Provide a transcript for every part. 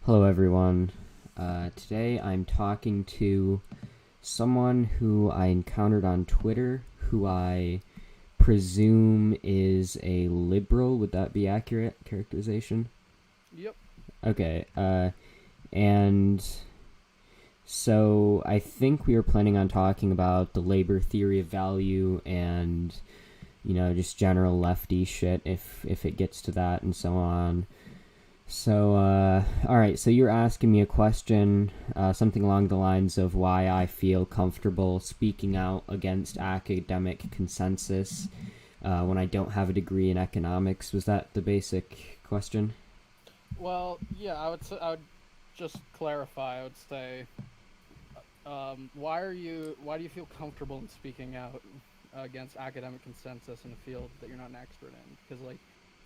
Hello, everyone. Today I'm talking to someone who I encountered on Twitter, who I presume is a liberal. Would that be accurate characterization? Yep. Okay. And so I think we were planning on talking about the labor theory of value and, just general lefty shit if it gets to that and so on. So, all right. So you're asking me a question, something along the lines of why I feel comfortable speaking out against academic consensus when I don't have a degree in economics. Was that the basic question? Well, yeah, I would just clarify. I would say, why do you feel comfortable in speaking out against academic consensus in a field that you're not an expert in? Because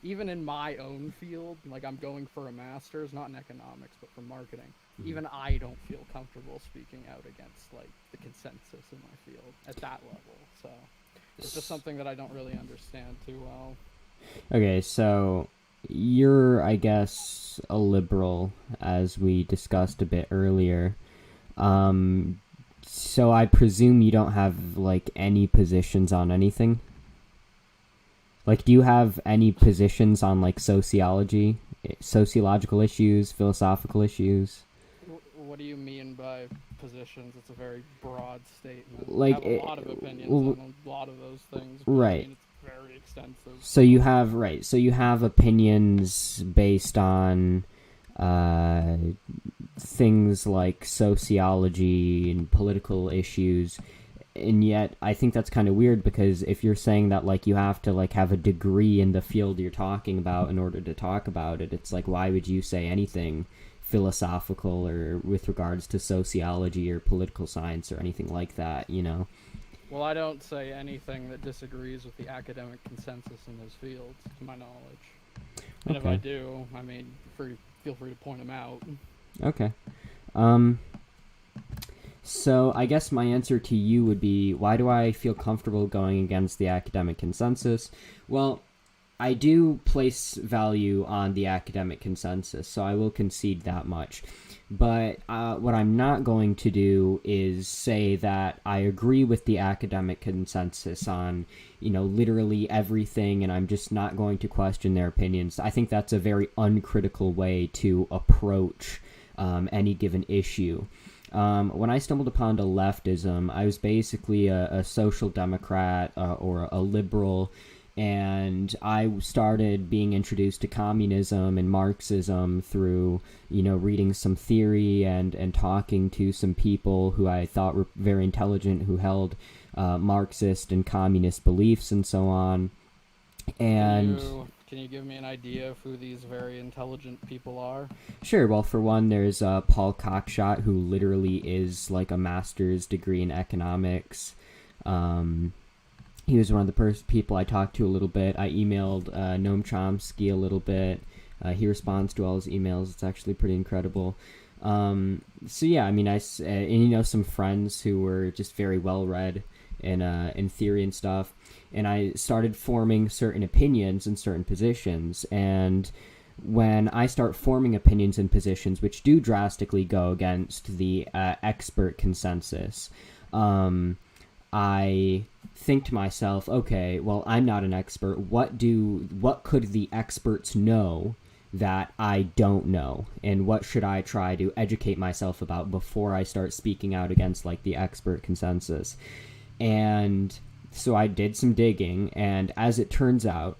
even in my own field, like I'm going for a master's, not in economics, but for marketing. Mhm. Even I don't feel comfortable speaking out against the consensus in my field at that level. So it's just something that I don't really understand too well. Okay, so you're, I guess, a liberal, as we discussed a bit earlier. So I presume you don't have like any positions on anything. Like, do you have any positions on like sociological issues, philosophical issues? What do you mean by positions? It's a very broad statement. I Like, have a lot of opinions on a lot of those things, but I right. mean, it's very extensive. So So, you have right. So you have opinions based on uh, things like sociology and political issues, and yet I think that's kind of weird because if you're saying that like you have to like have a degree in the field you're talking about in order to talk about it, it's like why would you say anything philosophical or with regards to sociology or political science or anything like that, you know? well, I don't say anything that disagrees with the academic consensus in those fields, to my knowledge. And if I Okay. do, I mean, feel free to point them out. Okay. Um So I guess my answer to you would be why do I feel comfortable going against the academic consensus? Well, I do place value on the academic consensus, so I will concede that much. But what I'm not going to do is say that I agree with the academic consensus on, literally everything, and I'm just not going to question their opinions. I think that's a very uncritical way to approach any given issue. When I stumbled upon leftism, I was basically a social democrat or a liberal, and I started being introduced to communism and Marxism through, reading some theory and talking to some people who I thought were very intelligent, who held Marxist and communist beliefs and so on. Can And you give me an idea of who these very intelligent people are? sure, well, for one, there's Paul Cockshott, who literally is like a master's degree in economics. Um, he was one of the first people I talked to a little bit. I emailed Noam Chomsky a little bit. He responds to all his emails. It's actually pretty incredible. So yeah, I mean, and some friends who were just very well read in theory and stuff, and I started forming certain opinions in certain positions. And when I start forming opinions and positions which do drastically go against the expert consensus, I think to myself, okay, well, I'm not an expert. What could the experts know that I don't know? And what should I try to educate myself about before I start speaking out against like the expert consensus? And so I did some digging, and as it turns out,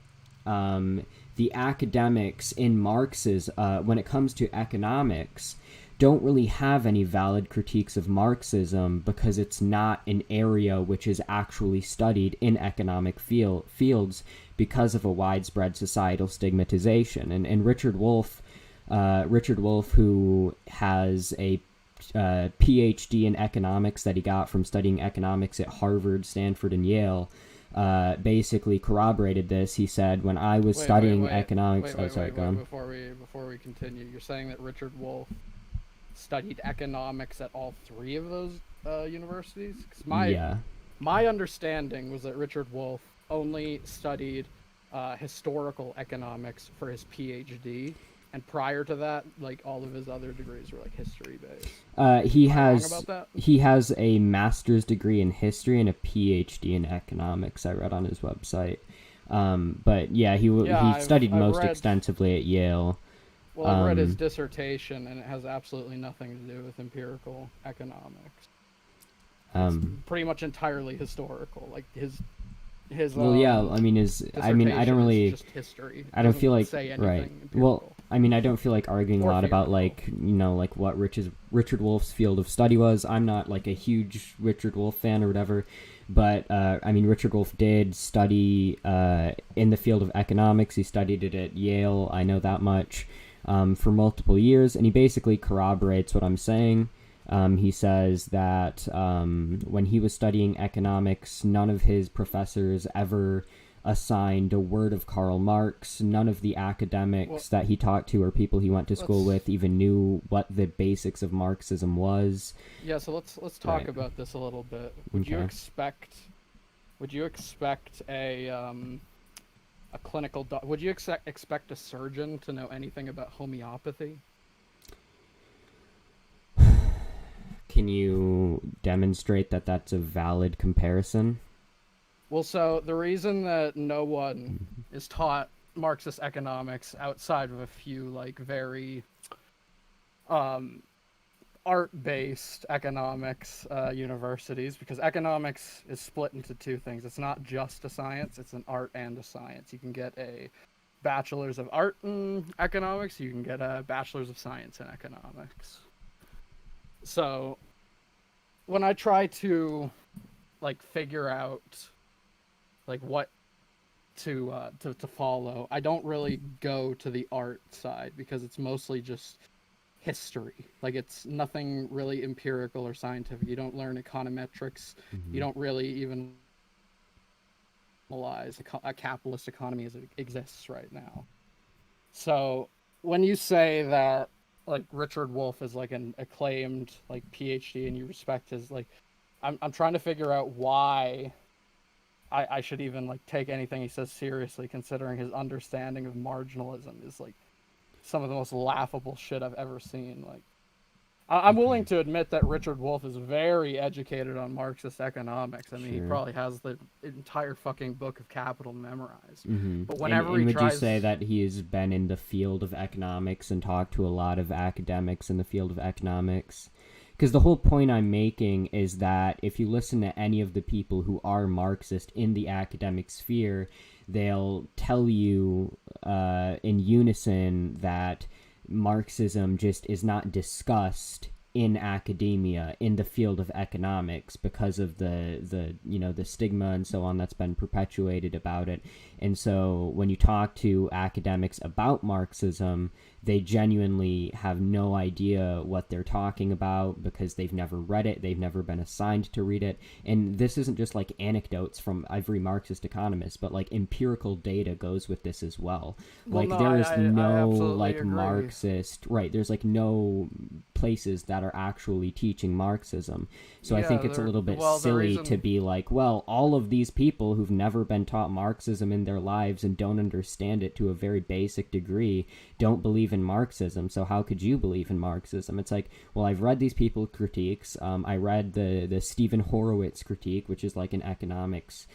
the academics in Marx's, when it comes to economics, don't really have any valid critiques of Marxism because it's not an area which is actually studied in economic fields because of a widespread societal stigmatization. And Richard Wolff, who has a PhD in economics that he got from studying economics at Harvard, Stanford, and Yale, basically corroborated this. He said, when I was Wait, wait, studying wait, economics, wait, oh, wait, sorry, wait, go wait. on. Before we continue, you're saying that Richard Wolff studied economics at all three of those universities? Because Yeah. my understanding was that Richard Wolff only studied historical economics for his PhD, And prior to that, like all of his other degrees were like history based. He Am I wrong has about that? he has a master's degree in history and a PhD in economics. I read on his website. But yeah, Yeah, he studied I've most read. extensively at Yale. Well, I've read his Um, dissertation, and it has absolutely nothing to do with empirical economics. It's um, pretty much entirely historical. Like his well, yeah. I mean, I don't dissertation is really, just history. It I don't doesn't feel like say right. anything Well, empirical I mean, I don't feel like arguing a or lot about theoretical. like like what Richard Wolff's field of study was. I'm not like a huge Richard Wolff fan or whatever, but I mean, Richard Wolff did study in the field of economics. He studied it at Yale. I know that much. For multiple years, and he basically corroborates what I'm saying. He says that when he was studying economics, none of his professors ever assigned a word of Karl Marx. None of the Well, academics that he talked to or people he went to school let's with even knew what the basics of Marxism was. yeah. So let's talk Right. about this a little bit. Okay. Would you expect a clinical would you expect a surgeon to know anything about homeopathy? Can you demonstrate that that's a valid comparison? Well, so the reason that no one is taught Marxist economics outside of a few like very um, art-based economics universities, because economics is split into two things. It's not just a science; it's an art and a science. You can get a bachelor's of art in economics. You can get a bachelor's of science in economics. So when I try to like figure out like what to follow, I don't really go to the art side because it's mostly just history. Like it's nothing really empirical or scientific. You don't learn econometrics. You Mm-hmm. don't really even analyze a capitalist economy as it exists right now. So when you say that like Richard Wolff is like an acclaimed like PhD and you respect his like I'm trying to figure out why I should even like take anything he says seriously, considering his understanding of marginalism is like some of the most laughable shit I've ever seen. Like, I'm willing Okay. to admit that Richard Wolff is very educated on Marxist economics. I mean, he Sure. probably has the entire fucking book of Capital memorized. Mm-hmm. But And whenever and he would you tries, say that he has been in the field of economics and talked to a lot of academics in the field of economics? Because the whole point I'm making is that if you listen to any of the people who are Marxist in the academic sphere, they'll tell you in unison that Marxism just is not discussed in academia in the field of economics because of the stigma and so on that's been perpetuated about it. And so when you talk to academics about Marxism, they genuinely have no idea what they're talking about because they've never read it, they've never been assigned to read it. And this isn't just like anecdotes from every Marxist economist, but like empirical data goes with this as well. well, Like no, there is I no absolutely like agree. Marxist, right, there's like no places that are actually teaching Marxism. So I think Yeah, it's a little bit well, the silly to reason be like, well, all of these people who've never been taught Marxism in their lives and don't understand it to a very basic degree don't believe in Marxism. So how could you believe in Marxism? It's like, well, I've read these people's critiques. I read the Stephen Horowitz critique, which is like an economics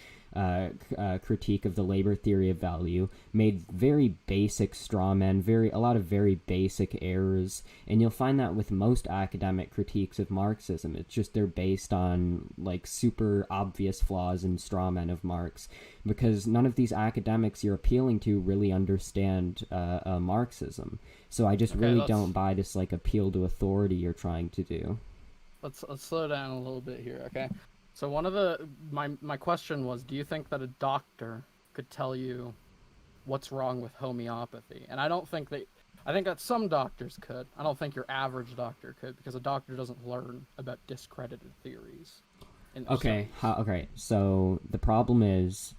critique of the labor theory of value, made very basic straw men, a lot of very basic errors, and you'll find that with most academic critiques of Marxism. It's just they're based on like super obvious flaws and straw men of Marx, because none of these academics you're appealing to really understand Marxism. So I just okay, really don't buy this like appeal to authority you're trying to do. let's slow down a little bit here, okay? So one of the my question was, do you think that a doctor could tell you what's wrong with homeopathy? And I think that some doctors could. I don't think your average doctor could, because a doctor doesn't learn about discredited theories in their Okay, studies. okay. So the problem is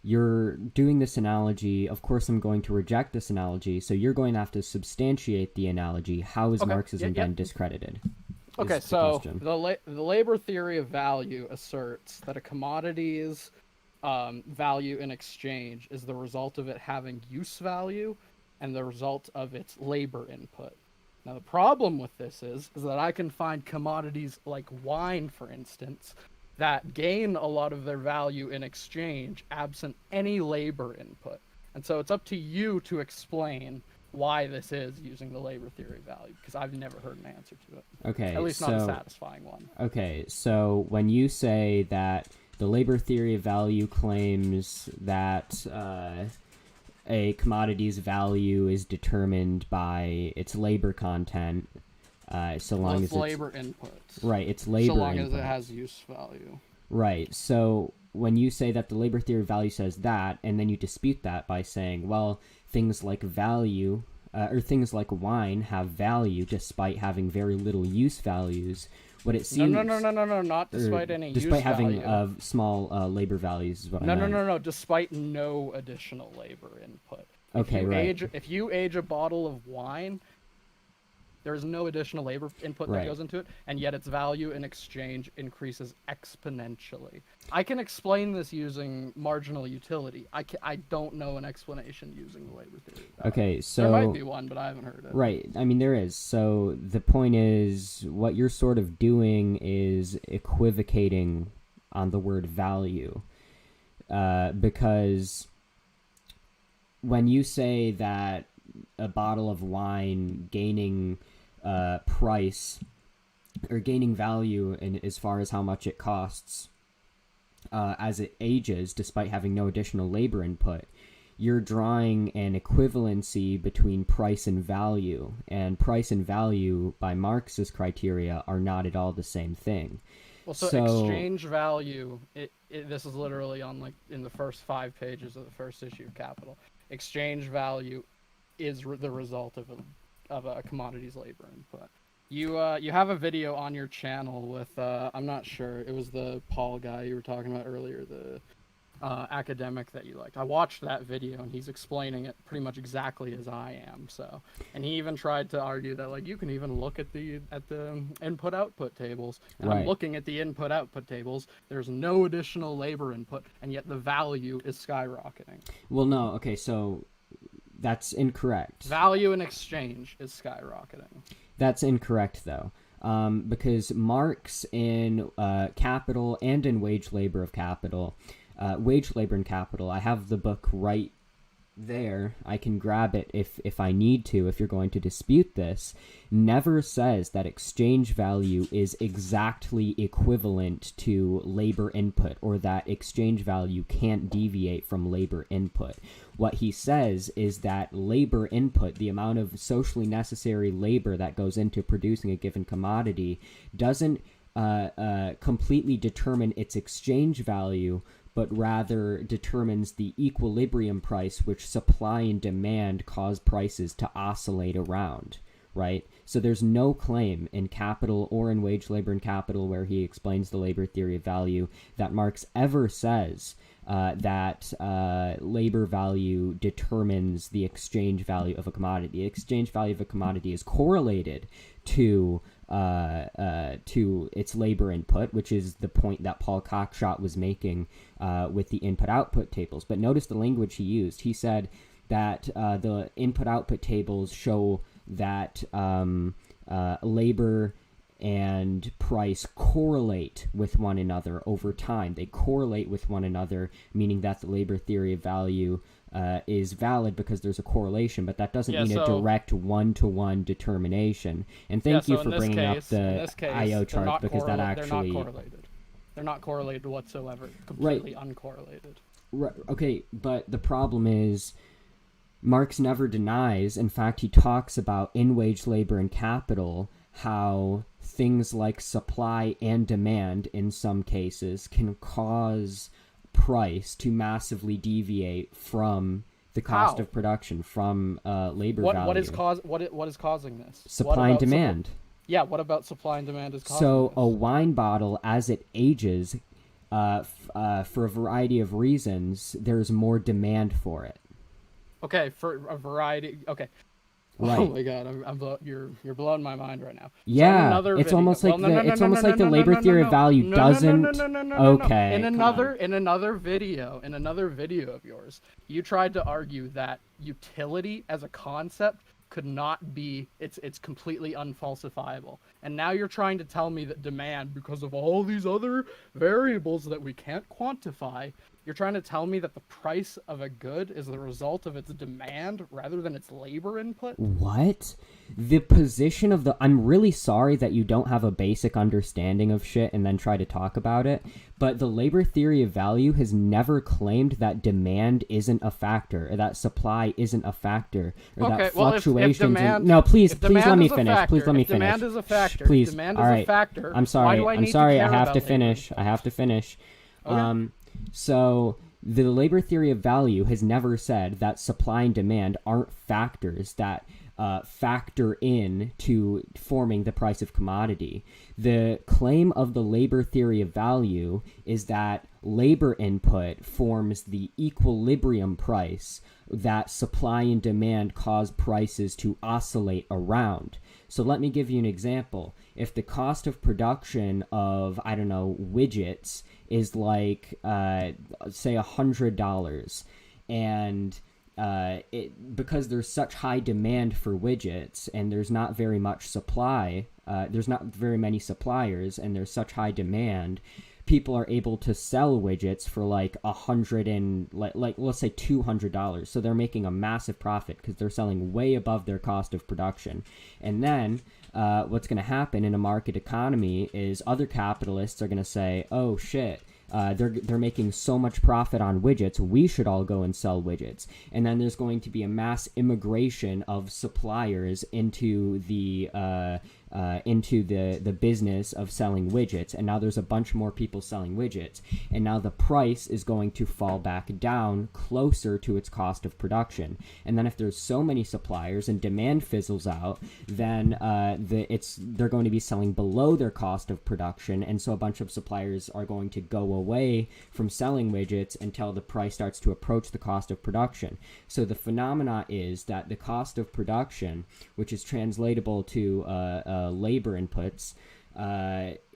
you're doing this analogy. Of course, I'm going to reject this analogy. So you're going to have to substantiate the analogy. How has Okay. Yeah. Marxism Yeah. been discredited? Okay. Is the So question. the labor theory of value asserts that a commodity's value in exchange is the result of it having use value and the result of its labor input. Now, the problem with this is that I can find commodities like wine, for instance, that gain a lot of their value in exchange absent any labor input. And so it's up to you to explain why this is using the labor theory value, because I've never heard an answer to it. Okay, At least not a satisfying one. Okay, so when you say that the labor theory of value claims that a commodity's value is determined by its labor content, so long as it's labor inputs. Right, it's labor so long input. as it has use value. Right, so when you say that the labor theory of value says that, and then you dispute that by saying, well, things like value, or things like wine have value despite having very little use values, what it seems... No, not despite any use value. Despite having small labor values is what I meant. No, despite no additional labor input. Okay, right. If you age a bottle of wine, there's no additional labor input that goes into it, and yet its value in exchange increases exponentially. I can explain this using marginal utility. I don't know an explanation using the labor theory. Okay, so... There might be one, but I haven't heard it. Right, I mean, there is. So the point is, what you're sort of doing is equivocating on the word value. Because when you say that a bottle of wine gaining price or gaining value in as far as how much it costs as it ages despite having no additional labor input, you're drawing an equivalency between price and value, and price and value by Marx's criteria are not at all the same thing. Well, so exchange value, this is literally on in the first 5 pages of the first issue of Capital. Exchange value is the result of a commodity's labor input. You have a video on your channel with I'm not sure, it was the Paul guy you were talking about earlier, the academic that you liked. I watched that video and he's explaining it pretty much exactly as I am. So, and he even tried to argue that you can even look at the input output tables. And right. I'm looking at the input output tables. There's no additional labor input, and yet the value is skyrocketing. Well, no. Okay, so that's incorrect. Value in exchange is skyrocketing. That's incorrect, though, because Marx in Capital and in Wage Labor of Capital, Wage Labor and Capital, I have the book right there, I can grab it if I need to, if you're going to dispute this, never says that exchange value is exactly equivalent to labor input, or that exchange value can't deviate from labor input. What he says is that labor input, the amount of socially necessary labor that goes into producing a given commodity, doesn't completely determine its exchange value, but rather determines the equilibrium price which supply and demand cause prices to oscillate around, right? So there's no claim in Capital or in Wage Labor and Capital, where he explains the labor theory of value, that Marx ever says that labor value determines the exchange value of a commodity. The exchange value of a commodity is correlated to its labor input, which is the point that Paul Cockshott was making with the input-output tables. But notice the language he used. He said that the input-output tables show that labor and price correlate with one another over time. They correlate with one another, meaning that the labor theory of value is valid because there's a correlation, but that doesn't mean a direct one-to-one determination. And thank you for bringing up the IO chart, because that actually... They're not correlated whatsoever. Completely uncorrelated. Right. Okay, but the problem is Marx never denies, in fact, he talks about in Wage Labor and Capital, how things like supply and demand in some cases can cause price to massively deviate from the cost of production, from labor value. What is causing this? Supply and demand. Yeah, what about supply and demand is causing So this? a wine bottle, as it ages, for a variety of reasons, there's more demand for it. Okay, for a variety... Okay. Oh Right. my god, you're blowing my mind right now. So in Yeah, another it's video, almost like well, no, no, no, it's no, no, almost no, like the no, no, labor no, no, theory of no, value no, no, no, no, doesn't. no, no, no, no, no. Okay, come on. In another video of yours, you tried to argue that utility as a concept could not be it's completely unfalsifiable. And now you're trying to tell me that demand, because of all these other variables that we can't quantify, you're trying to tell me that the price of a good is the result of its demand rather than its labor input? What? The position of the. I'm really sorry that you don't have a basic understanding of shit and then try to talk about it, but the labor theory of value has never claimed that demand isn't a factor, or that supply isn't a factor, or Okay, that well, fluctuations. demand, No, please, if please let demand me is a finish. factor, Please let me if demand finish. is a Shh, factor, please. if demand All is a right. factor, I'm why sorry. do I I'm need sorry. to I care have about to labor finish. input? I have to finish. Okay. So the labor theory of value has never said that supply and demand aren't factors that factor in to forming the price of commodity. The claim of the labor theory of value is that labor input forms the equilibrium price that supply and demand cause prices to oscillate around. So let me give you an example. If the cost of production of, I don't know, widgets is like, say, $100, and because there's such high demand for widgets and there's not very much supply, there's not very many suppliers, and there's such high demand, people are able to sell widgets for like let's say $200. So they're making a massive profit because they're selling way above their cost of production. And then what's going to happen in a market economy is other capitalists are going to say, oh shit, they're making so much profit on widgets, we should all go and sell widgets. And then there's going to be a mass immigration of suppliers into the business of selling widgets, and now there's a bunch more people selling widgets, and now the price is going to fall back down closer to its cost of production. And then if there's so many suppliers and demand fizzles out, then they're going to be selling below their cost of production, and so a bunch of suppliers are going to go away from selling widgets until the price starts to approach the cost of production. So the phenomena is that the cost of production, which is translatable to labor inputs,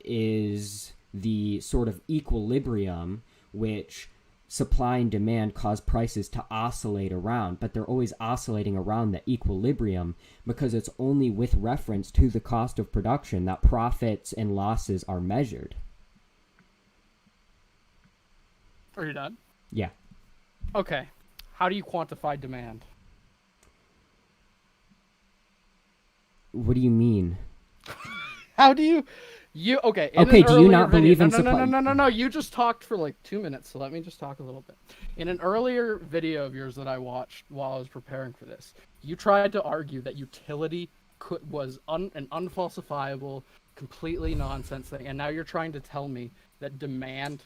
is the sort of equilibrium which supply and demand cause prices to oscillate around, but they're always oscillating around the equilibrium because it's only with reference to the cost of production that profits and losses are measured. Are you done? Yeah. Okay. How do you quantify demand? What do you mean? How do you okay, Okay, do you not believe in supply? No, you just talked for like 2 minutes, so let me just talk a little bit. In an earlier video of yours that I watched while I was preparing for this, you tried to argue that utility was an unfalsifiable, completely nonsense thing, and now you're trying to tell me that demand,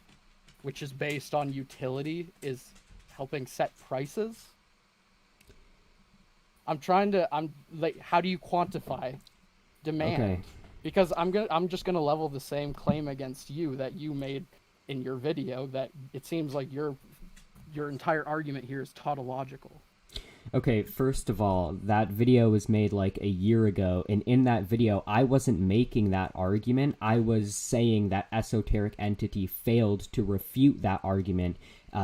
which is based on utility, is helping set prices? I'm like, how do you quantify demand? Okay. Because I'm just gonna level the same claim against you that you made in your video, that it seems like your entire argument here is tautological. Okay, first of all, that video was made like a year ago, and in that video, I wasn't making that argument. I was saying that esoteric entity failed to refute that argument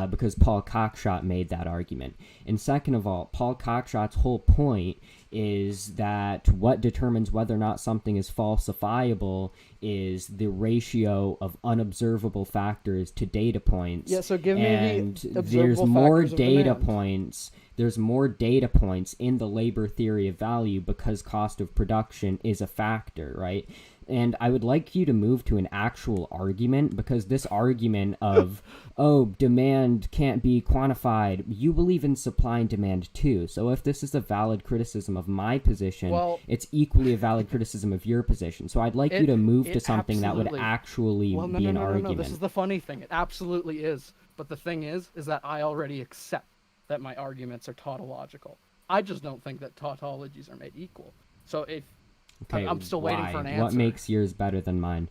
because Paul Cockshott made that argument. And second of all, Paul Cockshott's whole point is that what determines whether or not something is falsifiable is the ratio of unobservable factors to data points. Yeah, so give me the there's observable more factors of data demand. points. There's more data points in the labor theory of value because cost of production is a factor, right? And I would like you to move to an actual argument, because this argument of, oh, demand can't be quantified, you believe in supply and demand too. So if this is a valid criticism of my position, Well, it's equally a valid criticism of your position. So I'd like you to move to something that would actually be an argument. This is the funny thing. It absolutely is. But the thing is that I already accept that my arguments are tautological. I just don't think that tautologies are made equal. So if Okay, I'm still waiting for an answer. What makes yours better than mine?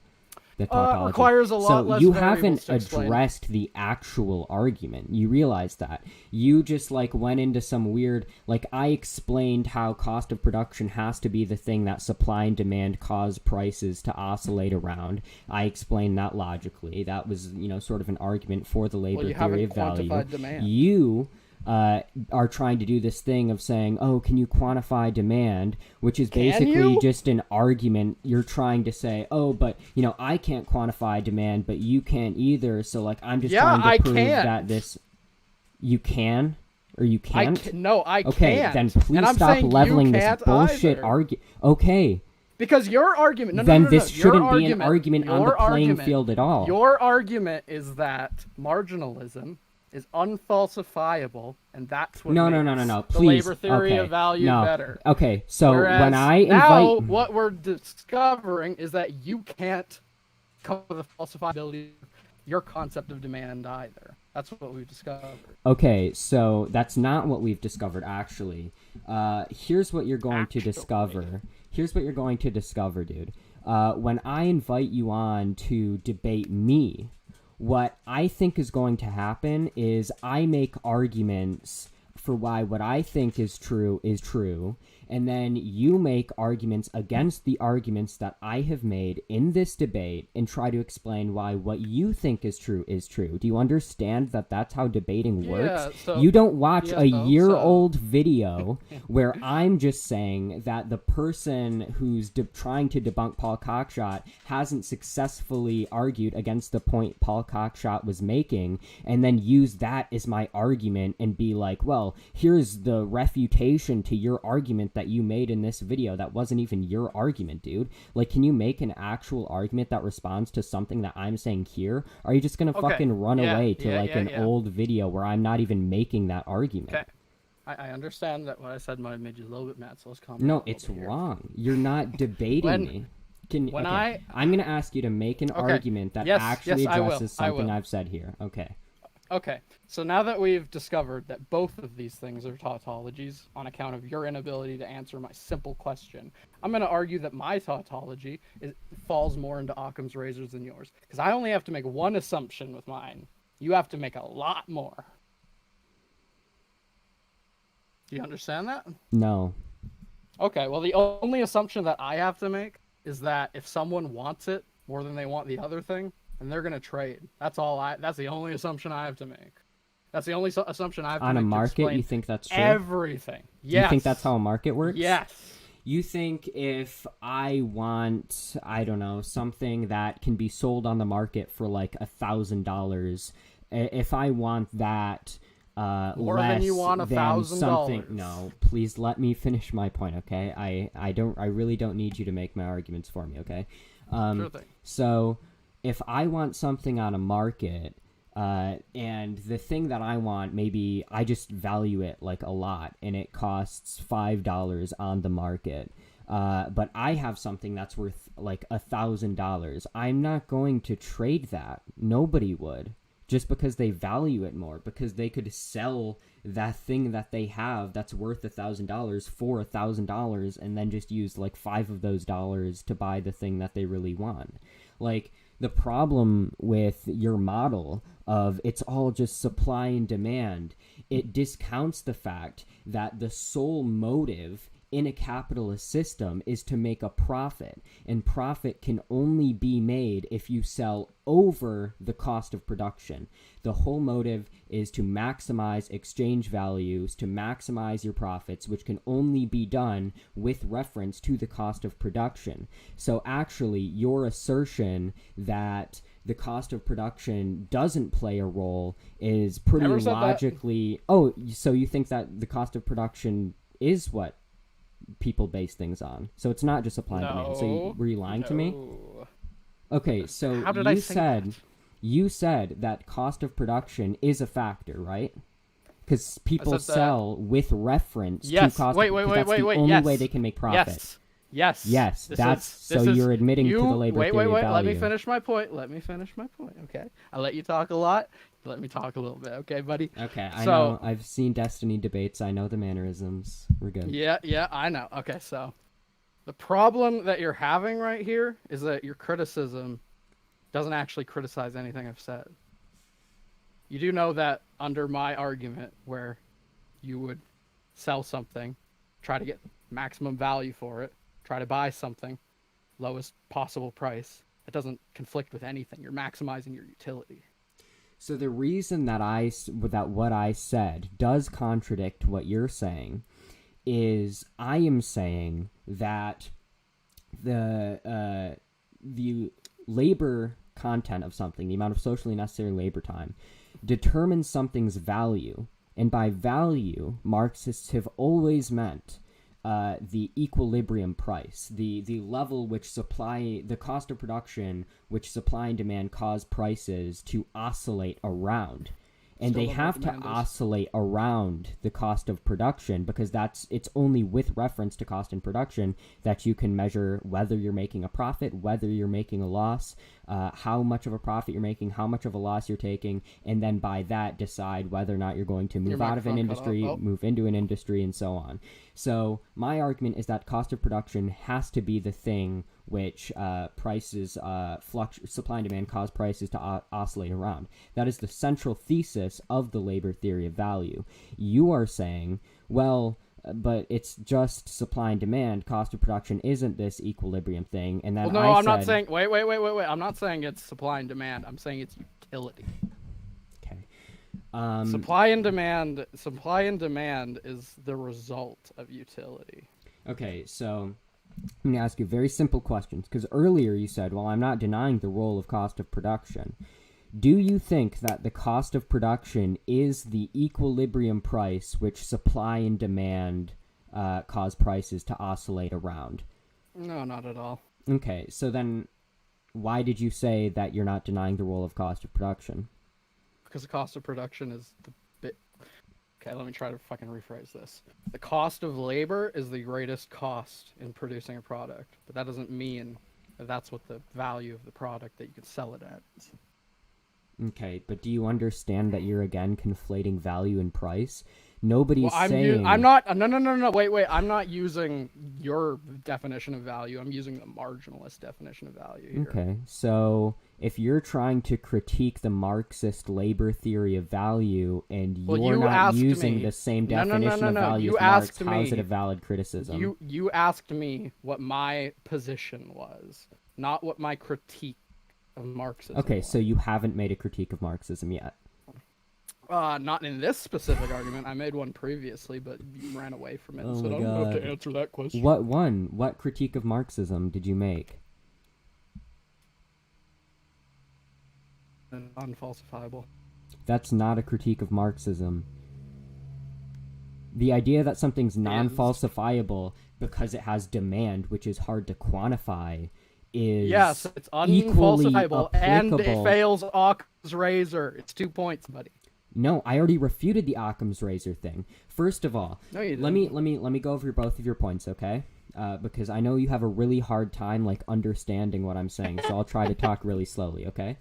the tautology. Requires a lot so less you variables haven't to explain. addressed the actual argument. You realize that. You just went into some weird I explained how cost of production has to be the thing that supply and demand cause prices to oscillate around. I explained that logically. That was sort of an argument for the labor theory of value. Demand. You are trying to do this thing of saying, oh, can you quantify demand, which is basically just an argument. You're trying to say, oh, but I can't quantify demand, but you can't either, so I'm just trying to prove that this you can or you can't. I okay can't. Then please stop leveling this bullshit argument. Okay, because your argument then this shouldn't be an argument on the playing field at all. Your argument is that marginalism is unfalsifiable, and that's what makes the Please. labor theory of value better. Okay, so Whereas when I invite... now what we're discovering is that you can't come up with a falsifiability of your concept of demand either. That's what we've discovered. Okay, so that's not what we've discovered, actually. Here's what you're going to discover. Here's what you're going to discover, dude. When I invite you on to debate me, what I think is going to happen is I make arguments for why what I think is true, and then you make arguments against the arguments that I have made in this debate and try to explain why what you think is true is true. Do you understand that that's how debating works? You don't watch a year-old video where I'm just saying that the person who's trying to debunk Paul Cockshott hasn't successfully argued against the point Paul Cockshott was making, and then use that as my argument and be like, well, here's the refutation to your argument that you made in this video that wasn't even your argument, dude. Can you make an actual argument that responds to something that I'm saying here? Or are you just gonna fucking run away to an old video where I'm not even making that argument? Okay. I understand that what I said might have made you a little bit mad, so let's calm down. No, it's wrong. You're not debating me. I'm gonna ask you to make an argument that actually addresses something I've said here. Okay, so now that we've discovered that both of these things are tautologies on account of your inability to answer my simple question, I'm going to argue that my tautology falls more into Occam's razors than yours. Because I only have to make one assumption with mine. You have to make a lot more. Do you understand that? No. Okay, well, the only assumption that I have to make is that if someone wants it more than they want the other thing, and they're gonna trade. That's the only assumption I have to make. That's the only assumption I have to make. On a market, you think that's true? Everything. Yes. You think that's how a market works? Yes. You think if I want, I don't know, something that can be sold on the market for $1,000, if I want that more less than you want $1,000. No, please let me finish my point, okay? I really don't need you to make my arguments for me, okay? Sure thing. So if I want something on a market, and the thing that I want, maybe I just value it a lot, and it costs $5 on the market, but I have something that's worth $1,000, I'm not going to trade that. Nobody would. Just because they value it more, because they could sell that thing that they have that's worth $1,000 for $1,000, and then just use 5 of those dollars to buy the thing that they really want. The problem with your model of it's all just supply and demand, it discounts the fact that the sole motive in a capitalist system is to make a profit, and profit can only be made if you sell over the cost of production. The whole motive is to maximize exchange values, to maximize your profits, which can only be done with reference to the cost of production. So actually, your assertion that the cost of production doesn't play a role is pretty logically... Oh, so you think that the cost of production is what people base things on? So it's not just supply and demand. So were you lying to me? Okay, so you said that cost of production is a factor, right? Because people sell with reference to cost of production. That's the only way they can make profit. Yes. You're admitting to the labor theory of value. Let me finish my point. Okay. I let you talk a lot. Let me talk a little bit. Okay, buddy? Okay, I know. I've seen Destiny debates. I know the mannerisms. We're good. Yeah, I know. Okay, so the problem that you're having right here is that your criticism doesn't actually criticize anything I've said. You do know that under my argument, where you would sell something, try to get maximum value for it, try to buy something, lowest possible price, it doesn't conflict with anything. You're maximizing your utility. So the reason that what I said does contradict what you're saying is I am saying that the labor content of something, the amount of socially necessary labor time, determines something's value. And by value, Marxists have always meant the equilibrium price, the level which the cost of production, which supply and demand cause prices to oscillate around. And they have to oscillate around the cost of production because it's only with reference to cost and production that you can measure whether you're making a profit, whether you're making a loss, how much of a profit you're making, how much of a loss you're taking, and then by that decide whether or not you're going to move out of an industry, move into an industry, and so on. So my argument is that cost of production has to be the thing which supply and demand cause prices to oscillate around. That is the central thesis of the labor theory of value. You are saying, well, but it's just supply and demand. Cost of production isn't this equilibrium thing. And then I'm not saying. Wait. I'm not saying it's supply and demand. I'm saying it's utility. Okay. Supply and demand is the result of utility. Okay, so I'm going to ask you very simple questions, because earlier you said, well, I'm not denying the role of cost of production. Do you think that the cost of production is the equilibrium price which supply and demand cause prices to oscillate around? No, not at all. Okay, so then why did you say that you're not denying the role of cost of production? Because the cost of production is the bit... Okay, let me try to fucking rephrase this. The cost of labor is the greatest cost in producing a product, but that doesn't mean that that's what the value of the product that you can sell it at is. Okay, but do you understand that you're again conflating value and price? Nobody's saying... I'm not... No, wait. I'm not using your definition of value. I'm using the marginalist definition of value here. Okay, so if you're trying to critique the Marxist labor theory of value and you're not using the same definition of value as Marx, how is it a valid criticism? You asked me what my position was, not what my critique of Marxism was. Okay, so you haven't made a critique of Marxism yet. Not in this specific argument. I made one previously, but you ran away from it, so I don't have to answer that question. What one? What critique of Marxism did you make? Unfalsifiable. That's not a critique of Marxism. The idea that something's non-falsifiable because it has demand, which is hard to quantify, is yes, it's unfalsifiable, and it fails Occam's razor. It's 2 points, buddy. No, I already refuted the Occam's razor thing. First of all, no, you let me go over both of your points, okay? Because I know you have a really hard time understanding what I'm saying, so I'll try to talk really slowly, okay?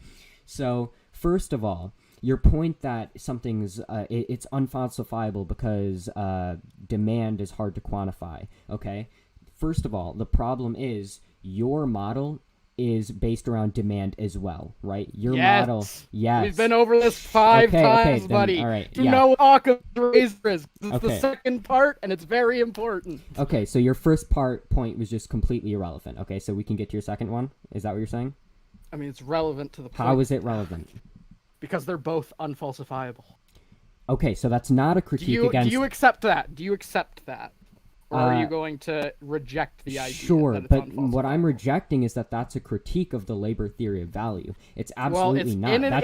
So first of all, your point that something's it's unfalsifiable because demand is hard to quantify, okay? First of all, the problem is your model is based around demand as well, right? Your model, yes. We've been over this five times, buddy. All right, you know what Occam's razor is. This is the second part, and it's very important. Okay, so your first point was just completely irrelevant. Okay, so we can get to your second one? Is that what you're saying? I mean, it's relevant to the point. How is it relevant? Because they're both unfalsifiable. Okay, so that's not a critique against... Do you accept that? Do you accept that? Or are you going to reject the idea sure, that it's but what I'm rejecting is that that's a critique of the labor theory of value. It's absolutely not. In and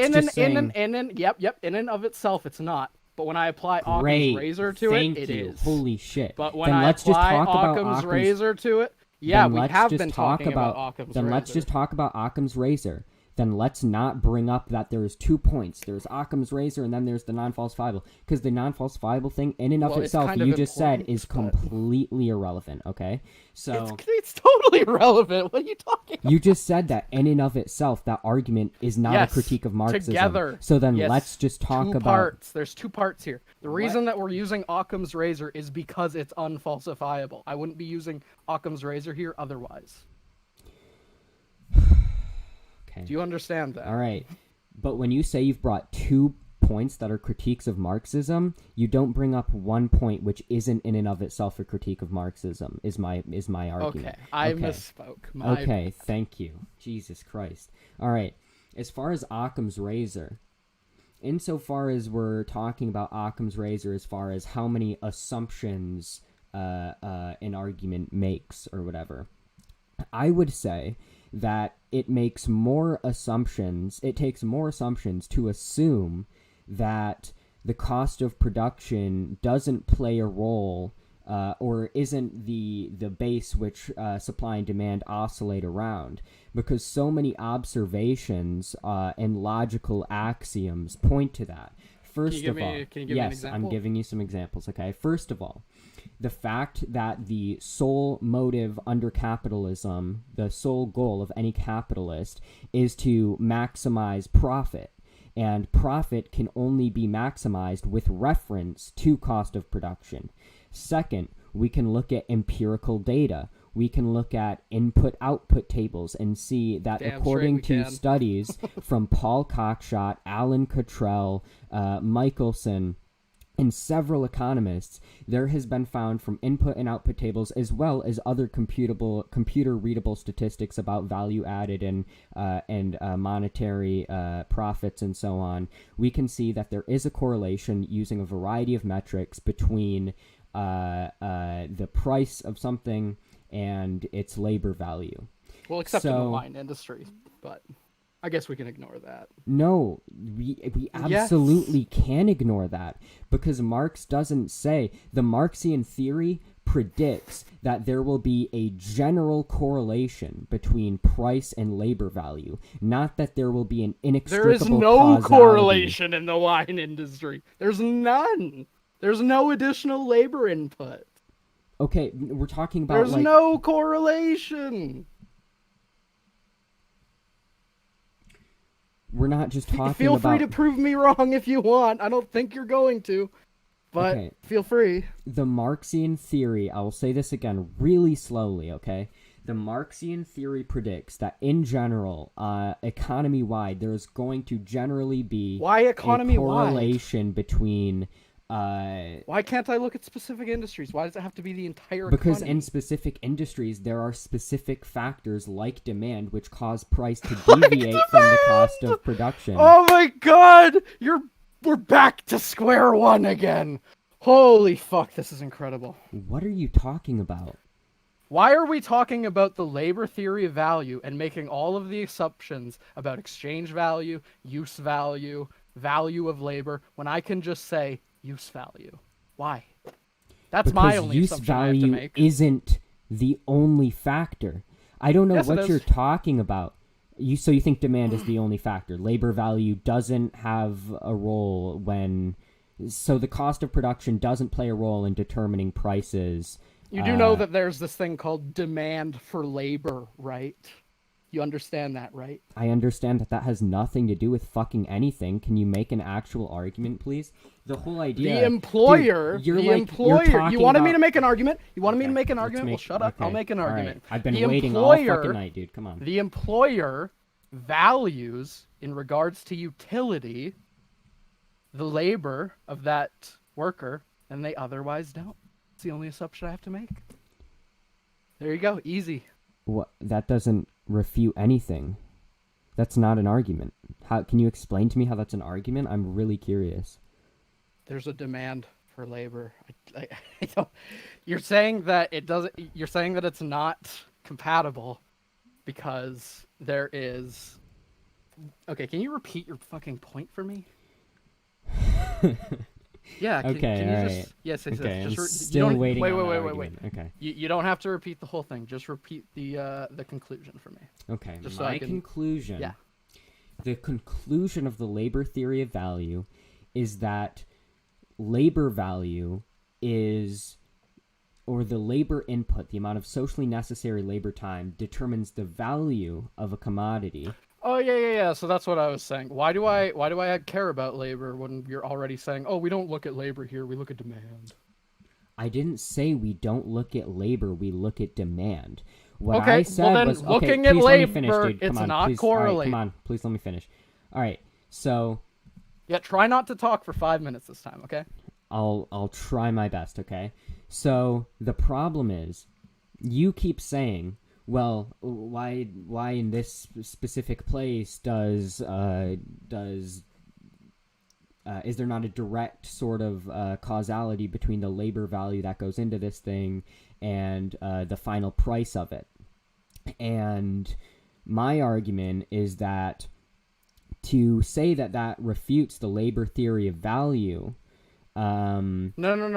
of itself, it's not. But when I apply Occam's razor to it is. Holy shit. But when I apply Occam's razor to it, we have been talking about Occam's razor. Then let's just talk about Occam's razor. Then let's not bring up that there's 2 points. There's Occam's razor, and then there's the non-falsifiable. Because the non-falsifiable thing, in and of itself, you just said, is completely irrelevant, okay? So it's totally irrelevant. What are you talking about? You just said that in and of itself, that argument is not a critique of Marxism. Together. So then let's just talk about... parts. There's 2 parts here. The reason that we're using Occam's razor is because it's unfalsifiable. I wouldn't be using Occam's razor here otherwise. Okay. Do you understand that? All right. But when you say you've brought 2 points that are critiques of Marxism, you don't bring up 1 point which isn't in and of itself a critique of Marxism, is my argument. Okay, I misspoke. Okay, thank you. Jesus Christ. All right. As far as Occam's razor, insofar as we're talking about Occam's razor as far as how many assumptions an argument makes or whatever, I would say that it takes more assumptions to assume that the cost of production doesn't play a role or isn't the base which supply and demand oscillate around, because so many observations and logical axioms point to that. First of all, yes, I'm giving you some examples. Okay, first of all, the fact that the sole motive under capitalism, the sole goal of any capitalist, is to maximize profit. And profit can only be maximized with reference to cost of production. Second, we can look at empirical data. We can look at input-output tables and see that according to studies from Paul Cockshott, Alan Cottrell, Michelson, and several economists, there has been found from input and output tables, as well as other computer-readable statistics about value added and monetary profits and so on, we can see that there is a correlation using a variety of metrics between the price of something and its labor value. Well, except in the wine industry, but I guess we can ignore that. No, we absolutely can ignore that, because Marx doesn't say. The Marxian theory predicts that there will be a general correlation between price and labor value, not that there will be an inextricable There is no causality. correlation in the wine industry. There's none. There's no additional labor input. Okay, we're talking about There's no correlation. We're not just talking Feel about... free to prove me wrong if you want. I don't think you're going to, but okay. Feel free. The Marxian theory, I will say this again really slowly, okay? The Marxian theory predicts that in general, economy-wide, there is going to generally be a correlation between... Why can't I look at specific industries? Why does it have to be the entire because economy? in specific industries, there are specific factors like demand which cause price to deviate from the cost of production. Oh my god! We're back to square one again! Holy fuck, this is incredible. What are you talking about? Why are we talking about the labor theory of value and making all of the assumptions about exchange value, use value, value of labor, when I can just say use value? Why? That's my only assumption I have to make. Use value isn't the only factor. I don't know what you're talking about. So you think demand is the only factor. Labor value doesn't have a role when... So the cost of production doesn't play a role in determining prices. You do know that there's this thing called demand for labor, right? You understand that, right? I understand that has nothing to do with fucking anything. Can you make an actual argument, please? The whole idea... The employer... Dude, you wanted me to make an argument? You wanted me to make an argument? Well, shut up. I'll make an argument. Right. I've been waiting all fucking night, dude. Come on. The employer values, in regards to utility, the labor of that worker, and they otherwise don't. It's the only assumption I have to make. There you go. Easy. What? That doesn't refute anything. That's not an argument. How can you explain to me how that's an argument? I'm really curious. There's a demand for labor. I don't, you're saying that it doesn't. You're saying that it's not compatible because there is. Okay, can you repeat your fucking point for me? Yeah. Okay. Can you all just, right. Yes. Okay. Just I'm still waiting. Wait. Okay. You don't have to repeat the whole thing. Just repeat the conclusion for me. Okay. Just My conclusion. Yeah. The conclusion of the labor theory of value is that labor value is, or the labor input, the amount of socially necessary labor time, determines the value of a commodity. Oh yeah. So that's what I was saying. Why do I care about labor when you're already saying, oh, we don't look at labor here, we look at demand? I didn't say we don't look at labor, we look at demand. What Okay, I said well then, was, looking okay, at please let me finish, labor, dude. it's Come on, not please. All right, correlated. come on, please let me finish. All right, so Yeah, try not to talk for 5 minutes this time, okay? I'll try my best, okay? So the problem is, you keep saying, well, why in this specific place is there not a direct sort of causality between the labor value that goes into this thing and the final price of it? And my argument is that to say that refutes the labor theory of value. No.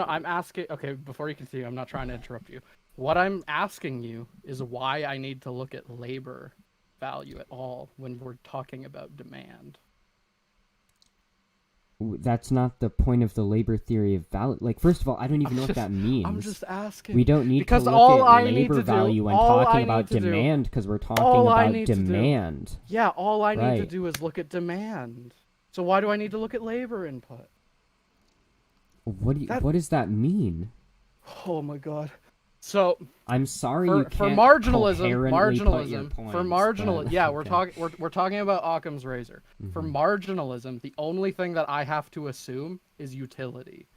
I'm asking. Okay, before you continue, I'm not trying to interrupt you. What I'm asking you is why I need to look at labor value at all when we're talking about demand. That's not the point of the labor theory of value. Like, first of all, I don't even know what that means. I'm just asking. We don't need because to look all at I need labor to value do, when all talking I about need to do- demand, because we're talking all I about need to do- demand. Yeah, all I need to Right. do is look at demand. So why do I need to look at labor input? What does that mean? Oh my god. So I'm sorry for you can't marginalism, put your points, yeah, but- we're talking about Occam's razor. For marginalism, the only thing that I have to assume is utility.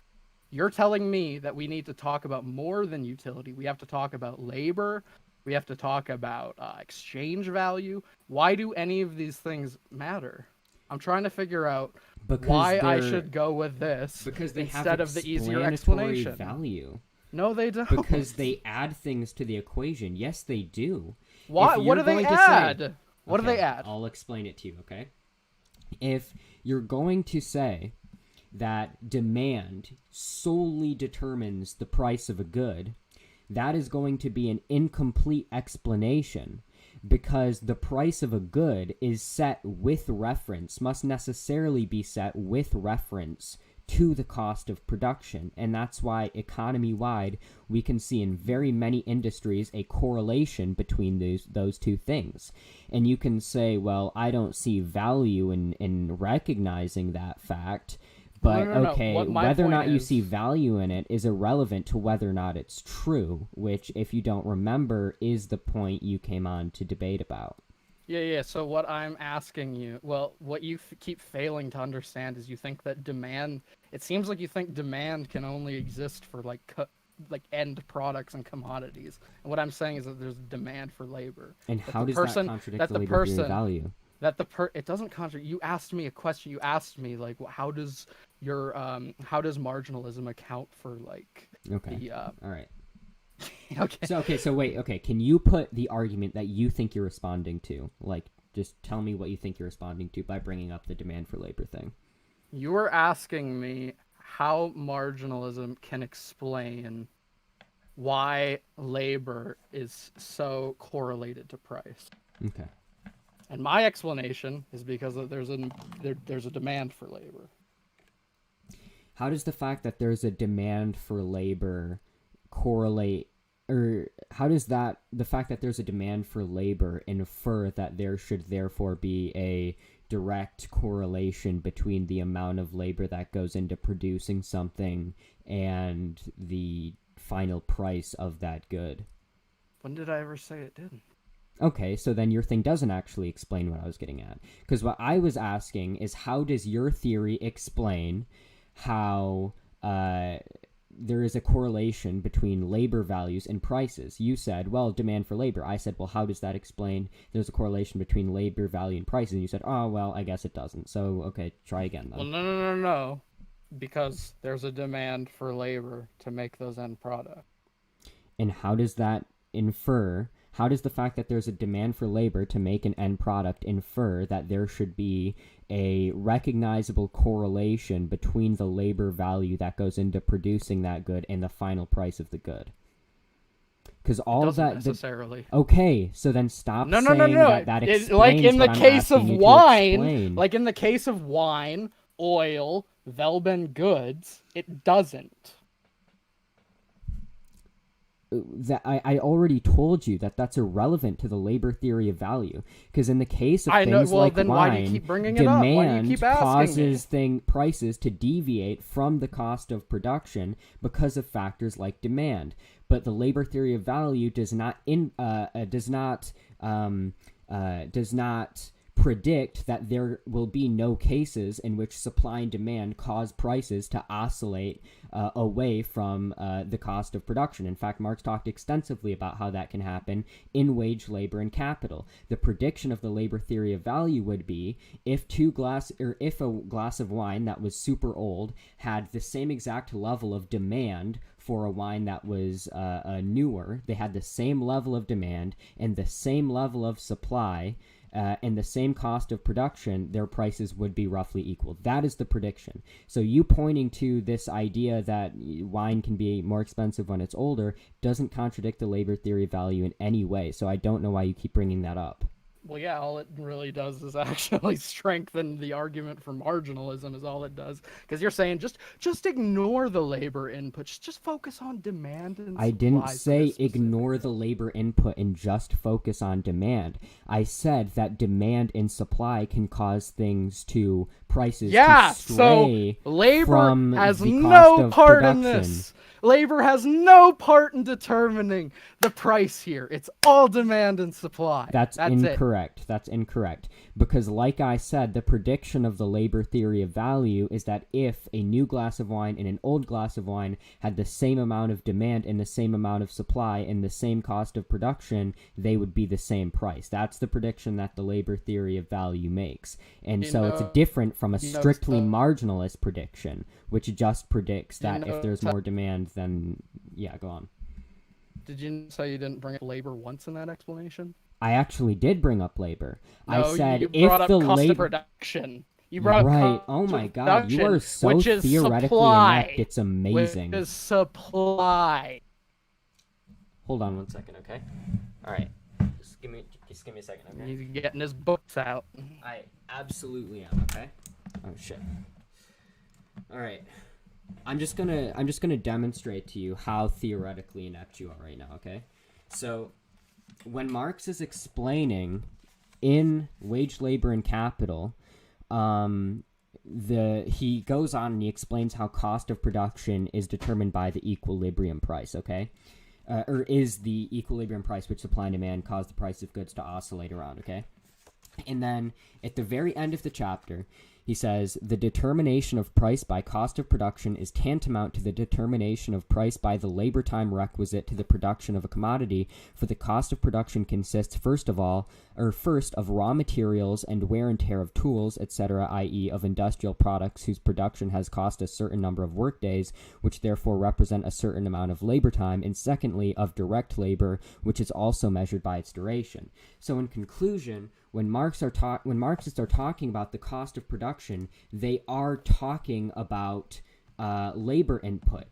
You're telling me that we need to talk about more than utility. We have to talk about labor. We have to talk about exchange value. Why do any of these things matter? I'm trying to figure out why I should go with this because they instead have of the easier explanatory explanation. value. No, they don't. Because they add things to the equation. Yes, they do. Why? If What do you're they going to say- add? What do Okay, they add? I'll explain it to you, okay? If you're going to say that demand solely determines the price of a good, that is going to be an incomplete explanation, because the price of a good is set with reference, must necessarily be set with reference to the cost of production. And that's why economy-wide we can see in very many industries a correlation between those two things. And you can say, well, I don't see value in recognizing that fact. But No. okay, whether or not you see value in it is irrelevant to whether or not it's true, which, if you don't remember, is the point you came on to debate about. Yeah. So what I'm asking you, what you keep failing to understand is you think that demand. It seems like you think demand can only exist for like end products and commodities. And what I'm saying is that there's demand for labor. And how does that contradict the labor theory of value? It doesn't contradict. You asked me a question. You asked me like, how does marginalism account for like Okay. All right. Okay. So wait. Okay. Can you put the argument that you think you're responding to? Like, just tell me what you think you're responding to by bringing up the demand for labor thing. You were asking me how marginalism can explain why labor is so correlated to price. Okay. And my explanation is because there's a demand for labor. How does the fact that there's a demand for labor correlate, or how does the fact that there's a demand for labor infer that there should therefore be a direct correlation between the amount of labor that goes into producing something and the final price of that good? When did I ever say it didn't? Okay, so then your thing doesn't actually explain what I was getting at. Because what I was asking is, how does your theory explain how there is a correlation between labor values and prices? You said, well, demand for labor. I said, well, how does that explain there's a correlation between labor value and prices? And you said, oh, well, I guess it doesn't. So, okay, try again then. Well, no. Because there's a demand for labor to make those end products. And how does that infer... How does the fact that there's a demand for labor to make an end product infer that there should be a recognizable correlation between the labor value that goes into producing that good and the final price of the good? Because all of that necessarily. Okay, so then stop saying that explains like in the what I'm case of asking you to wine, explain. like in the case of wine, oil, Velben goods, it doesn't. that I already told you that that's irrelevant to the labor theory of value, because in the case of I know. things Well, like then wine, why do you keep bringing it up? Why do you demand keep asking me? causes prices to deviate from the cost of production because of factors like demand. But the labor theory of value does not predict that there will be no cases in which supply and demand cause prices to oscillate away from the cost of production. In fact, Marx talked extensively about how that can happen in Wage, Labor, and Capital. The prediction of the labor theory of value would be if a glass of wine that was super old had the same exact level of demand for a wine that was newer, they had the same level of demand and the same level of supply, and the same cost of production, their prices would be roughly equal. That is the prediction. So you pointing to this idea that wine can be more expensive when it's older doesn't contradict the labor theory of value in any way. So I don't know why you keep bringing that up. Well, yeah, all it really does is actually strengthen the argument for marginalism, is all it does. Because you're saying just ignore the labor inputs, just focus on demand and supply. I didn't say ignore the labor input and just focus on demand. I said that demand and supply can cause things to prices to stray so labor from has the no cost of part production. in this. Labor has no part in determining the price here. It's all demand and supply. That's incorrect. It. That's incorrect. Because like I said, the prediction of the labor theory of value is that if a new glass of wine and an old glass of wine had the same amount of demand and the same amount of supply and the same cost of production, they would be the same price. That's the prediction that the labor theory of value makes. And it's different from a strictly marginalist prediction, which just predicts that if there's more demand, then yeah, go on. Did you say you didn't bring up labor once in that explanation? I actually did bring up labor. No, I said you brought if up the cost labor of production. You brought right. up Oh my God, you are so which is theoretically supply, inept. It's amazing. Which is supply. Hold on 1 second, okay? All right. Just give me a second, okay? He's getting his books out. I absolutely am, okay? Oh shit. All right. I'm just gonna demonstrate to you how theoretically inept you are right now, okay? So, when Marx is explaining in Wage, Labor, and Capital, he goes on and he explains how cost of production is determined by the equilibrium price, okay? Or is the equilibrium price which supply and demand cause the price of goods to oscillate around, okay? And then at the very end of the chapter, he says, the determination of price by cost of production is tantamount to the determination of price by the labor time requisite to the production of a commodity, for the cost of production consists first of raw materials and wear and tear of tools, etc., i.e. of industrial products whose production has cost a certain number of workdays, which therefore represent a certain amount of labor time, and secondly, of direct labor, which is also measured by its duration. So in conclusion, when Marxists are talking about the cost of production, they are talking about labor input,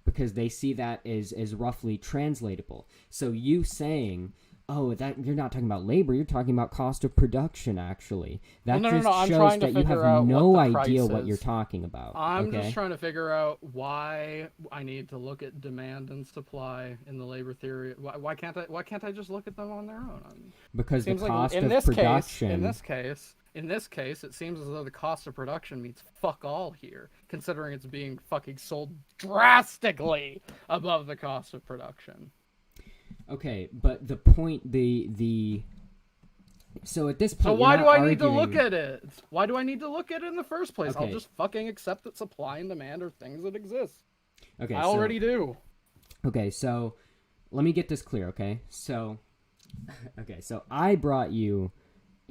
because they see that as roughly translatable. So you saying, oh, that you're not talking about labor, you're talking about cost of production, actually. That shows that you have no idea what you're talking about. I'm just trying to figure out why I need to look at demand and supply in the labor theory. Why can't I just look at them on their own? Because the cost of production... In this case, it seems as though the cost of production means fuck all here, considering it's being fucking sold drastically above the cost of production. Okay, but the point, so at this point, so why do I need to look at it? Why do I need to look at it in the first place? Okay. I'll just fucking accept that supply and demand are things that exist. Okay, I already do. Okay, so let me get this clear, okay? So I brought you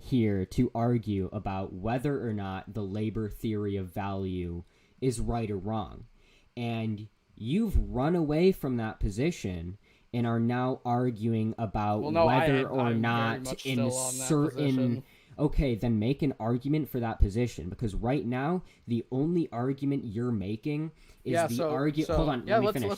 here to argue about whether or not the labor theory of value is right or wrong. And you've run away from that position and are now arguing about whether or not in certain... Okay, then make an argument for that position, because right now the only argument you're making is argument. Hold on, let me finish.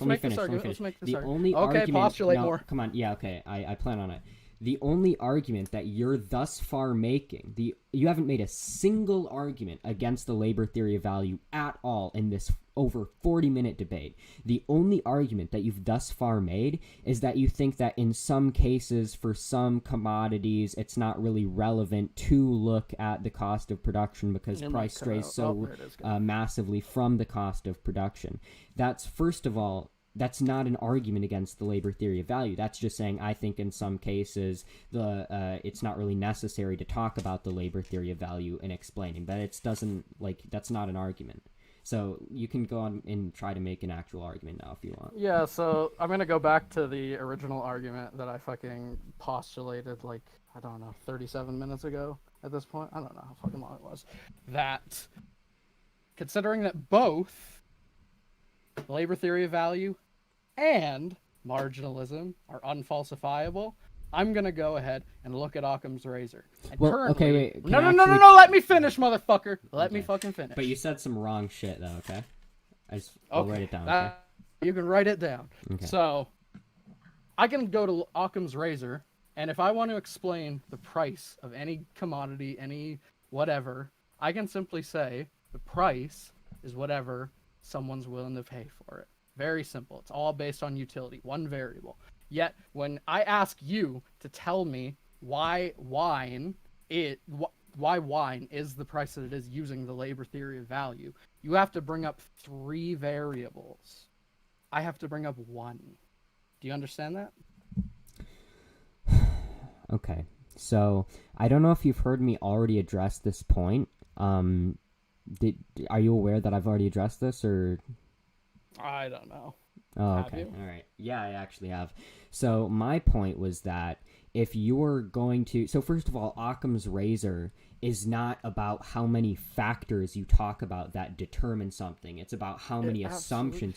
The only argument. Postulate more. Come on, yeah, okay, I plan on it. The only argument that you're thus far making, you haven't made a single argument against the labor theory of value at all in this over 40-minute debate. The only argument that you've thus far made is that you think that in some cases, for some commodities, it's not really relevant to look at the cost of production because price strays so massively from the cost of production. That's, first of all, that's not an argument against the labor theory of value. That's just saying I think in some cases it's not really necessary to talk about the labor theory of value in explaining. But that's not an argument. So you can go on and try to make an actual argument now if you want. Yeah, so I'm going to go back to the original argument that I fucking postulated, 37 minutes ago at this point. I don't know how fucking long it was. That, considering that both the labor theory of value and marginalism are unfalsifiable, I'm going to go ahead and look at Occam's razor. And okay, wait. No, let me finish, motherfucker. Let me fucking finish. But you said some wrong shit, though, okay? I'll write it down, okay? You can write it down. Okay. So, I can go to Occam's razor, and if I want to explain the price of any commodity, any whatever, I can simply say the price is whatever someone's willing to pay for it. Very simple. It's all based on utility, one variable. Yet, when I ask you to tell me why wine is the price that it is using the labor theory of value, you have to bring up 3 variables. I have to bring up 1. Do you understand that? Okay. So, I don't know if you've heard me already address this point. Are you aware that I've already addressed this, or? I don't know. Oh, okay. All right. Yeah, I actually have. So my point was that if you're going to... So first of all, Occam's razor is not about how many factors you talk about that determine something. It's about how many assumptions...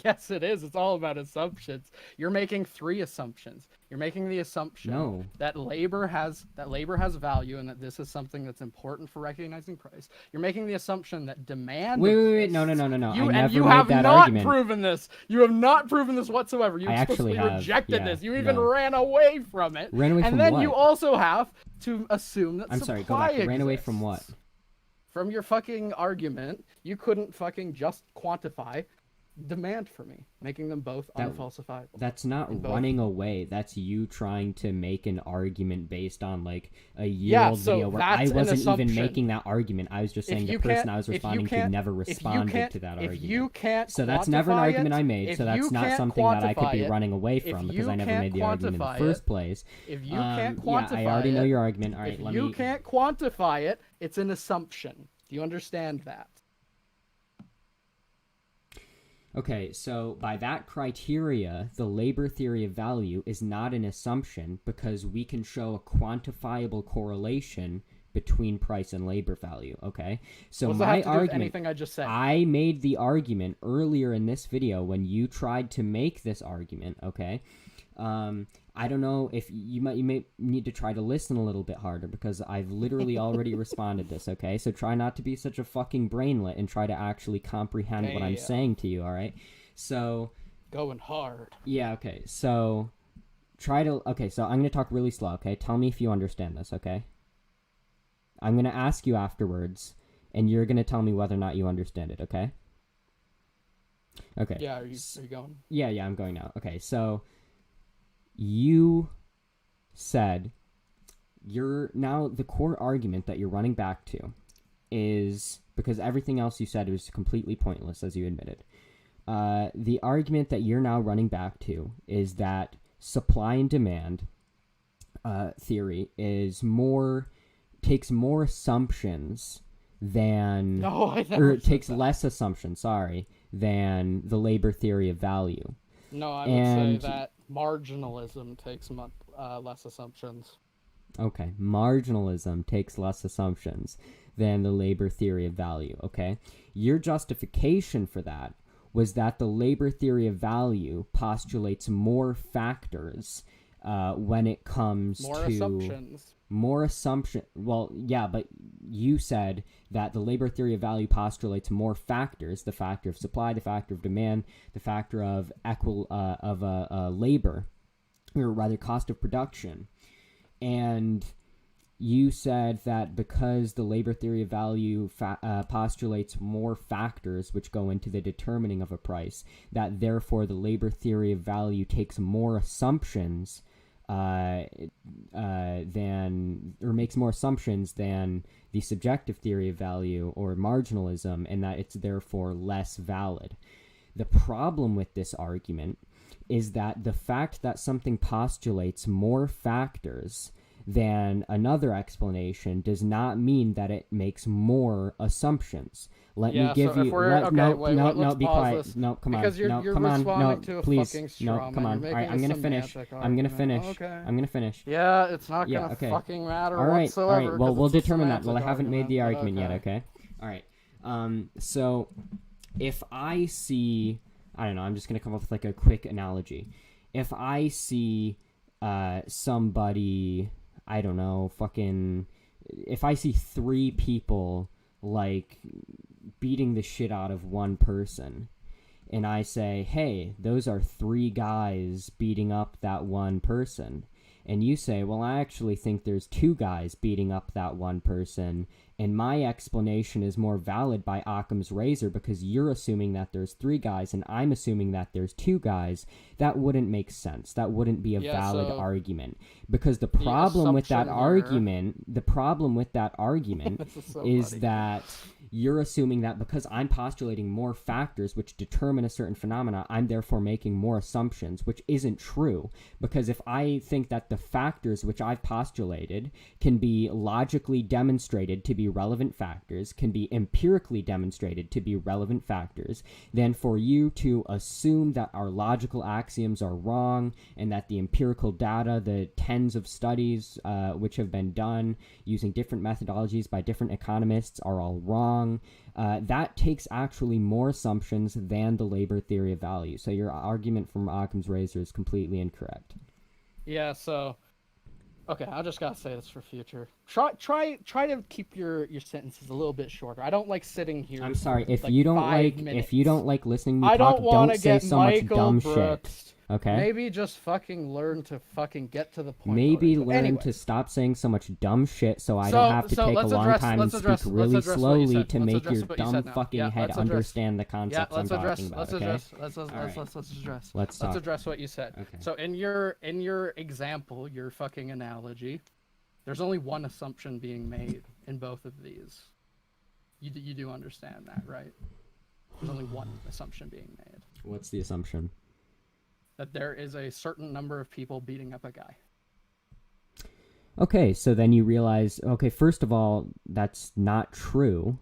Yes, it is. It's all about assumptions. You're making 3 assumptions. You're making the assumption that labor has value and that this is something that's important for recognizing price. You're making the assumption that demand. Wait. No. I never you made have that not argument. Proven this. You have not proven this whatsoever. You explicitly rejected this. You even ran away from it. Ran away from then what? you also have to assume that I'm supply sorry, go back. exists. Ran away from what? From your fucking argument. You couldn't fucking just quantify demand for me, making them both unfalsifiable. That's not running away. That's you trying to make an argument based on like a year-old video where I wasn't even making that argument. I was just saying the person I was responding to never responded to that argument. So that's never an argument I made. So that's not something that I could be running away from because I never made the argument in the first place. If you can't quantify I already know your argument. All right, if you can't quantify it, it's an assumption. Do you understand that? Okay, so by that criteria, the labor theory of value is not an assumption because we can show a quantifiable correlation between price and labor value, okay? So my argument, anything I just said? I made the argument earlier in this video when you tried to make this argument, okay? I don't know if you may need to try to listen a little bit harder because I've literally already responded this, okay? So try not to be such a fucking brainlet and try to actually comprehend what I'm saying to you, all right? So... Going hard. Yeah, okay. So so I'm going to talk really slow, okay? Tell me if you understand this, okay? I'm going to ask you afterwards, and you're going to tell me whether or not you understand it, okay? Okay. Yeah, are you going? Yeah, I'm going now. Okay, so... You said the core argument that you're running back to is because everything else you said was completely pointless, as you admitted. The argument that you're now running back to is that supply and demand theory takes more assumptions than takes less assumptions, than the labor theory of value. No, I would say that marginalism takes less assumptions. Okay, marginalism takes less assumptions than the labor theory of value, okay? Your justification for that was that the labor theory of value postulates more factors when it comes to... More assumptions. Well, yeah, but you said that the labor theory of value postulates more factors: the factor of supply, the factor of demand, the factor of labor, or rather, cost of production. And you said that because the labor theory of value postulates more factors which go into the determining of a price, that therefore the labor theory of value takes more assumptions makes more assumptions than the subjective theory of value or marginalism, and that it's therefore less valid. The problem with this argument is that the fact that something postulates more factors than another explanation does not mean that it makes more assumptions. Let me give you. Let's Be quiet. This. No, come because on. you're, no, you're come on. responding No, to a please. fucking straw No, come on. All right, I'm gonna finish. I'm gonna finish. Okay. I'm gonna finish. Yeah, it's not Yeah, gonna okay. fucking matter All right. whatsoever. All right. Well, we'll determine that. Well, I haven't made the argument yet. Okay. All right. So, if I see, I don't know. I'm just gonna come up with like a quick analogy. If I see, somebody, I don't know, if I see 3 people like beating the shit out of one person, and I say, hey, those are 3 guys beating up that one person, and you say, well, I actually think there's 2 guys beating up that one person, and my explanation is more valid by Occam's razor because you're assuming that there's 3 guys and I'm assuming that there's 2 guys, that wouldn't make sense. That wouldn't be a valid argument. Because the problem with that argument is that you're assuming that because I'm postulating more factors which determine a certain phenomena, I'm therefore making more assumptions, which isn't true. Because if I think that the factors which I've postulated can be logically demonstrated to be relevant factors, can be empirically demonstrated to be relevant factors, then for you to assume that our logical axioms are wrong and that the empirical data, the tens of studies which have been done using different methodologies by different economists are all wrong, that takes actually more assumptions than the labor theory of value. So your argument from Occam's razor is completely incorrect. Yeah, so okay, I just gotta say this for future. Try to keep your sentences a little bit shorter. I don't like sitting here. I'm sorry if like you don't 5 like minutes. if you don't like listening to me I talk. don't Say so much dumb Brooks. shit. Okay. Maybe just fucking learn to fucking get to the point. Maybe already. learn to stop saying so much dumb shit so I don't have to take a long time and speak really slowly to make your dumb fucking head understand the concepts I'm talking about. Let's address what you said. Okay. So in your example, your fucking analogy, there's only one assumption being made in both of these. You do understand that, right? There's only one assumption being made. What's the assumption? That there is a certain number of people beating up a guy. Okay, so then you realize, okay, first of all, that's not true,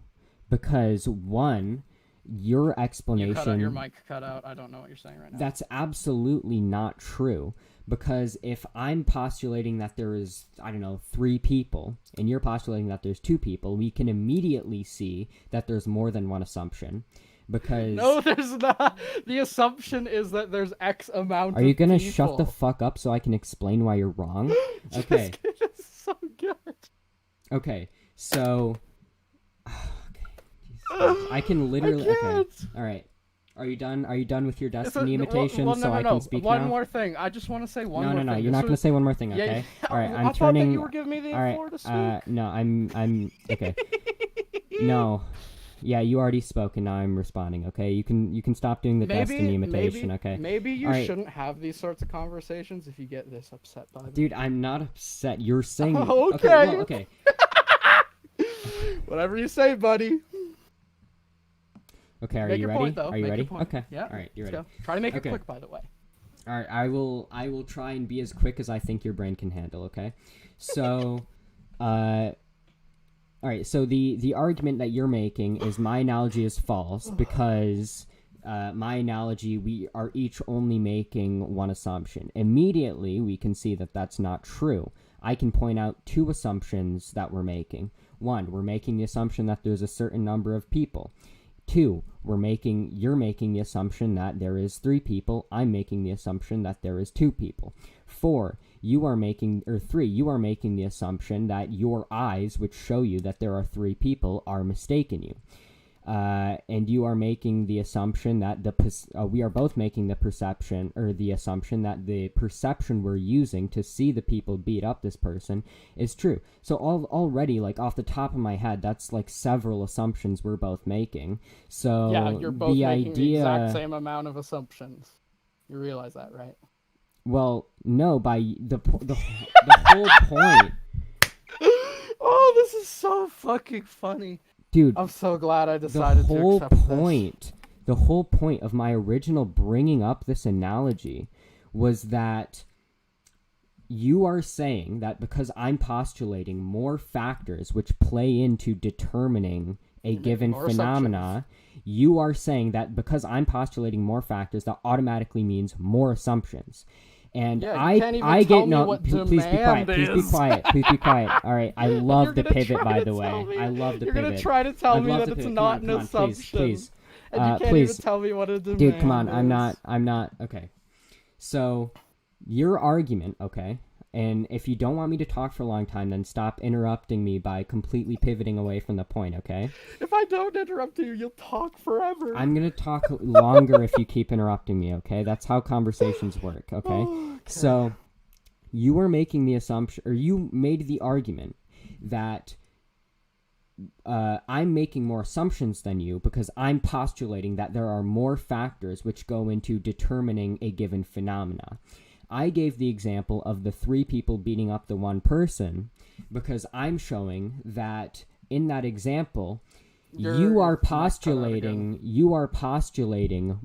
because one, your explanation... Your mic cut out. I don't know what you're saying right now. That's absolutely not true, because if I'm postulating that there is, I don't know, 3 people, and you're postulating that there's 2 people, we can immediately see that there's more than one assumption. Because no, there's not. The assumption is that there's X amount of people. Are you gonna shut the fuck up so I can explain why you're wrong? Okay. It's so good. Okay, so... Okay. I can literally... Okay. Alright. Are you done? Are you done with your destiny imitation so I can speak one now? More thing. I just want to say one more thing. No, you're not going to say one more thing, okay? Yeah, Alright, I thought that you were giving me the floor to speak. No, I'm... Okay. No. Yeah, you already spoke, and now I'm responding. Okay, you can stop doing the destiny imitation. Okay. Maybe you shouldn't have these sorts of conversations if you get this upset by them. Dude, I'm not upset. You're saying. Okay. Okay. Whatever you say, buddy. Okay, are Make you your ready? Point, though. Are you Make ready? Your point. Okay. Yeah. All right, you're ready. Go. Try to make it quick, by the way. All right, I will try and be as quick as I think your brain can handle. Okay. So, all right, so the argument that you're making is my analogy is false because my analogy, we are each only making one assumption. Immediately, we can see that that's not true. I can point out 2 assumptions that we're making. 1, we're making the assumption that there's a certain number of people. 2, you're making the assumption that there is 3 people. I'm making the assumption that there is 2 people. 4, 3, you are making the assumption that your eyes, which show you that there are 3 people, are mistaken you. and you are making the assumption that we are both making the perception or the assumption that the perception we're using to see the people beat up this person is true. So already, like off the top of my head, that's like several assumptions we're both making. So Yeah, you're both the making idea, the exact same amount of assumptions. You realize that, right? well, no, by the whole point, Oh, this is so fucking funny. dude. I'm so glad I decided to accept this. The whole point of my original bringing up this analogy was that you are saying that because I'm postulating more factors which play into determining a given phenomena, you are saying that because I'm postulating more factors, that automatically means more assumptions. And Yeah, I get no. Please be quiet. is. Please be quiet. Please be quiet. All right. I love the pivot, by the way. I love the pivot. You're gonna try to tell me that it's not an assumption. Please. And you can't even tell me what a demand is. Dude, come on. I'm not. Okay. So, your argument, okay? And if you don't want me to talk for a long time, then stop interrupting me by completely pivoting away from the point, okay? If I don't interrupt you, you'll talk forever. I'm going to talk longer if you keep interrupting me, okay? That's how conversations work, okay? Okay. So, you were making the assumption, or you made the argument that I'm making more assumptions than you because I'm postulating that there are more factors which go into determining a given phenomena. I gave the example of the 3 people beating up the 1 person because I'm showing that in that example, you are postulating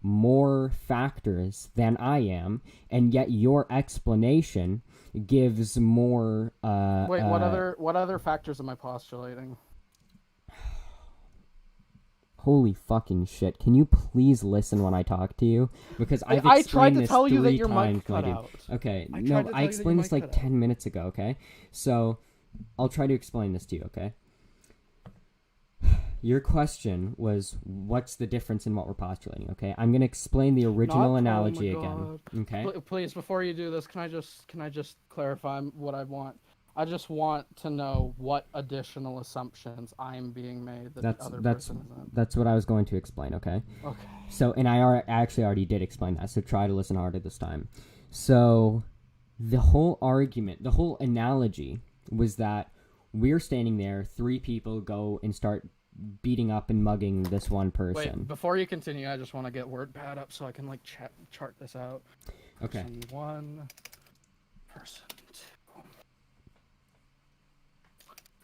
more factors than I am, and yet your explanation gives more. Wait, what other factors am I postulating? Holy fucking shit. Can you please listen when I talk to you? Because I've I explained tried to this tell you that 3 your times, mic my cut dude. out. Okay, no, I explained this like 10 minutes ago, okay? So, I'll try to explain this to you, okay? Your question was, what's the difference in what we're postulating, okay? I'm going to explain the original analogy again, okay? Please, before you do this, can I just clarify what I want? I just want to know what additional assumptions I'm being made that the other person isn't. That's what I was going to explain, okay? Okay. So, and I actually already did explain that, so try to listen harder this time. So, the whole argument, the whole analogy was that we're standing there, 3 people go and start beating up and mugging this 1 person. Wait, before you continue, I just want to get WordPad up so I can like chart this out. Okay. Person 1, person 2.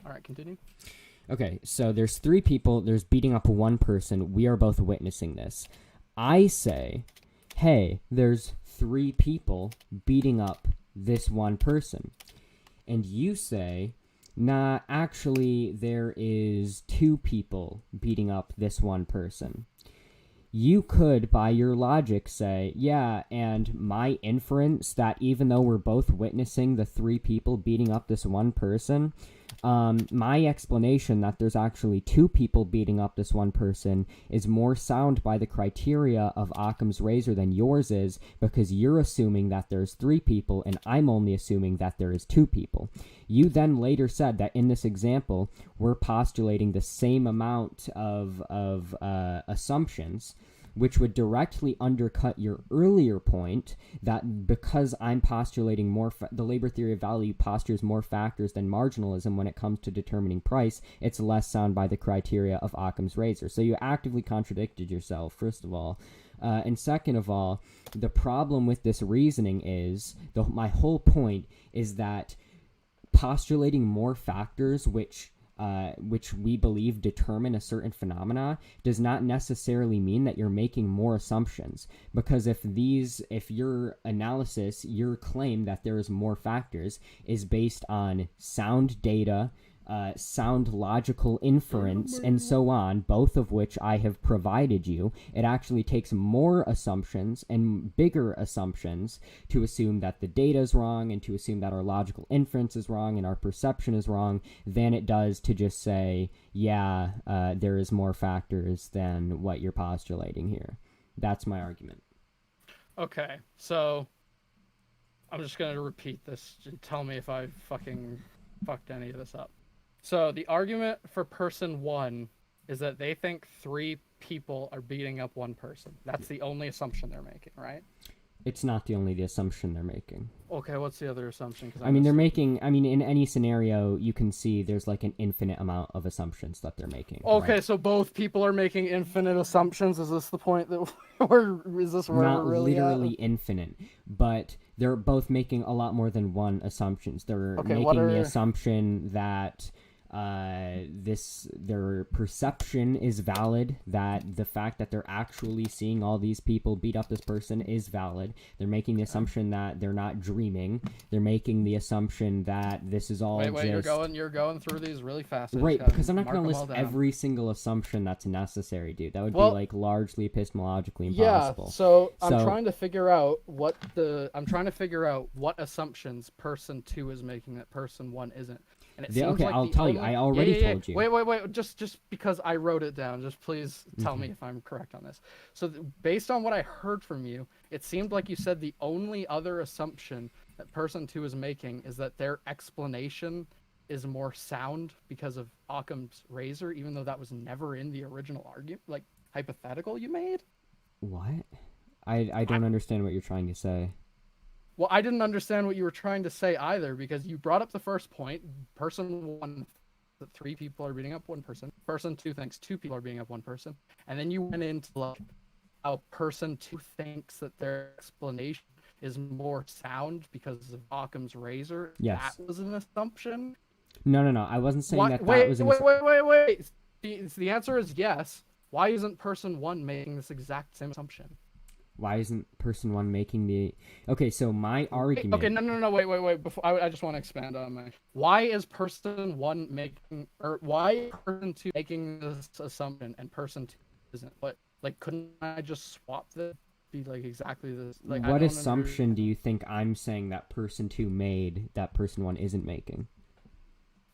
All right, continue. Okay, so there's 3 people, there's beating up 1 person, we are both witnessing this. I say, hey, there's 3 people beating up this 1 person. And you say, nah, actually, there is 2 people beating up this 1 person. You could, by your logic, say, yeah, and my inference that even though we're both witnessing the 3 people beating up this 1 person, my explanation that there's actually 2 people beating up this 1 person is more sound by the criteria of Occam's razor than yours is, because you're assuming that there's 3 people and I'm only assuming that there is 2 people. You then later said that in this example, we're postulating the same amount of assumptions, which would directly undercut your earlier point that because I'm postulating the labor theory of value postures more factors than marginalism when it comes to determining price, it's less sound by the criteria of Occam's razor. So you actively contradicted yourself, first of all. And second of all, the problem with this reasoning is, my whole point is that postulating more factors which we believe determine a certain phenomena does not necessarily mean that you're making more assumptions, because if your analysis, your claim that there is more factors is based on sound data, sound logical inference, and so on, both of which I have provided you, it actually takes more assumptions and bigger assumptions to assume that the data is wrong and to assume that our logical inference is wrong and our perception is wrong than it does to just say, yeah, there is more factors than what you're postulating here. That's my argument. Okay, so I'm just going to repeat this and tell me if I fucking fucked any of this up. So the argument for person 1 is that they think 3 people are beating up 1 person. That's the only assumption they're making, right? It's not the only assumption they're making. Okay, what's the other assumption? I mean, they're making. I mean, in any snenario, you can see there's like an infinite amount of assumptions that they're making. Okay, right? so both people are making infinite assumptions. Is this the point that is this where Not we're really literally at? infinite, but they're both making a lot more than one assumptions. They're Okay, making the assumption that their perception is valid, that the fact that they're actually seeing all these people beat up this person is valid. They're making the assumption that they're not dreaming. They're making the assumption that this is all Wait, just... you're going through these really fast. Right, because I'm not going to list every single assumption that's necessary, dude. That would be like largely epistemologically impossible. Yeah, so I'm trying to figure out what assumptions person 2 is making that person 1 isn't. And it seems okay, like I'll tell you. I already told you. Wait. Just because I wrote it down, just please tell me if I'm correct on this. So based on what I heard from you, it seemed like you said the only other assumption that person 2 is making is that their explanation is more sound because of Occam's razor, even though that was never in the original argument, like hypothetical you made. What? I don't understand what you're trying to say. Well, I didn't understand what you were trying to say either, because you brought up the first point. Person 1, that 3 people are beating up 1 person. Person 2 thinks 2 people are beating up 1 person. And then you went into like how person 2 thinks that their explanation is more sound because of Occam's razor. Yes. That was an assumption. No. I wasn't saying that was an Wait. The answer is yes. Why isn't person 1 making this exact same assumption? Why isn't person 1 making the... Okay, so my argument... Okay, no, wait. Before I just want to expand on my... Why is person 1 making... Or why is person 2 making this assumption and person 2 isn't? But, like, couldn't I just swap this? Be, like, exactly this? Like, what assumption do you think I'm saying that person 2 made that person 1 isn't making?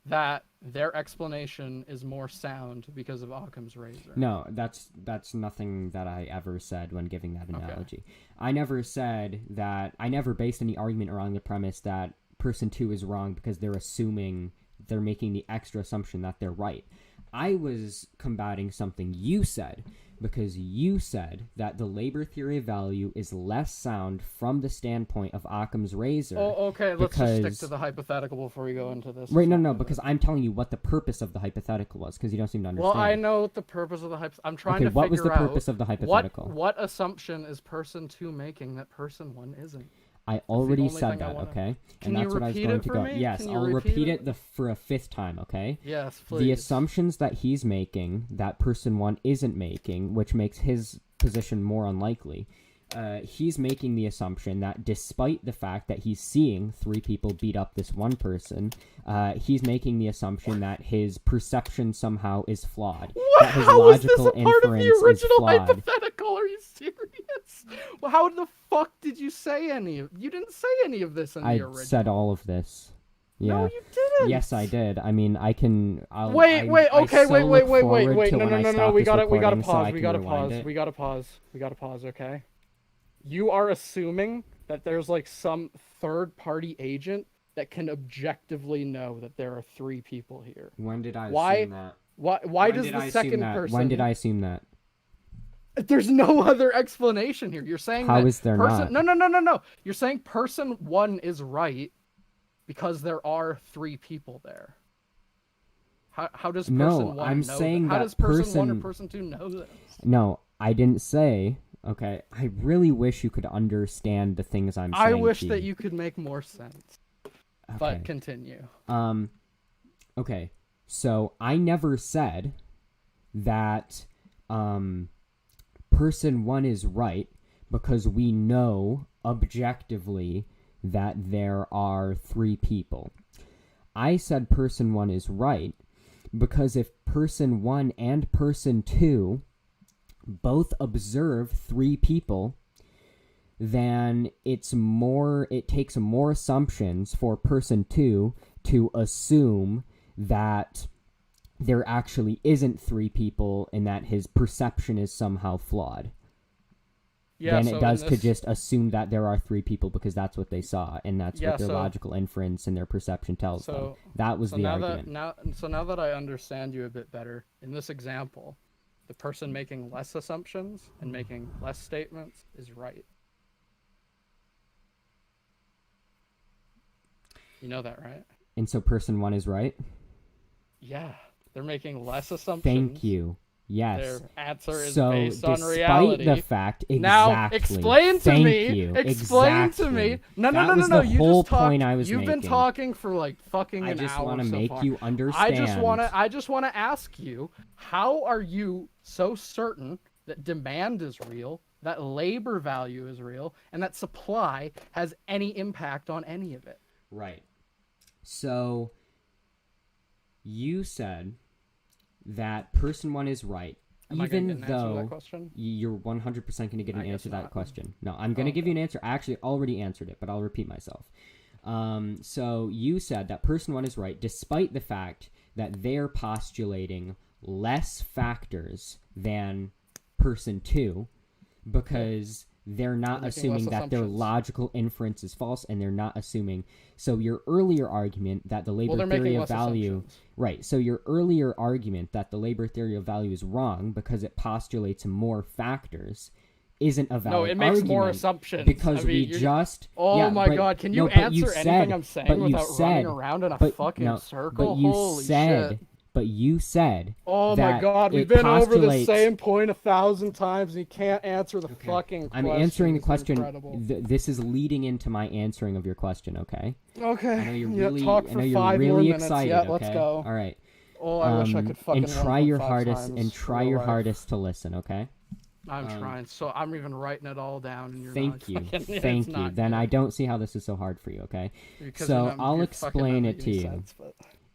That their explanation is more sound because of Occam's razor. No, that's nothing that I ever said when giving that analogy. Okay. I never said that... I never based any argument around the premise that person 2 is wrong because they're assuming... They're making the extra assumption that they're right. I was combating something you said, because you said that the labor theory of value is less sound from the standpoint of Occam's razor. Oh, okay, let's just stick to the hypothetical before we go into this. Right, no, because I'm telling you what the purpose of the hypothetical was, because you don't seem to understand. Well, I know what the purpose of the hypothetical... I'm trying to figure out... what was the purpose of the hypothetical? What assumption is person 2 making that person 1 isn't? I already said that, okay? And that's what I was going to go. Yes, I'll repeat it for a 5th time, okay? Yes, please. The assumptions that he's making, that person 1 isn't making, which makes his position more unlikely, he's making the assumption that despite the fact that he's seeing 3 people beat up this 1 person, he's making the assumption that his perception somehow is flawed. What? That his how logical is this a part of the original hypothetical? Are you serious? Well, how the fuck did you say any of... You didn't say any of this in the original. I said all of this. Yeah. No, you didn't. Yes, I did. I mean, I can... Wait. No. We gotta pause, okay? You are assuming that there's like some third-party agent that can objectively know that there are 3 people here. When did I assume that? Why does the second person... When did I assume that? There's no other explanation here. You're saying How is there not? No. You're saying person 1 is right because there are 3 people there. How does person 1 know? I'm saying that? How does person 1 or person 2 know this? No, I didn't say... Okay, I really wish you could understand the things I'm saying. I wish that you could make more sense. Okay. But continue. Okay, so I never said that person 1 is right because we know objectively that there are 3 people. I said person 1 is right because if person 1 and person 2 both observe 3 people, then it takes more assumptions for person 2 to assume that there actually isn't 3 people and that his perception is somehow flawed. than it does to just assume that there are three people because that's what they saw and that's what their logical inference and their perception tells them. That was the argument. Now that I understand you a bit better, in this example, the person making less assumptions and making less statements is right. You know that, right? And so person one is right? Yeah. They're making less assumptions. Thank you. Yes. Their answer is based on reality. So, despite the fact, exactly. Now, explain to me. Explain to me. No. That was the whole point I was making. You've been talking for like fucking an hour. I just want to so make far. You understand. I just want to ask you, how are you so certain that demand is real, that labor value is real, and that supply has any impact on any of it? Right. So, you said that person one is right, even though you're 100% going to get an answer to that question. No, I'm going to give you an answer. I actually already answered it, but I'll repeat myself. So you said that person one is right, despite the fact that they're postulating less factors than person two, because they're not assuming that their logical inference is false, and they're not assuming. So your earlier argument that the labor theory of value, right? So your earlier argument that the labor theory of value is wrong because it postulates more factors isn't a valid argument. No, it makes more assumptions because my God! Can you answer anything I'm saying without running around in a fucking circle? Holy shit! But you said, "Oh my God, we've been over the same point 1,000 times, and you can't answer the fucking question." I'm answering the question. This is leading into my answering of your question. Okay. Okay. I know you're really, talk for 5 more minutes. Excited. Yeah, okay? Let's go. All right. Oh, I wish I could fucking. And try your hardest. And try your hardest to listen. Okay. I'm trying. So I'm even writing it all down. And you're Thank you. Thank you. Then I don't see how this is so hard for you. Okay. So I'll explain it to you.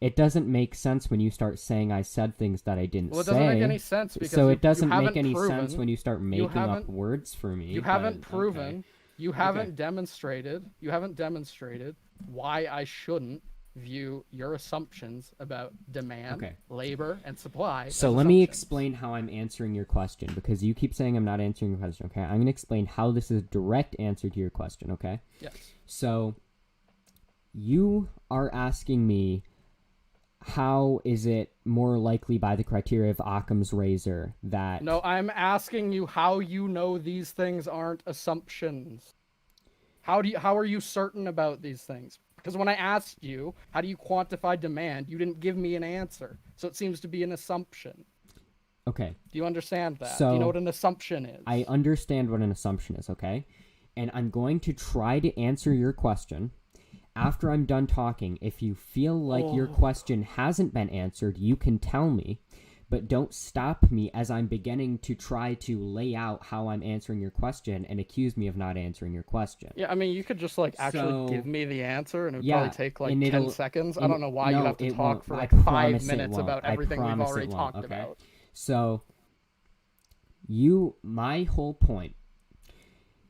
It doesn't make sense when you start saying I said things that I didn't say. Well, it doesn't make any sense because it doesn't make any sense when you start making up words for me. You haven't proven. You haven't demonstrated. You haven't demonstrated why I shouldn't view your assumptions about demand, labor, and supply. So let me explain how I'm answering your question, because you keep saying I'm not answering your question. Okay, I'm going to explain how this is a direct answer to your question. Okay. Yes. So you are asking me, how is it more likely by the criteria of Occam's razor that... No, I'm asking you how you know these things aren't assumptions. How are you certain about these things? Because when I asked you, how do you quantify demand, you didn't give me an answer. So it seems to be an assumption. Okay. Do you understand that? So, do you know what an assumption is? I understand what an assumption is, okay? And I'm going to try to answer your question. After I'm done talking, if you feel like your question hasn't been answered, you can tell me, but don't stop me as I'm beginning to try to lay out how I'm answering your question and accuse me of not answering your question. Yeah, I mean, you could just actually give me the answer and it would probably take 10 seconds. I don't know why you have to talk for 5 minutes about everything we've already talked about. So, my whole point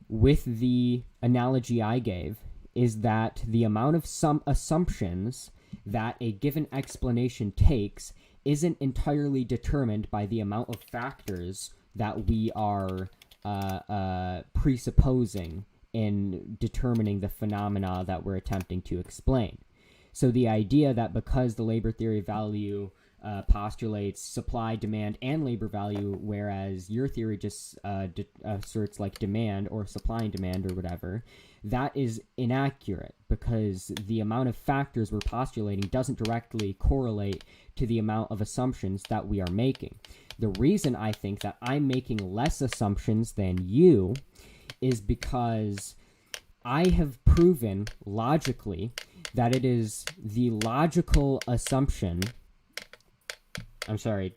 with the analogy I gave is that the amount of some assumptions that a given explanation takes isn't entirely determined by the amount of factors that we are presupposing in determining the phenomena that we're attempting to explain. So the idea that because the labor theory of value postulates supply, demand, and labor value, whereas your theory just asserts demand or supply and demand or whatever, that is inaccurate because the amount of factors we're postulating doesn't directly correlate to the amount of assumptions that we are making. The reason I think that I'm making less assumptions than you is because I have proven logically that it is the logical assumption... I'm sorry,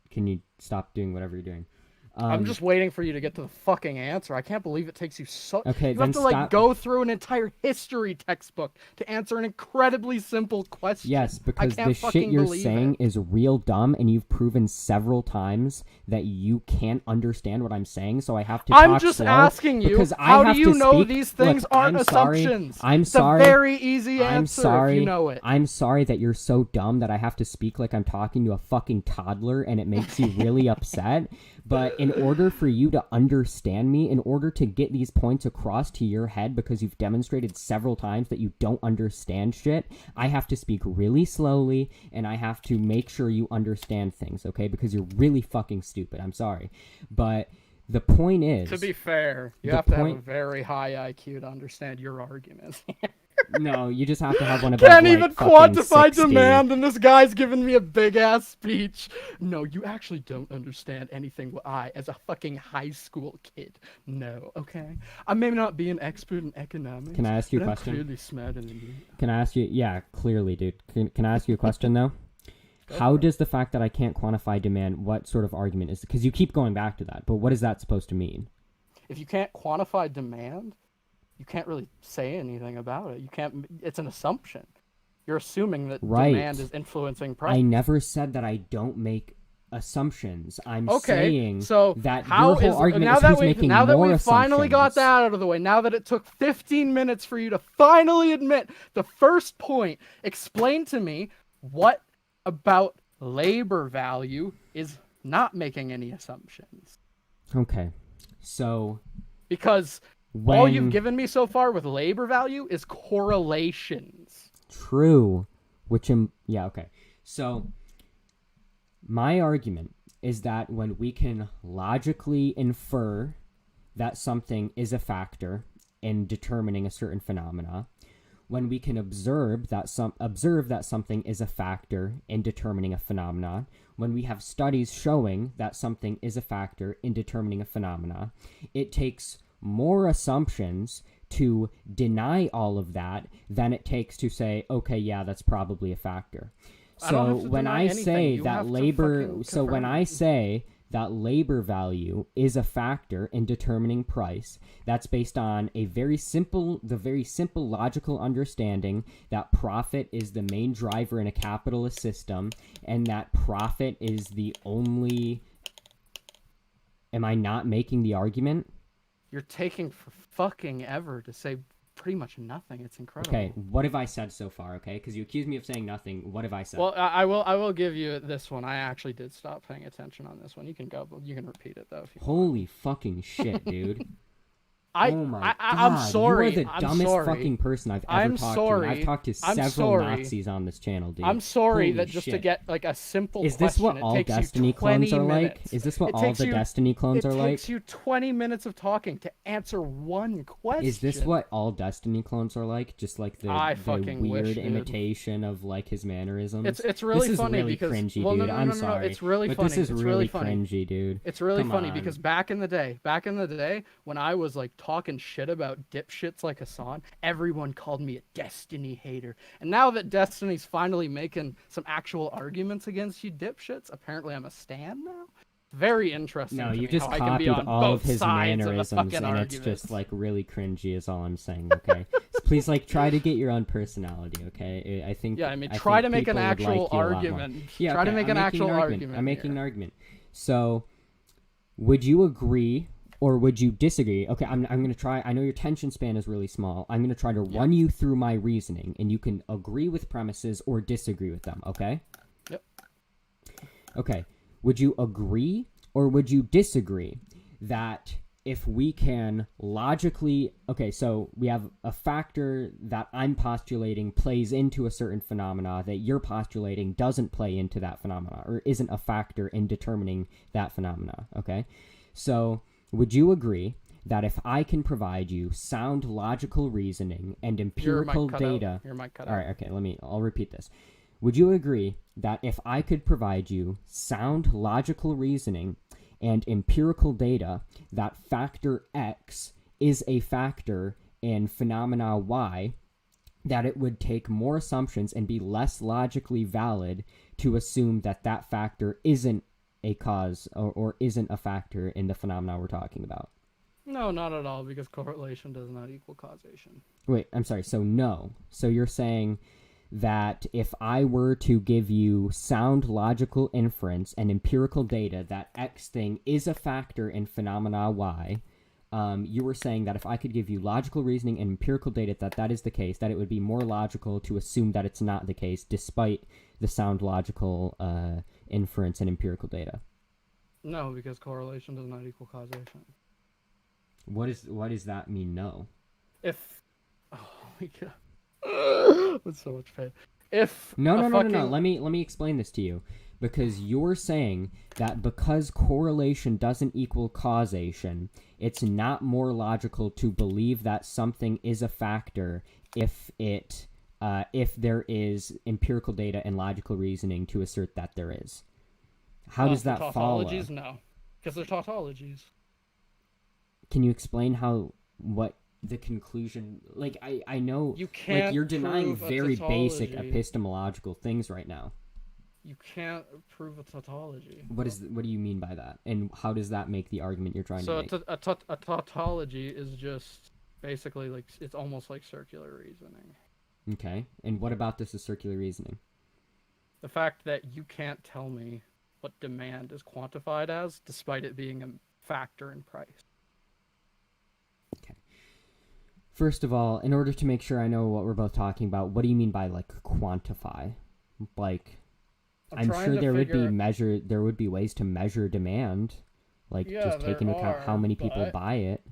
can you stop doing whatever you're doing? I'm just waiting for you to get to the fucking answer. I can't believe it takes you so... Okay, you have to go through an entire history textbook to answer an incredibly simple question. Yes, because the shit you're saying is real dumb, and you've proven several times that you can't understand what I'm saying, so I have to I'm just asking you, how do you know these things aren't assumptions? I'm sorry. It's a very easy answer if you know it. I'm sorry that you're so dumb that I have to speak like I'm talking to a fucking toddler, and it makes you really upset. But in order for you to understand me, in order to get these points across to your head, because you've demonstrated several times that you don't understand shit, I have to speak really slowly, and I have to make sure you understand things, okay? Because you're really fucking stupid. I'm sorry. But the point is... To be fair, you have to have a very high IQ to understand your arguments. No, you just have to have one about Can't like, even fucking quantify 60. demand, and this guy's giving me a big-ass speech. No, you actually don't understand anything what I, as a fucking high school kid, know, okay? I may not be an expert in economics, Can I ask you a but question? I'm clearly smarter than you. Can I ask you... Yeah, clearly, dude. Can I ask you a question, though? How does the fact that I can't quantify demand, what sort of argument is... Because you keep going back to that, but what is that supposed to mean? If you can't quantify demand, you can't really say anything about it. You can't. It's an assumption. You're assuming that demand is influencing price. I never said that I don't make assumptions. I'm saying so that how your whole argument is who's making more assumptions. Now that we finally got that out of the way, now that it took 15 minutes for you to finally admit the first point, explain to me what about labor value is not making any assumptions. Okay, so... Because... all you've given me so far with labor value is correlations. True. Yeah, okay. So, my argument is that when we can logically infer that something is a factor in determining a certain phenomena, when we can observe that something is a factor in determining a phenomenon, when we have studies showing that something is a factor in determining a phenomena, it takes more assumptions to deny all of that than it takes to say, okay, yeah, that's probably a factor. So when I say that labor value is a factor in determining price, that's based on the very simple logical understanding that profit is the main driver in a capitalist system, and that profit is the only... Am I not making the argument? You're taking for fucking ever to say pretty much nothing. It's incredible. Okay, what have I said so far, okay? Because you accused me of saying nothing. What have I said? Well, I will give you this one. I actually did stop paying attention on this one. You can go, you can repeat it, though, if you Holy fucking shit, dude. Oh my God. I'm sorry. You are the dumbest fucking person I've ever talked to. I've talked to several Nazis on this channel, dude. I'm sorry Holy that just shit. to get like a simple Is this question, what all Destiny clones are like? Is this what all the Destiny clones are like? It takes you 20 minutes of talking to answer one question. Is this what all Destiny clones are like? Just like the weird imitation of like his mannerisms? It's really this funny is really because cringy, well, dude. no, I'm sorry. It's really but funny. This is it's really funny. cringy, dude. It's really Come funny on. because back in the day when I was like talking shit about dipshits like Hassan, everyone called me a Destiny hater. And now that Destiny's finally making some actual arguments against you dipshits, apparently I'm a stan now. Very interesting. No, you me just how I can be copied on all of both his sides mannerisms, of a fucking and argument. it's just like really cringy. Is all I'm saying. Okay, so please like try to get your own personality. Okay, I think. Yeah, I mean, I try think to make an people would actual like you a lot more. argument. Yeah, Try to okay, make I'm an making actual argument. I'm making an argument. So, would you agree? Or would you disagree? Okay, I'm going to try. I know your attention span is really small. I'm going to try to run you through my reasoning, and you can agree with premises or disagree with them, okay? Yep. Okay, would you agree or would you disagree that if we can logically... Okay, so we have a factor that I'm postulating plays into a certain phenomena that you're postulating doesn't play into that phenomena or isn't a factor in determining that phenomena, okay? So... would you agree that if I can provide you sound logical reasoning and empirical data... Your mic cut out. All right, okay, I'll repeat this. Would you agree that if I could provide you sound logical reasoning and empirical data that factor X is a factor in phenomena Y, that it would take more assumptions and be less logically valid to assume that that factor isn't a cause or isn't a factor in the phenomena we're talking about? No, not at all, because correlation does not equal causation. Wait, I'm sorry. So no. So you're saying that if I were to give you sound logical inference and empirical data that X thing is a factor in phenomena Y, you were saying that if I could give you logical reasoning and empirical data that is the case, that it would be more logical to assume that it's not the case, despite the sound logical inference and empirical data. No, because correlation does not equal causation. What does that mean? No. If oh my god, that's so much pain. If No, a no, no, no, no. fucking Let me explain this to you. Because you're saying that because correlation doesn't equal causation, it's not more logical to believe that something is a factor if there is empirical data and logical reasoning to assert that there is. How does that follow? Tautologies? No, because they're tautologies. Can you explain what the conclusion? Like, I know, You can't like, you're denying prove a very basic tautology. epistemological things right now. You can't prove a tautology. What do you mean by that? And how does that make the argument you're trying to make? So a tautology is just basically like it's almost like circular reasoning. Okay. And what about this is circular reasoning? The fact that you can't tell me what demand is quantified as, despite it being a factor in price. Okay. First of all, in order to make sure I know what we're both talking about, what do you mean by, like, quantify? Like, I'm sure there would be ways to measure demand, like just take into account how many people buy it,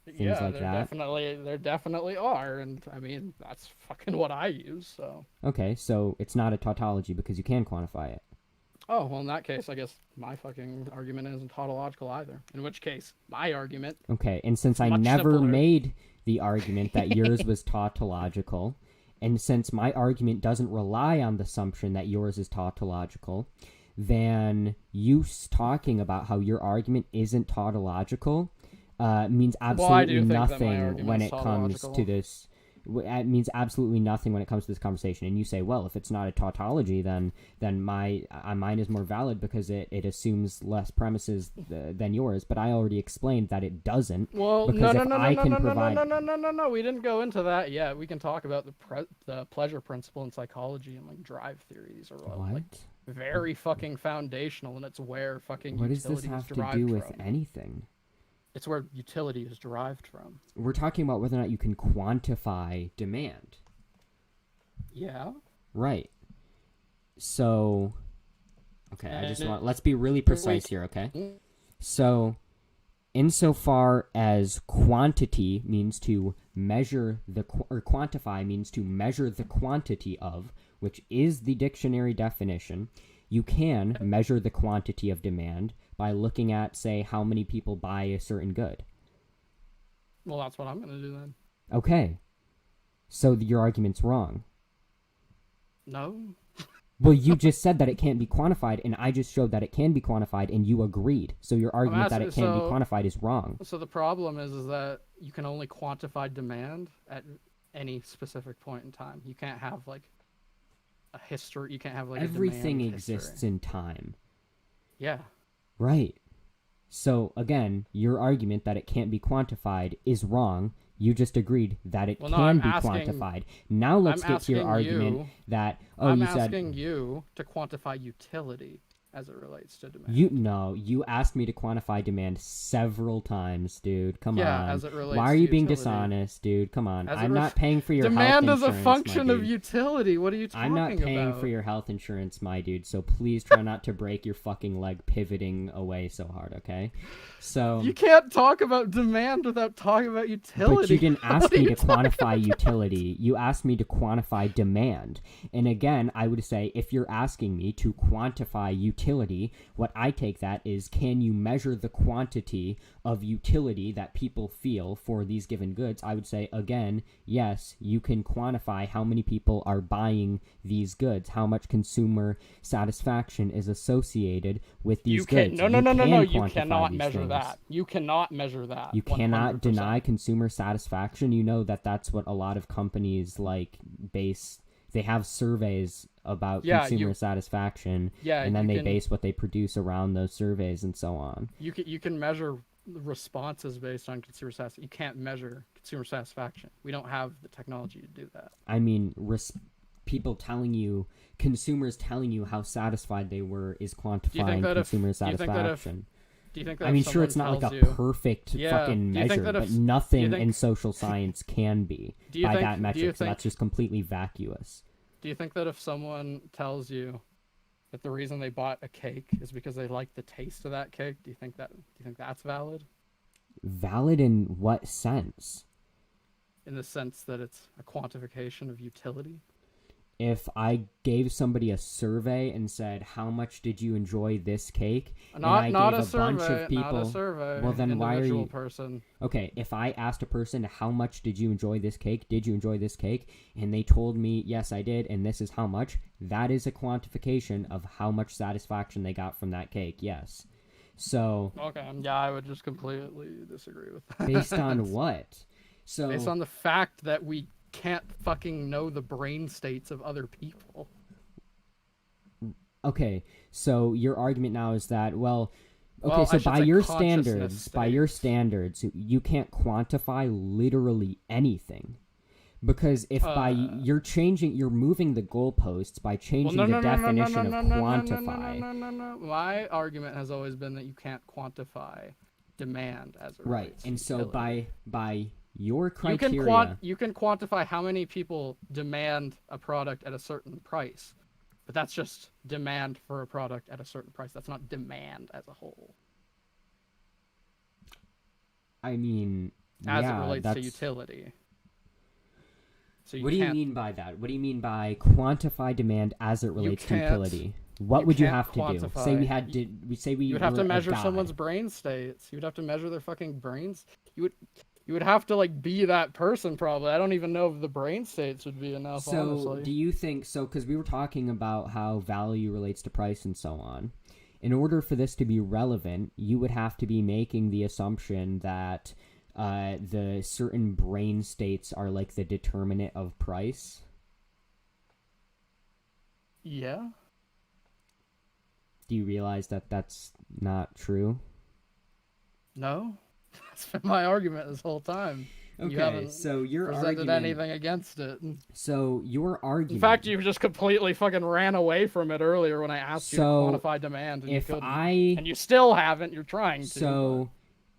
things like that. There definitely are, and I mean that's fucking what I use. So okay, so it's not a tautology because you can quantify it. oh well, in that case, I guess my fucking argument isn't tautological either. In which case, my argument. Okay, and since I much never simpler. made the argument that yours was tautological. And since my argument doesn't rely on the assumption that yours is tautological, then you talking about how your argument isn't tautological means absolutely nothing when it comes to this. It means absolutely nothing when it comes to this conversation. And you say, well, if it's not a tautology, then mine is more valid because it assumes less premises than yours. But I already explained that it doesn't. Well, because no. We didn't go into that yet. We can talk about the pleasure principle in psychology and like drive theories or like very fucking foundational, and it's where fucking what does this have to do with anything? It's where utility is derived from. We're talking about whether or not you can quantify demand. Yeah. Right. So, okay, let's be really precise here, okay? So, insofar as quantity means to measure or quantify means to measure the quantity of, which is the dictionary definition, you can measure the quantity of demand by looking at, say, how many people buy a certain good. Well, that's what I'm going to do then. Okay. So your argument's wrong. No. Well, you just said that it can't be quantified, and I just showed that it can be quantified, and you agreed. So your argument that it can't be quantified is wrong. So the problem is that you can only quantify demand at any specific point in time. You can't have, like, a history. You can't have, like, everything exists in time. Yeah. Right. So, again, your argument that it can't be quantified is wrong. You just agreed that it can be quantified. Now let's get to your argument that... I'm asking you to quantify utility as it relates to demand. You asked me to quantify demand several times, dude. Come on. Yeah, as it relates to Why are you being utility? Dishonest, dude? Come on. I'm not paying for your health insurance. Demand is insurance, a function of utility. What are you talking about? I'm not paying for your health insurance, my dude, so please try not to break your fucking leg pivoting away so hard, okay? So you can't talk about demand without talking about utility. But you didn't ask me to quantify utility. You asked me to quantify demand. And again, I would say if you're asking me to quantify utility, what I take that is, can you measure the quantity of utility that people feel for these given goods? I would say, again, yes, you can quantify how many people are buying these goods, how much consumer satisfaction is associated with these goods. No, you cannot measure that. You cannot measure that. You cannot deny consumer satisfaction. You know that that's what a lot of companies like base. They have surveys about consumer satisfaction, and then they base what they produce around those surveys and so on. You can measure responses based on consumer satisfaction. You can't measure consumer satisfaction. We don't have the technology to do that. I mean, people telling you, consumers telling you how satisfied they were is quantifying consumer satisfaction. Do you think that I mean, sure, it's not like a perfect fucking measure, but nothing in social science can be by that metric, so that's just completely vacuous. Do you think that if someone tells you That the reason they bought a cake is because they like the taste of that cake? Do you think that's valid? Valid in what sense? In the sense that it's a quantification of utility? If I gave somebody a survey and said, "How much did you enjoy this cake?" Not and I gave a a bunch survey, of people, not a survey. well, then why are Individual you? person. Okay, if I asked a person, "How much did you enjoy this cake? Did you enjoy this cake?" and they told me, "Yes, I did," and this is how much, that is a quantification of how much satisfaction they got from that cake. Yes. So. Okay, yeah, I would just completely disagree with that. Based on what? So. Based on the fact that we can't fucking know the brain states of other people. Okay, so your argument now is that, well, okay, so by your standards, you can't quantify literally anything. Because if you're moving the goalposts by changing the definition of quantify. No. My argument has always been that you can't quantify demand as a right. And so by your criteria, you can quantify how many people demand a product at a certain price, but that's just demand for a product at a certain price. That's not demand as a whole. I mean, as it relates to utility. So what do you mean by that? What do you mean by quantify demand as it relates to utility? What would you have to do? Say you would have to measure someone's brain states. You would have to measure their fucking brains. You would have to like be that person probably. I don't even know if the brain states would be enough. So honestly. Do you think so? Because we were talking about how value relates to price and so on. In order for this to be relevant, you would have to be making the assumption that the certain brain states are like the determinant of price. Yeah. Do you realize that that's not true? No. That's been my argument this whole time. Okay, so your presented anything against it. So your argument. In fact, you just completely fucking ran away from it earlier when I asked you to quantify demand, and and you still haven't. You're trying to. So,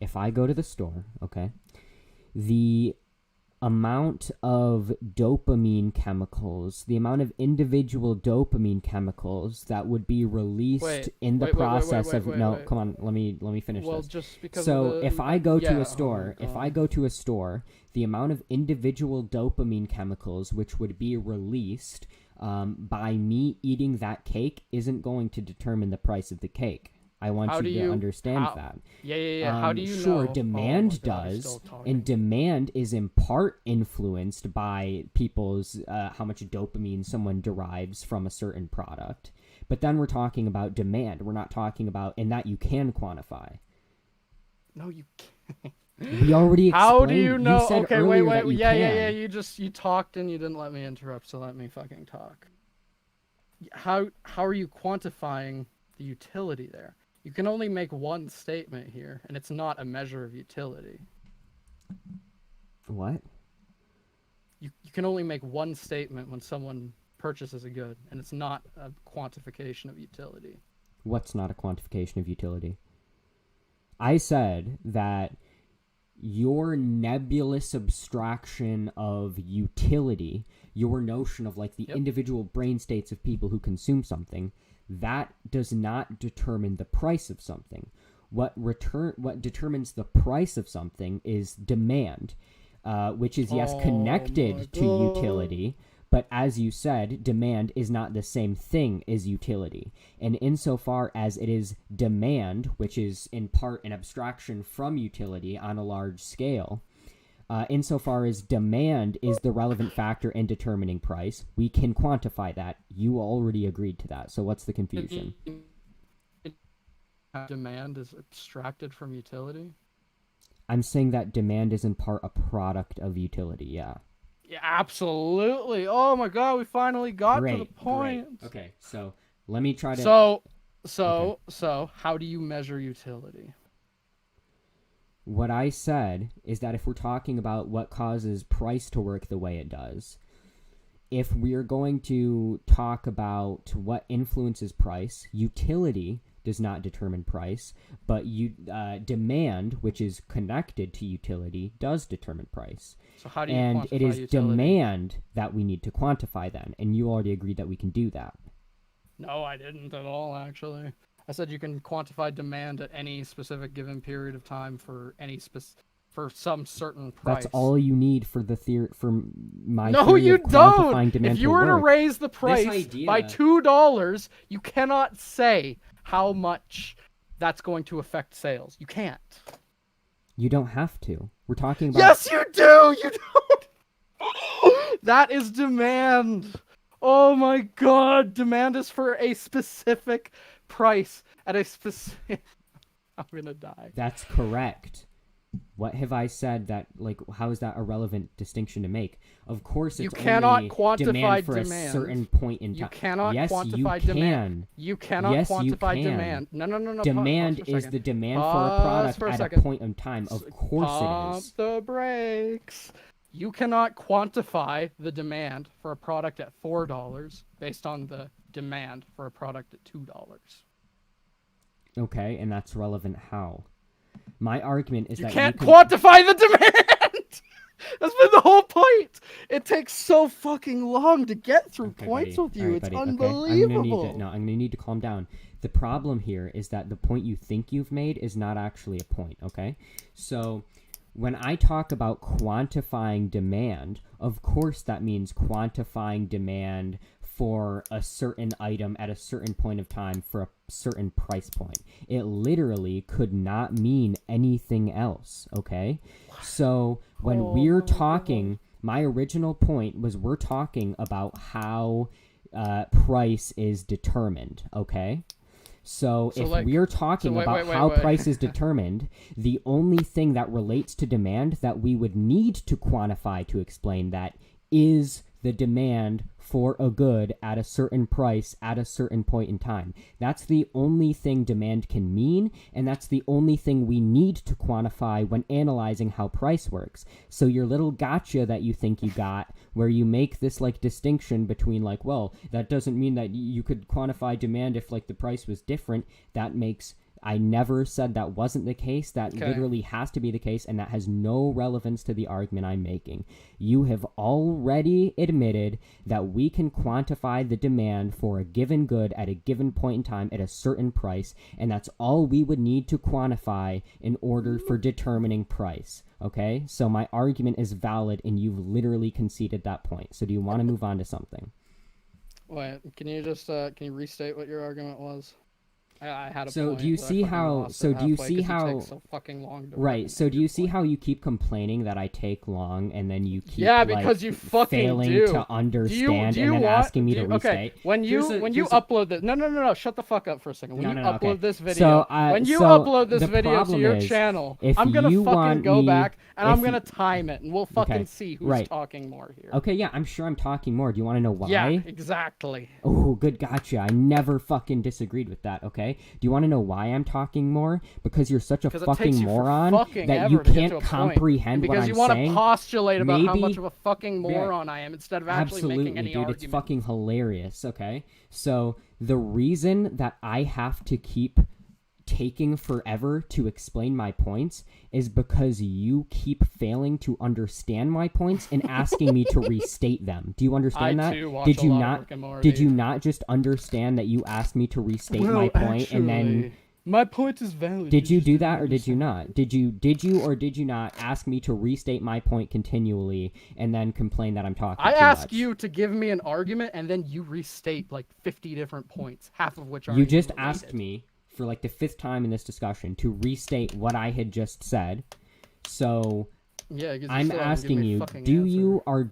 if I go to the store, okay, the amount of dopamine chemicals, the amount of individual dopamine chemicals that would be released in the process of come on, let me finish this. Just because if I go to a store, the amount of individual dopamine chemicals which would be released by me eating that cake isn't going to determine the price of the cake. I want you to understand that. Yeah. How do you know? Sure, demand does, and demand is in part influenced by people's how much dopamine someone derives from a certain product. But then we're talking about demand. We're not talking about, and that you can quantify. No, you can't. We already explained. How do you know? You said okay, wait. Yeah. You talked and you didn't let me interrupt, so let me fucking talk. How are you quantifying the utility there? You can only make one statement here, and it's not a measure of utility. What? You can only make one statement when someone purchases a good, and it's not a quantification of utility. What's not a quantification of utility? I said that your nebulous abstraction of utility, your notion of like the individual brain states of people who consume something, that does not determine the price of something. What determines the price of something is demand, which is connected to utility. But as you said, demand is not the same thing as utility. And insofar as it is demand, which is in part an abstraction from utility on a large scale, insofar as demand is the relevant factor in determining price, we can quantify that. You already agreed to that. So what's the confusion? Demand is abstracted from utility? I'm saying that demand is in part a product of utility, yeah. Yeah, absolutely. Oh my god, we finally got to the point. Great. Okay, so let me try to... So, how do you measure utility? What I said is that if we're talking about what causes price to work the way it does, if we're going to talk about what influences price, utility does not determine price, but demand, which is connected to utility, does determine price. So how do you and quantify it is utility? Demand that we need to quantify then, and you already agreed that we can do that. No, I didn't at all, actually. I said you can quantify demand at any specific given period of time for for some certain price. That's all you need for the theory for my No, theory you of quantifying don't. demand If you were to work. raise the price idea- by $2, you cannot say how much that's going to affect sales. You can't. You don't have to. We're talking about Yes, you do. You don't. That is demand. Oh my god, demand is for a specific price at a specific. I'm gonna die. That's correct. What have I said that, like, how is that a relevant distinction to make? Of course, it's You cannot only quantify demand for demand. a certain point in time. You cannot yes, quantify you demand. can. You cannot Yes, you quantify can. demand. No. Demand pause for a is second. the demand Pause for a product for a at second. a point in time. Of course it Pump is. the brakes. You cannot quantify the demand for a product at $4 based on the demand for a product at $2. Okay, and that's relevant how? My argument is You that can't you can... quantify the demand! That's been the whole point! It takes so fucking long to get through Okay, points buddy. with you. All right, It's buddy. unbelievable. Okay. I'm gonna need to calm down. The problem here is that the point you think you've made is not actually a point, okay? So when I talk about quantifying demand, of course that means quantifying demand for a certain item at a certain point of time for a certain price point. It literally could not mean anything else, okay? So when we're talking, my original point was we're talking about how price is determined, okay? So if we're talking about how price is determined, the only thing that relates to demand that we would need to quantify to explain that is the demand for a good at a certain price at a certain point in time. That's the only thing demand can mean, and that's the only thing we need to quantify when analyzing how price works. So your little gotcha that you think you got, where you make this like distinction between like, well, that doesn't mean that you could quantify demand if like the price was different, that makes... I never said that wasn't the case. That literally has to be the case, and that has no relevance to the argument I'm making. You have already admitted that we can quantify the demand for a given good at a given point in time at a certain price, and that's all we would need to quantify in order for determining price. Okay? So my argument is valid, and you've literally conceded that point. So do you want to move on to something? Wait, can you just can you restate what your argument was? I had a so point, do you but I see fucking how lost so it do you halfway see 'cause how you take so fucking long to right so make do you your see point. how you keep complaining that I take long and then you keep because you fucking failing do. to understand Do you and then want, asking me to restate? Okay, when you upload this, no, shut the fuck up for a second. When you upload this video, when you upload this video to your channel, I'm gonna fucking go back and I'm gonna time it and we'll fucking see who's talking more here. Okay, yeah, I'm sure I'm talking more. Do you want to know why? Yeah, exactly. Oh, good, gotcha. I never fucking disagreed with that, okay? Do you want to know why I'm talking more? Because you're such a fucking moron that you can't comprehend what I'm saying. Because you want to postulate about how much of a fucking moron I am instead of actually making any argument. It's fucking hilarious, okay? So, the reason that I have to keep taking forever to explain my points is because you keep failing to understand my points and asking me to restate them. Do you understand that? Did you not just understand that you asked me to restate my point and then my point is valid. Did you do that or did you not? Did you or did you not ask me to restate my point continually and then complain that I'm talking too much? I ask you to give me an argument and then you restate like 50 different points, half of which are You just asked me for like the 5th time in this discussion to restate what I had just said. So I'm asking you, are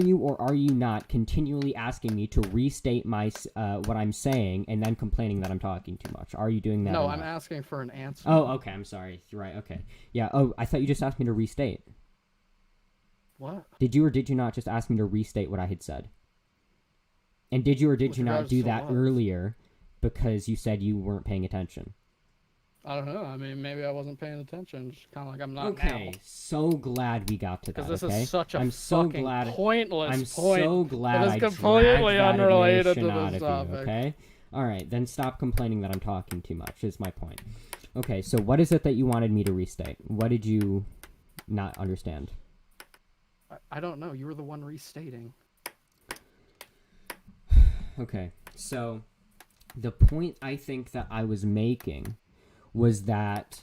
you or are you not continually asking me to restate my what I'm saying and then complaining that I'm talking too much? Are you doing that? No, I'm asking for an answer. Oh, okay, I'm sorry. You're right. Okay. Yeah. Oh, I thought you just asked me to restate. What? Did you or did you not just ask me to restate what I had said? And did you or did you not do that earlier? Because you said you weren't paying attention. I don't know. I mean, maybe I wasn't paying attention. Just kind of like I'm not now. Okay, so glad we got to that. Because this is such a pointless I'm point. so glad that I is completely unrelated to out this of topic. You, okay? All right, then stop complaining that I'm talking too much. Is my point. Okay, so what is it that you wanted me to restate? What did you not understand? I don't know. You were the one restating. Okay, so The point I think that I was making was that,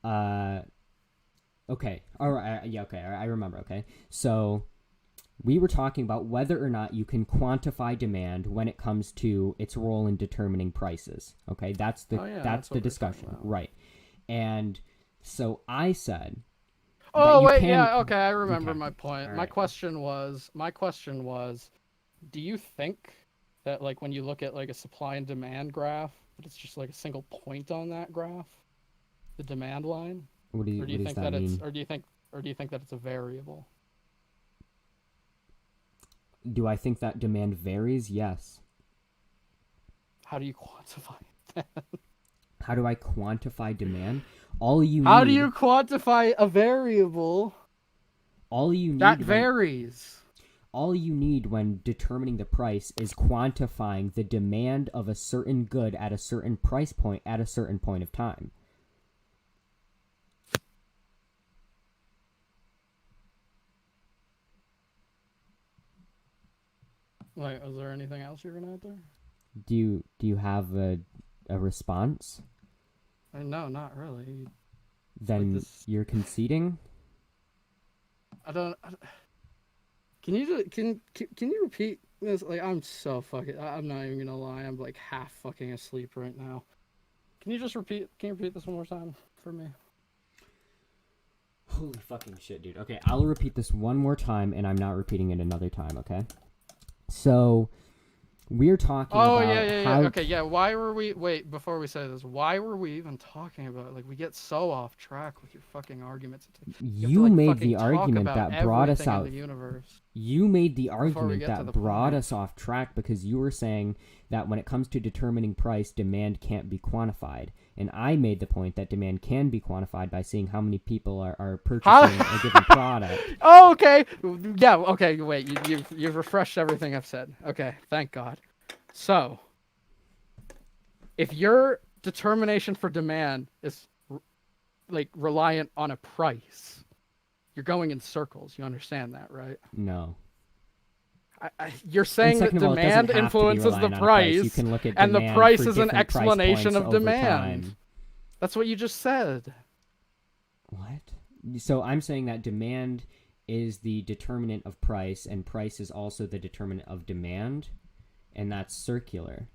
okay, all right, yeah, okay, I remember, okay. So we were talking about whether or not you can quantify demand when it comes to its role in determining prices. Okay, that's the discussion, right? And so I said, oh wait, can... yeah, okay, I remember okay. my point. All My right. question was, do you think that like when you look at like a supply and demand graph, that it's just like a single point on that graph, the demand line, What or do you does think that that mean? or do you think that it's a variable? Do I think that demand varies? Yes. How do you quantify it? How do I quantify demand? All you How do need you quantify a variable all you that need when varies? all you need when determining the price is quantifying the demand of a certain good at a certain price point at a certain point of time. Like, is there anything else you're gonna add there? Do you have a response? No, not really. Then Like this, you're conceding? I don't. Can you can you repeat this? Like, I'm so fucking. I'm not even gonna lie. I'm like half fucking asleep right now. Can you just repeat? Can you repeat this one more time for me? Holy fucking shit, dude. Okay, I'll repeat this one more time, and I'm not repeating it another time, okay? So, we're talking Oh about yeah. how... Okay, yeah. Why were we? Wait, before we say this, why were we even talking about it? Like, we get so off track with your fucking arguments. You have to You like made fucking the talk argument about that brought us everything in out. the universe You made the before we argument get to that the brought point. us off track because you were saying that when it comes to determining price, demand can't be quantified. And I made the point that demand can be quantified by seeing how many people are purchasing a given product. Oh, okay. Yeah, okay, wait. You've refreshed everything I've said. Okay, thank God. So, if your determination for demand is like reliant on a price, you're going in circles. You understand that, right? No. You're And saying that second of all, it doesn't demand have to be influences the reliant on a price. You price, can look at and the demand price for is an different price explanation points of over demand. time. That's what you just said. What? So I'm saying that demand is the determinant of price, and price is also the determinant of demand, and that's circular.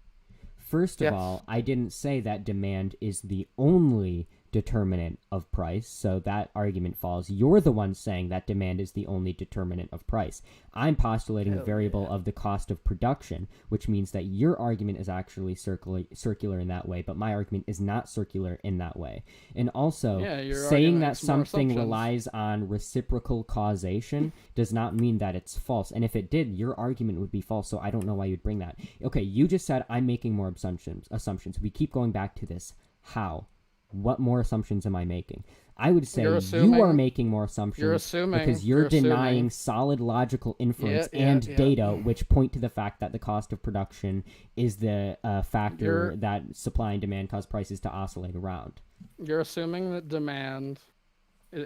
First of Yes. all, I didn't say that demand is the only determinant of price, so that argument falls. You're the one saying that demand is the only determinant of price. I'm postulating a variable of the cost of production, which means that your argument is actually circular in that way, but my argument is not circular in that way. And also, saying that something relies on reciprocal causation does not mean that it's false. And if it did, your argument would be false, so I don't know why you'd bring that. Okay, you just said I'm making more assumptions. We keep going back to this. How? What more assumptions am I making? I would say you are making more assumptions because you're denying solid logical inference and data which point to the fact that the cost of production is the factor that supply and demand cause prices to oscillate around. You're assuming that demand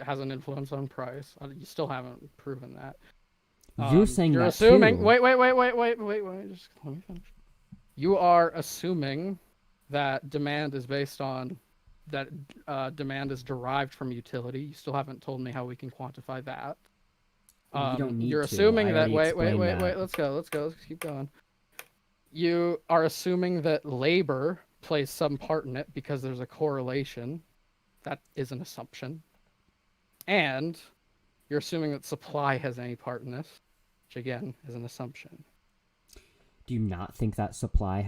has an influence on price. You still haven't proven that. You're saying you're that assuming, too. Wait. Just let me finish. You are assuming that demand is based on demand is derived from utility. You still haven't told me how we can quantify that. You don't need you're to. assuming that. Wait. That. Let's go. Let's keep going. You are assuming that labor plays some part in it because there's a correlation. That is an assumption. And you're assuming that supply has any part in this, which again is an assumption. Do you not think that supply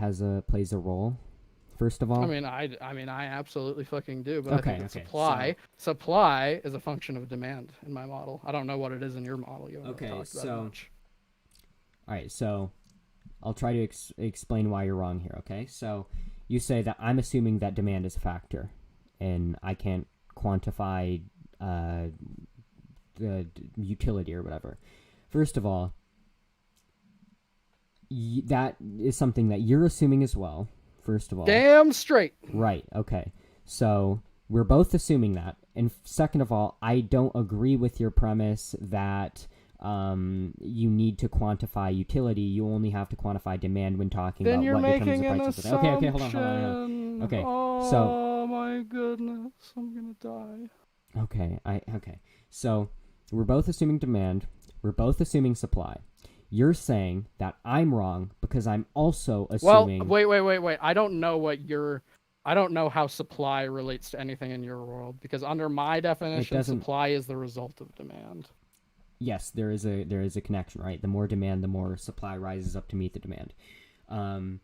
plays a role? First of all, I mean, I absolutely fucking do. But okay, I think that supply is a function of demand in my model. I don't know what it is in your model. You haven't talked about it much. All right, so I'll try to explain why you're wrong here. Okay, so you say that I'm assuming that demand is a factor, and I can't quantify the utility or whatever. First of all, that is something that you're assuming as well. First of all. Damn straight. Right, okay. So we're both assuming that. And second of all, I don't agree with your premise that you need to quantify utility. You only have to quantify demand when talking Then about you're what determines making the an price of the. Okay, hold on. Okay, so Oh my goodness, I'm gonna die. okay. So we're both assuming demand. We're both assuming supply. You're saying that I'm wrong because I'm also assuming. Well, wait. I don't know how supply relates to anything in your world, because under my definition, supply is the result of demand. Yes, there is a connection, right? The more demand, the more supply rises up to meet the demand. No.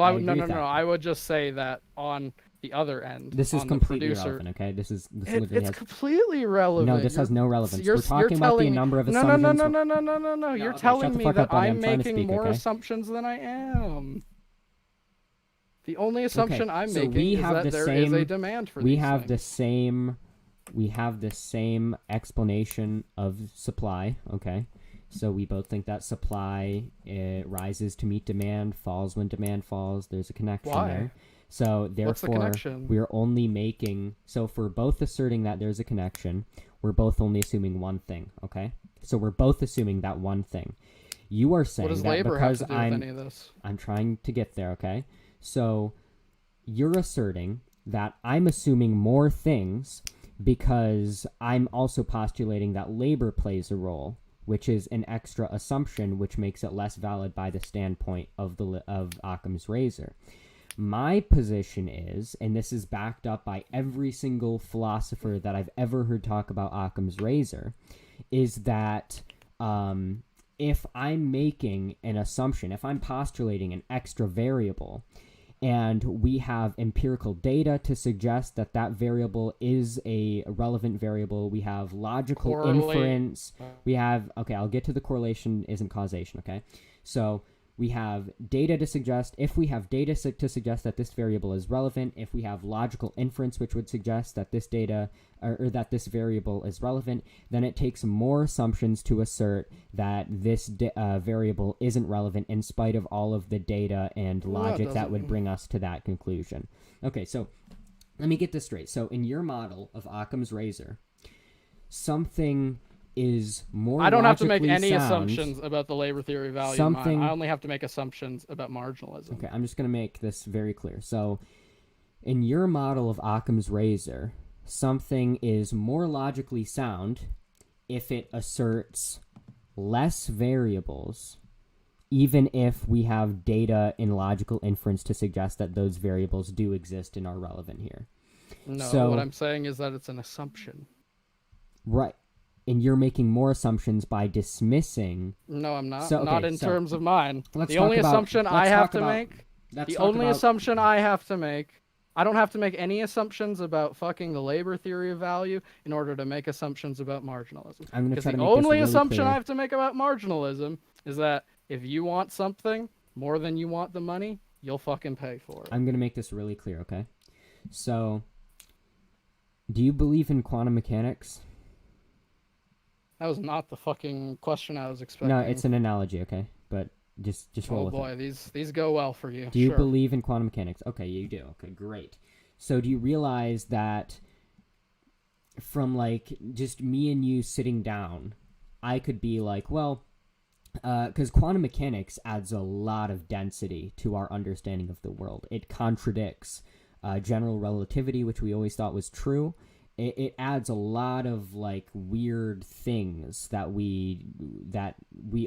I would just say that on the other end, this is completely irrelevant. Okay, it's completely irrelevant. No, this has no relevance. We're talking about the number of assumptions. No. You're telling me that I'm making more assumptions than I am. The only assumption I'm making is that there is a demand for these things. We have the same explanation of supply. Okay. So we both think that supply rises to meet demand, falls when demand falls. There's a connection there. So therefore, we're only making. So if we're both asserting that there's a connection, we're both only assuming one thing. Okay. So we're both assuming that one thing. You are saying what does that labor because have to do with any of this? I'm trying to get there. Okay. So you're asserting that I'm assuming more things because I'm also postulating that labor plays a role, which is an extra assumption, which makes it less valid by the standpoint of Occam's razor. My position is, and this is backed up by every single philosopher that I've ever heard talk about Occam's razor, is that if I'm making an assumption, if I'm postulating an extra variable, and we have empirical data to suggest that that variable is a relevant variable. We have logical inference. We have, I'll get to the correlation isn't causation, okay? So we have data to suggest, if we have data to suggest that this variable is relevant, if we have logical inference which would suggest that this data or that this variable is relevant, then it takes more assumptions to assert that this variable isn't relevant in spite of all of the data and logic that would bring us to that conclusion. Okay, so let me get this straight. So in your model of Occam's razor, something is more I don't have to make any sound. Assumptions about the labor theory value. I only have to make assumptions about marginalism. Okay, I'm just going to make this very clear. So in your model of Occam's razor, something is more logically sound if it asserts less variables, even if we have data in logical inference to suggest that those variables do exist and are relevant here. No, what I'm saying is that it's an assumption. Right. And you're making more assumptions by dismissing. No, I'm not. Not in terms of mine. The only assumption I have to make. I don't have to make any assumptions about fucking the labor theory of value in order to make assumptions about marginalism. I'm going to try to make the only really assumption clear. I have to make about marginalism is that if you want something more than you want the money, you'll fucking pay for it. I'm going to make this really clear, okay? So, do you believe in quantum mechanics? That was not the fucking question I was expecting. No, it's an analogy, okay? But just roll with it. Oh boy, these go well for you. Do you believe in quantum mechanics? Okay, you do. Okay, great. So do you realize that from like just me and you sitting down, I could be like, well, because quantum mechanics adds a lot of density to our understanding of the world. It contradicts general relativity, which we always thought was true. It adds a lot of like weird things that we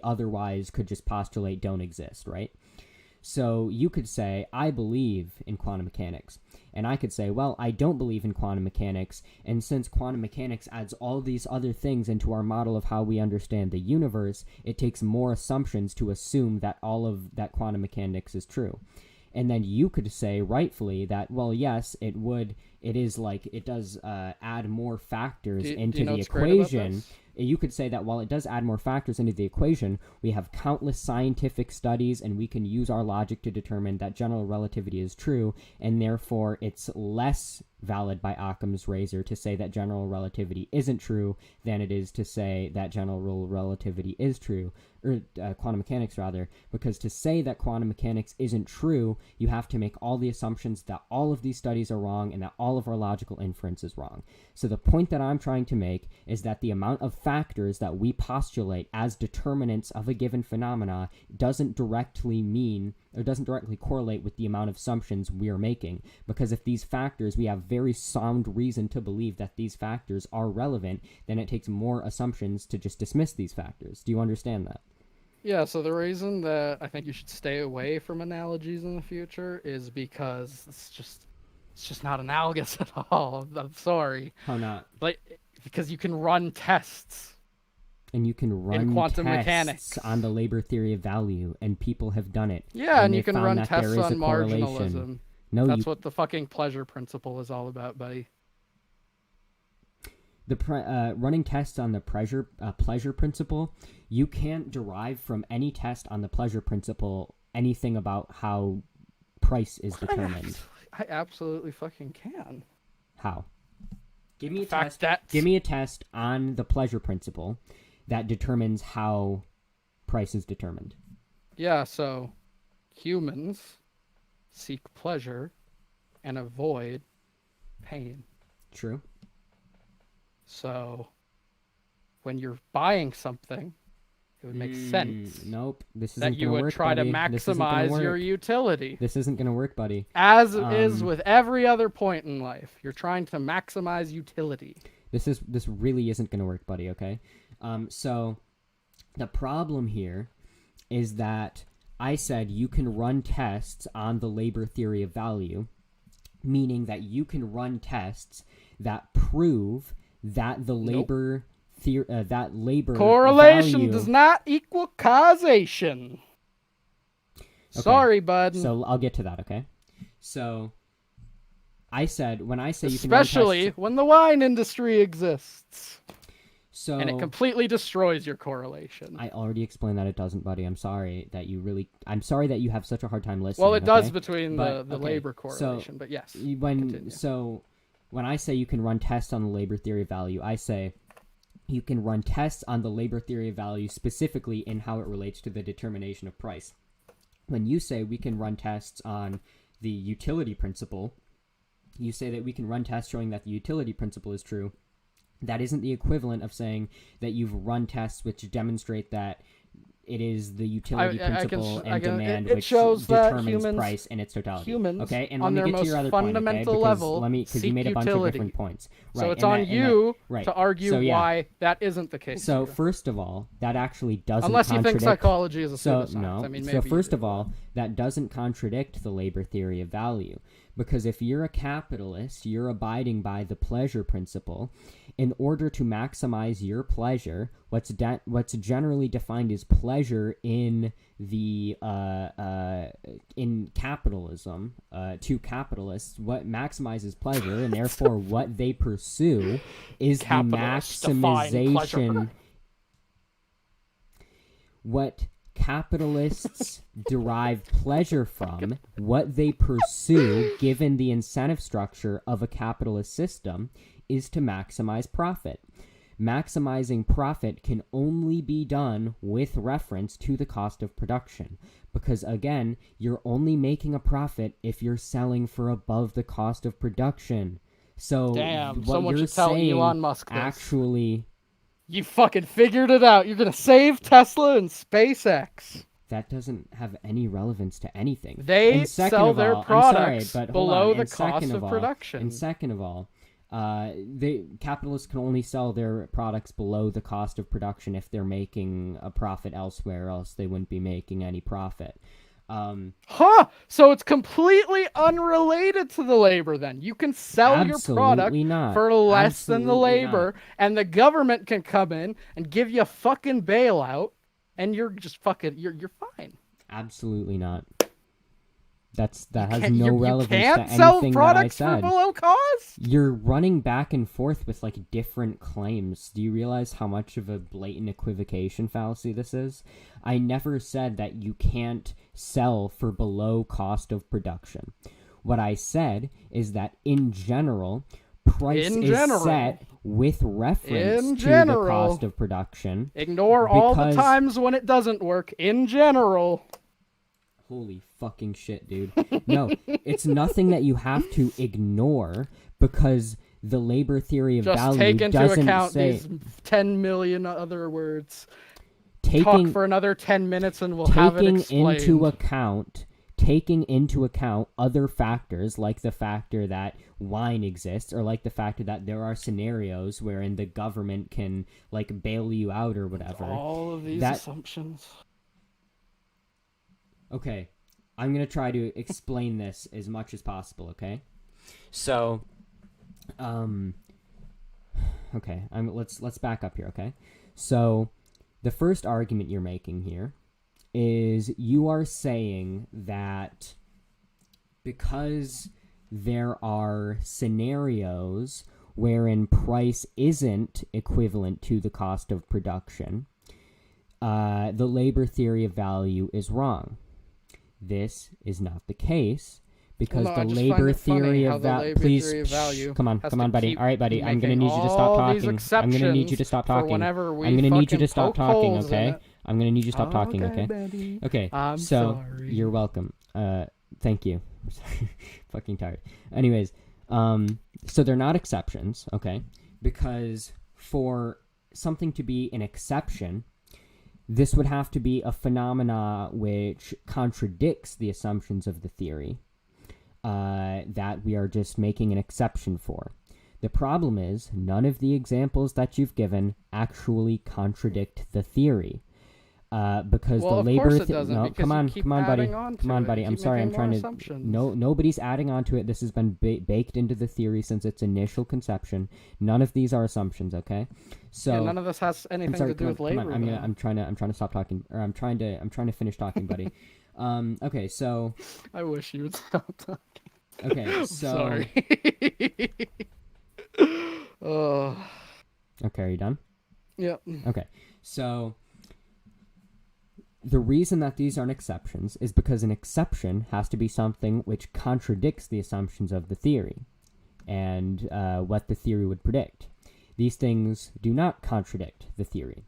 otherwise could just postulate don't exist, right? So you could say, I believe in quantum mechanics. And I could say, well, I don't believe in quantum mechanics. And since quantum mechanics adds all these other things into our model of how we understand the universe, it takes more assumptions to assume that all of that quantum mechanics is true. And then you could say rightfully that, well, yes, it does add more factors into the equation. You could say that while it does add more factors into the equation, we have countless scientific studies and we can use our logic to determine that general relativity is true, and therefore it's less valid by Occam's razor to say that general relativity isn't true than it is to say that general relativity is true. quantum mechanics rather, because to say that quantum mechanics isn't true, you have to make all the assumptions that all of these studies are wrong and that all of our logical inference is wrong. So the point that I'm trying to make is that the amount of factors that we postulate as determinants of a given phenomena doesn't directly correlate with the amount of assumptions we are making, because if these factors, we have very sound reason to believe that these factors are relevant, then it takes more assumptions to just dismiss these factors. Do you understand that? Yeah, so the reason that I think you should stay away from analogies in the future is because it's just not analogous at all. I'm sorry. How not? Because you can run tests. And you can run in quantum tests mechanics on the labor theory of value, and people have done it. Yeah, and you can run that tests there is on a correlation. marginalism. No, That's what the fucking pleasure principle is all about, buddy. Running tests on the pleasure principle, you can't derive from any test on the pleasure principle anything about how price is determined. I absolutely fucking can. How? Give me a test on the pleasure principle that determines how price is determined. Yeah, so humans seek pleasure and avoid pain. True. So when you're buying something, it would make sense. Nope. This isn't that you gonna would work, try buddy. to maximize your utility. This isn't going to work, buddy. As it is with every other point in life. You're trying to maximize utility. This really isn't going to work, buddy, okay? So the problem here is that I said you can run tests on the labor theory of value, meaning that you can run tests that prove that the labor correlation value... does not equal causation. Okay. Sorry, bud. So I'll get to that, okay? So I said, when I say you can especially run tests... when the wine industry exists. So, and it completely destroys your correlation. I already explained that it doesn't, buddy. I'm sorry that you have such a hard time listening. Well, it does okay? between the labor correlation, but yes. When I say you can run tests on the labor theory of value, I say you can run tests on the labor theory of value specifically in how it relates to the determination of price. When you say we can run tests on the utility principle, you say that we can run tests showing that the utility principle is true. That isn't the equivalent of saying that you've run tests which demonstrate that it is the utility principle and demand which determines price in its totality. Humans, okay, and on let me their get to your most other fundamental point, okay? level, Because you made a bunch of different points. Right, so it's on you to argue why that isn't the case. So first of all, that actually doesn't unless you think psychology is a pseudoscience. No. I mean, maybe so first of all, that doesn't contradict the labor theory of value. Because if you're a capitalist, you're abiding by the pleasure principle. In order to maximize your pleasure, what's generally defined as pleasure in the in capitalism, to capitalists, what maximizes pleasure and therefore what they pursue is the maximization. What capitalists derive pleasure from, what they pursue, given the incentive structure of a capitalist system, is to maximize profit. Maximizing profit can only be done with reference to the cost of production. Because, again, you're only making a profit if you're selling for above the cost of production. So, damn, what someone you're should tell saying Elon Musk this. Actually... You fucking figured it out. You're going to save Tesla and SpaceX. That doesn't have any relevance to anything. They sell their products below the cost of production. And second of all, capitalists can only sell their products below the cost of production if they're making a profit elsewhere, else they wouldn't be making any profit. So it's completely unrelated to the labor then. You can sell your product for less than the labor, and the government can come in and give you a fucking bailout, and you're just fucking, you're fine. Absolutely not. That has no relevance to anything that I said. You can't sell products for below cost? You're running back and forth with like different claims. Do you realize how much of a blatant equivocation fallacy this is? I never said that you can't sell for below cost of production. What I said is that in general, price In is general. set with reference In to general. the cost of production. Ignore all the because- times when it doesn't work. In general. Holy fucking shit, dude. No, it's nothing that you have to ignore because the labor theory of Just value take into doesn't account say these 10 million other words. Talk taking for another 10 minutes and we'll have it explained. taking into account other factors like the factor that wine exists or like the factor that there are scenarios wherein the government can like bail you out or whatever. All of these assumptions. Okay, I'm going to try to explain this as much as possible, okay? So, okay, let's back up here, okay? So, the first argument you're making here is you are saying that because there are scenarios wherein price isn't equivalent to the cost of production, the labor theory of value is wrong. This is not the case because the labor theory of value. Please, come on, buddy. All right, buddy. I'm gonna need you to stop talking. I'm gonna need you to stop talking. I'm gonna need you to stop talking. Okay. I'm gonna need you to stop talking. Okay. Okay. I'm so sorry. you're welcome. Thank you. Fucking tired. Anyways, so they're not exceptions. Okay, because for something to be an exception, this would have to be a phenomena which contradicts the assumptions of the theory that we are just making an exception for. The problem is none of the examples that you've given actually contradict the theory. Because well, the labor of course it doesn't, no, because come on, buddy. Come on, buddy. I'm sorry. I'm trying to. Nobody's adding on to it. This has been baked into the theory since its initial conception. None of these are assumptions. Okay, so yeah, none of this has anything to do with labor. I'm trying to stop talking, or I'm trying to finish talking, buddy. Okay, so I wish you would stop talking. Okay, so sorry. Oh. Okay, are you done? Yep. Okay, so the reason that these aren't exceptions is because an exception has to be something which contradicts the assumptions of the theory and what the theory would predict. These things do not contradict the theory.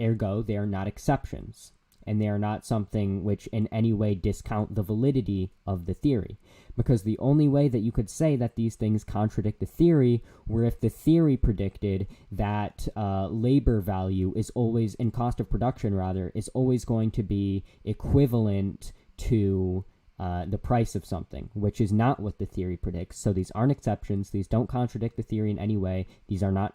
Ergo, they are not exceptions, and they are not something which in any way discount the validity of the theory. Because the only way that you could say that these things contradict the theory were if the theory predicted that labor value is always, in cost of production rather, is always going to be equivalent to the price of something, which is not what the theory predicts. So these aren't exceptions. These don't contradict the theory in any way. These are not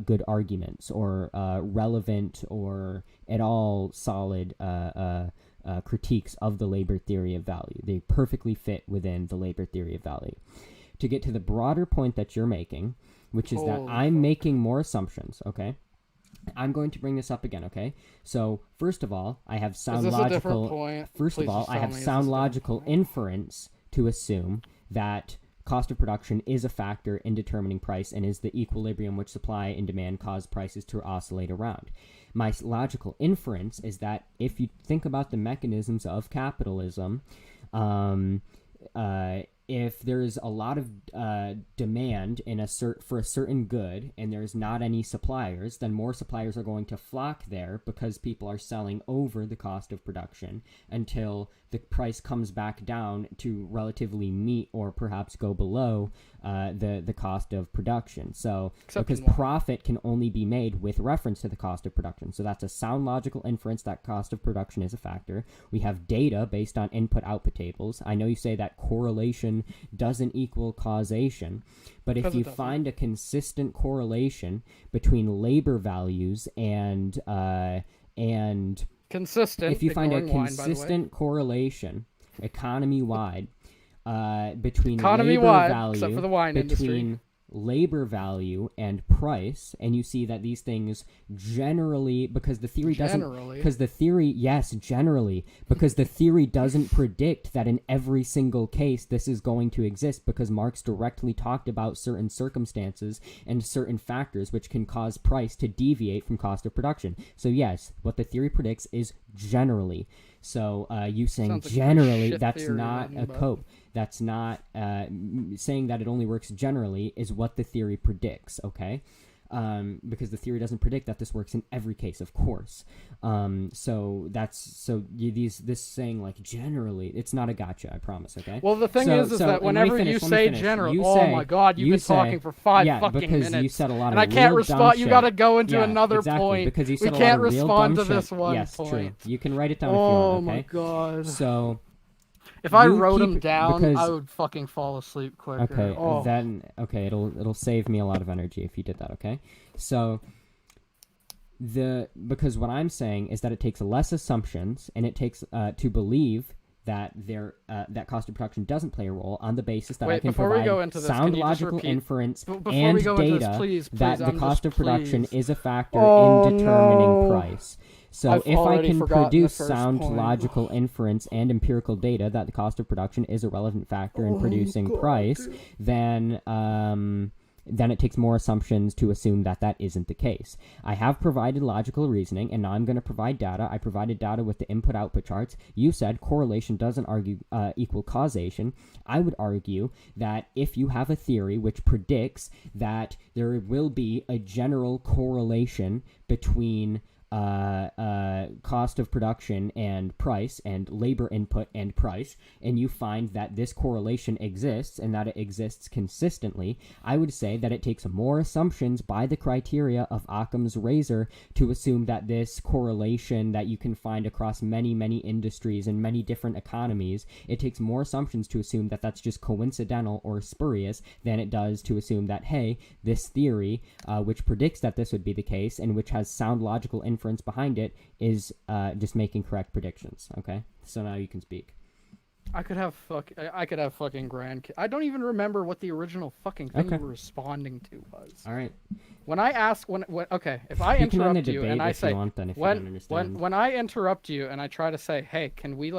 good arguments or relevant or at all solid critiques of the labor theory of value. They perfectly fit within the labor theory of value. To get to the broader point that you're making, which is that I'm making more assumptions, okay? I'm going to bring this up again, okay? So, first of all, I have sound logical inference to assume that cost of production is a factor in determining price and is the equilibrium which supply and demand cause prices to oscillate around. My logical inference is that if you think about the mechanisms of capitalism, if there's a lot of demand for a certain good and there's not any suppliers, then more suppliers are going to flock there because people are selling over the cost of production until the price comes back down to relatively meet or perhaps go below the cost of production. So because profit can only be made with reference to the cost of production. So that's a sound logical inference that cost of production is a factor. We have data based on input-output tables. I know you say that correlation doesn't equal causation, but if you find a consistent correlation between labor values and consistent, if you find a consistent correlation economy-wide between labor value and price, and you see that these things generally, because the theory doesn't predict that in every single case this is going to exist, because Marx directly talked about certain circumstances and certain factors which can cause price to deviate from cost of production. So yes, what the theory predicts is generally. So you saying Sounds like a generally, shit that's theory not then, a but- cope. That's not saying that it only works generally is what the theory predicts, okay? Because the theory doesn't predict that this works in every case, of course. This saying like generally, it's not a gotcha, I promise, okay? Well, the thing is so, that and let me whenever finish, you let me say finish. general, You oh say- my god, you've you been say- talking for 5 yeah, fucking because minutes. you said a lot of and I can't real dumb respond. You shit. gotta go into Yeah, another exactly, point. because you said we a lot can't of real respond dumb to this shit. one Yes, point. true. You can write it down if you Oh want, okay? my god. So If I you wrote keep- them down, because- I would fucking fall asleep quicker. okay, Oh. then okay, it'll save me a lot of energy if you did that, okay? So because what I'm saying is that it takes less assumptions and it takes to believe that that cost of production doesn't play a role on the basis that I Wait, can before we provide go into this, sound can you just logical repeat- inference Before and we go into data this, please, that the I'm cost just- of production please. is a factor Oh, in determining no. price. So I've if I already can forgotten the produce first sound point. logical inference and empirical data that the cost of production is a relevant factor in producing God, price, dude. then it takes more assumptions to assume that that isn't the case. I have provided logical reasoning, and now I'm going to provide data. I provided data with the input-output charts. You said correlation doesn't equal causation. I would argue that if you have a theory which predicts that there will be a general correlation between cost of production and price and labor input and price, and you find that this correlation exists and that it exists consistently, I would say that it takes more assumptions by the criteria of Occam's razor to assume that this correlation that you can find across many, many industries and many different economies, it takes more assumptions to assume that that's just coincidental or spurious than it does to assume that, hey, this theory, which predicts that this would be the case and which has sound logical inference behind it, is just making correct predictions. Okay, so now you can speak. I could have fucking grand. I don't even remember what the original fucking thing Okay. you were responding to was. All right, When I ask, when okay, if I you can end the interrupt you debate and I if say, you want. Then if you don't understand, when I interrupt you and I try to say, hey, can we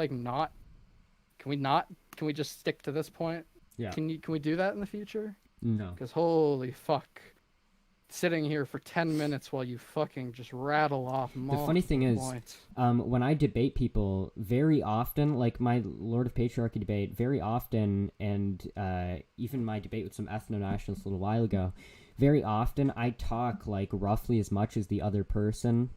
just stick to this point? yeah, Can we do that in the future? no. Because holy fuck, sitting here for 10 minutes while you fucking just rattle off multiple The funny thing is, points. when I debate people, very often, like my Lord of Patriarchy debate, very often, and even my debate with some ethno-nationalists a little while ago, very often I talk like roughly as much as the other person,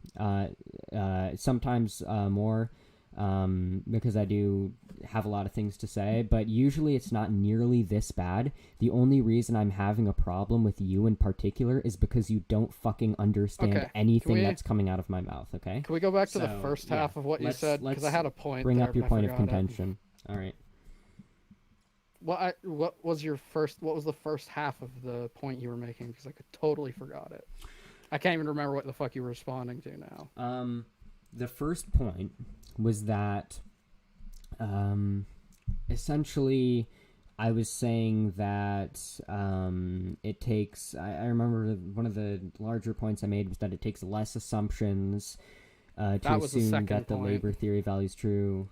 sometimes more, because I do have a lot of things to say, but usually it's not nearly this bad. The only reason I'm having a problem with you in particular is because you don't fucking understand Okay, anything can we- that's coming out of my mouth, okay? Can we go back to the So, first yeah, half of what you let's- said? Because I let's had a point. Bring there, up your but I point of forgot it. contention. All right. What was the first half of the point you were making? Because I totally forgot it. I can't even remember what the fuck you were responding to now. The first point was that, essentially, I was saying that it takes. I remember one of the larger points I made was that it takes less assumptions to That was the assume second that the point. labor theory value is true.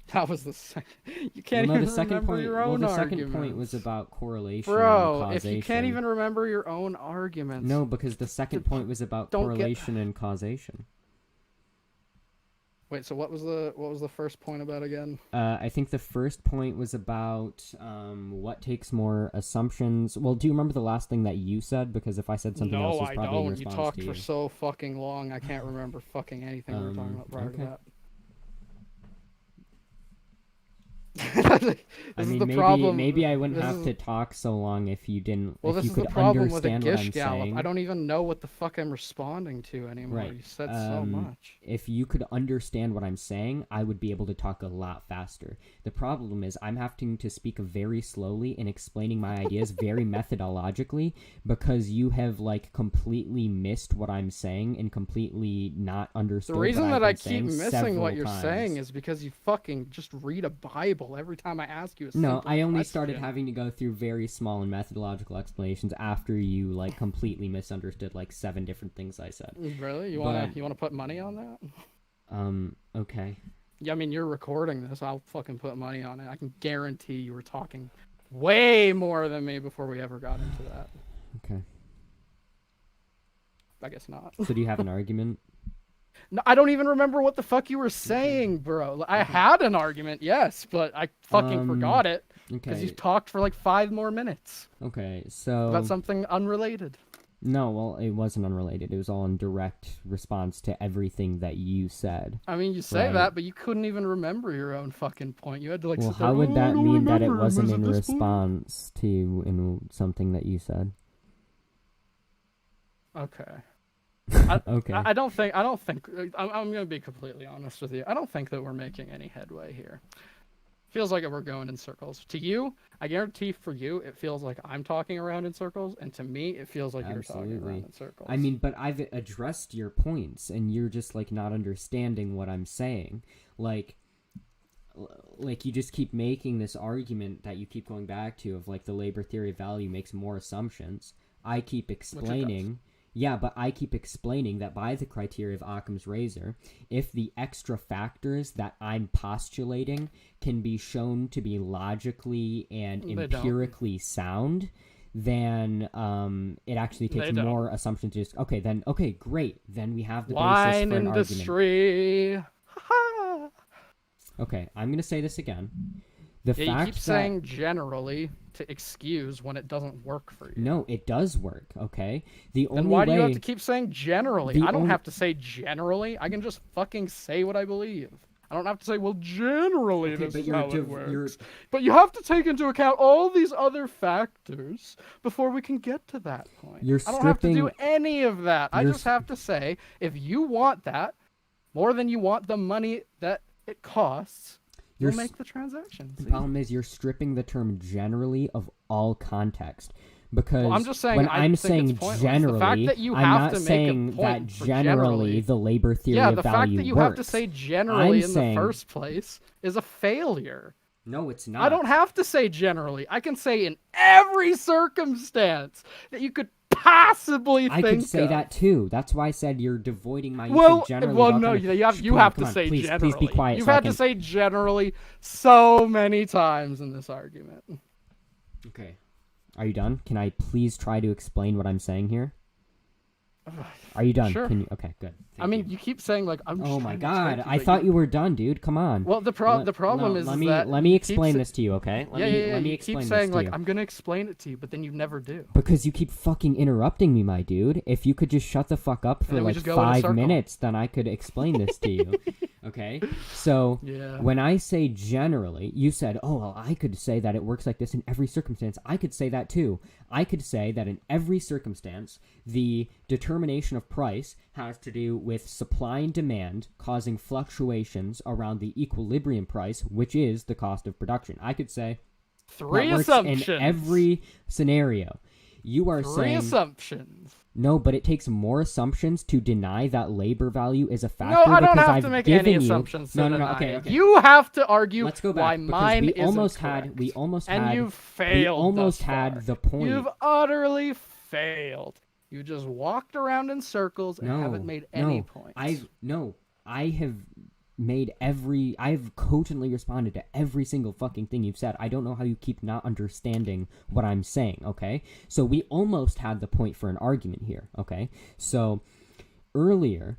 That was the second. You can't Well, no, even the second remember point. your Well, own the arguments. second point was about correlation and Bro, causation. if you can't even remember your own arguments. No, because the second point was about don't get- correlation and causation. Wait, so what was the first point about again? I think the first point was about what takes more assumptions. Well, do you remember the last thing that you said? Because if I said something else, No, it's I probably in don't. You response talked to for you. so fucking long. I can't remember fucking anything we were talking about prior okay. to that. This I mean, is the maybe problem. maybe I wouldn't this have is- to talk so long if you didn't. Well, if this you is could the problem with a understand what I'm gish gallop. saying. I don't even know what the fuck I'm responding to anymore. Right. You said so much. If you could understand what I'm saying, I would be able to talk a lot faster. The problem is I'm having to speak very slowly and explaining my ideas very methodologically because you have like completely missed what I'm saying and completely not understood. The reason what that I've I been keep saying missing what several you're times. saying is because you fucking just read a Bible every time I ask you a No, simple I only question. started having to go through very small and methodological explanations after you like completely misunderstood like 7 different things I said. Really? You But- wanna put money on that? Okay. Yeah, I mean you're recording this. I'll fucking put money on it. I can guarantee you were talking way more than me before we ever got into that. Okay. I guess not. So do you have an argument? No, I don't even remember what the fuck you were saying, bro. I had an argument, yes, but I fucking forgot it because you talked for like 5 more minutes. Okay, so about something unrelated. No, well, it wasn't unrelated. It was all in direct response to everything that you said. I mean, you say that, but you couldn't even remember your own fucking point. You had to like. Well, sit there, how would that mean that it wasn't in this response to something that you said? Okay. Okay. I don't think. I'm gonna be completely honest with you. I don't think that we're making any headway here. Feels like we're going in circles. To you, I guarantee for you, it feels like I'm talking around in circles, and to me, it feels like you're talking around in circles. I mean, but I've addressed your points, and you're just like not understanding what I'm saying. Like you just keep making this argument that you keep going back to of like the labor theory of value makes more assumptions. I keep explaining. Yeah, but I keep explaining that by the criteria of Occam's razor, if the extra factors that I'm postulating can be shown to be logically and empirically sound, then it actually takes more assumptions to just, okay, great. Then we have the basis for an argument. Wine industry. Okay, I'm going to say this again. You keep saying generally to excuse when it doesn't work for you. No, it does work, okay? Then why do you have to keep saying generally? I don't have to say generally. I can just fucking say what I believe. I don't have to say, well, generally this is how it works. But you have to take into account all these other factors before we can get to that point. I don't have to do any of that. I just have to say, if you want that more than you want the money that it costs, you'll make the transaction. The problem is you're stripping the term generally of all context. Because I'm just saying, when I'm saying generally, the fact that you I'm have not to make saying a point that generally the labor theory of value works. Yeah, the fact that you have to say generally the first place is a failure. No, it's not. I don't have to say generally. I can say in every circumstance that you could possibly think of. I could say that too. That's why I said you're devoiding my use of generally. Well, no, you have to say generally. Please be quiet. You've had to say generally so many times in this argument. Okay. Are you done? Can I please try to explain what I'm saying here? Are you done? Sure. Can you? Okay, good. I mean, you keep saying like I'm. Oh my god! I thought you were done, dude. Come on. Well, the problem is that let me explain this to you, okay? Let me explain this to you. You keep saying like I'm gonna explain it to you, but then you never do. Because you keep fucking interrupting me, my dude. If you could just shut the fuck up for like 5 minutes, then I could explain this to you. Okay? So when I say generally, you said, oh, well, I could say that it works like this in every circumstance. I could say that too. I could say that in every circumstance, the determination of price has to do with supply and demand causing fluctuations around the equilibrium price, which is the cost of production. I could say 3 assumptions in every scenario. You are saying 3 assumptions. No, but it takes more assumptions to deny that labor value is a factor. No, I don't have to make any assumptions. No. Okay. You have to argue why mine isn't correct. We almost had. And you failed. We almost had the point. You've utterly failed. You just walked around in circles and haven't made any points. I have cogently responded to every single fucking thing you've said. I don't know how you keep not understanding what I'm saying, okay? So we almost had the point for an argument here, okay? So earlier,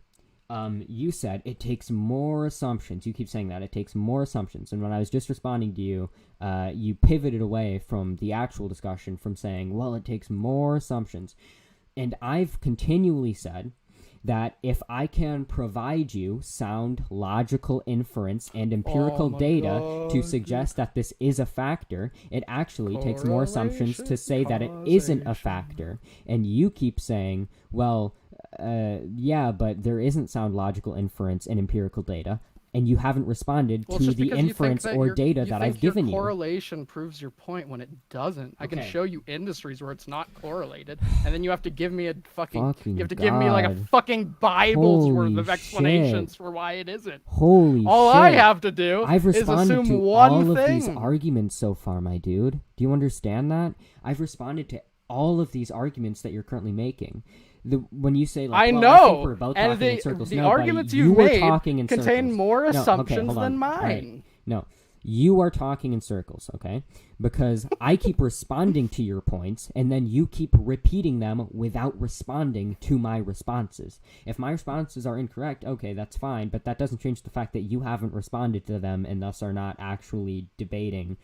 you said it takes more assumptions. You keep saying that. It takes more assumptions. And when I was just responding to you, you pivoted away from the actual discussion from saying, well, it takes more assumptions. And I've continually said that if I can provide you sound logical inference and empirical data to suggest that this is a factor, it actually takes more assumptions to say that it isn't a factor. And you keep saying, well, yeah, but there isn't sound logical inference and empirical data. And you haven't responded to the inference or data that I've given you. Correlation proves your point when it doesn't. I can show you industries where it's not correlated, and then you have to give me a fucking you have to give me like a fucking Bible's worth of explanations for why it isn't. All I have to do I've is responded assume to one all thing. of these arguments so far, my dude. Do you understand that? I've responded to all of these arguments that you're currently making. When you say, like, I well, know, I think we're both and talking in circles. the no, arguments buddy, you've made contain more assumptions than mine. Right. No, you are talking in circles, okay? Because I keep responding to your points, and then you keep repeating them without responding to my responses. If my responses are incorrect, okay, that's fine, but that doesn't change the fact that you haven't responded to them and thus are not actually debating.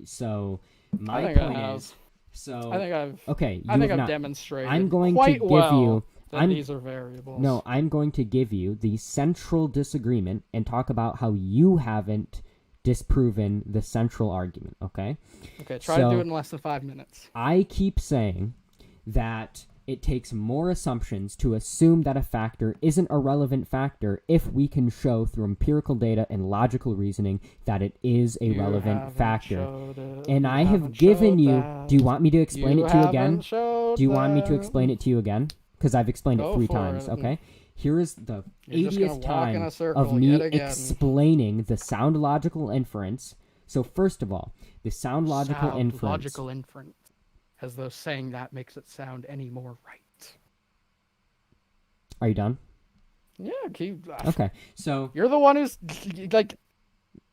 So my point is, so I think I've okay. I think I've demonstrated I'm going quite to give well you. that these are variables. No, I'm going to give you the central disagreement and talk about how you haven't disproven the central argument, okay? Okay, try to do it in less than 5 minutes. I keep saying that it takes more assumptions to assume that a factor isn't a relevant factor if we can show through empirical data and logical reasoning that it is a relevant factor. And I have given you... Do you want me to explain it to you again? Do you want me to explain it to you again? Because I've explained it 3 times, okay? Here is the 80th time of me explaining the sound logical inference. So first of all, the sound logical inference... logical inference. As though saying that makes it sound any more right. Are you done? Yeah, keep... Okay, so... You're the one who's, like...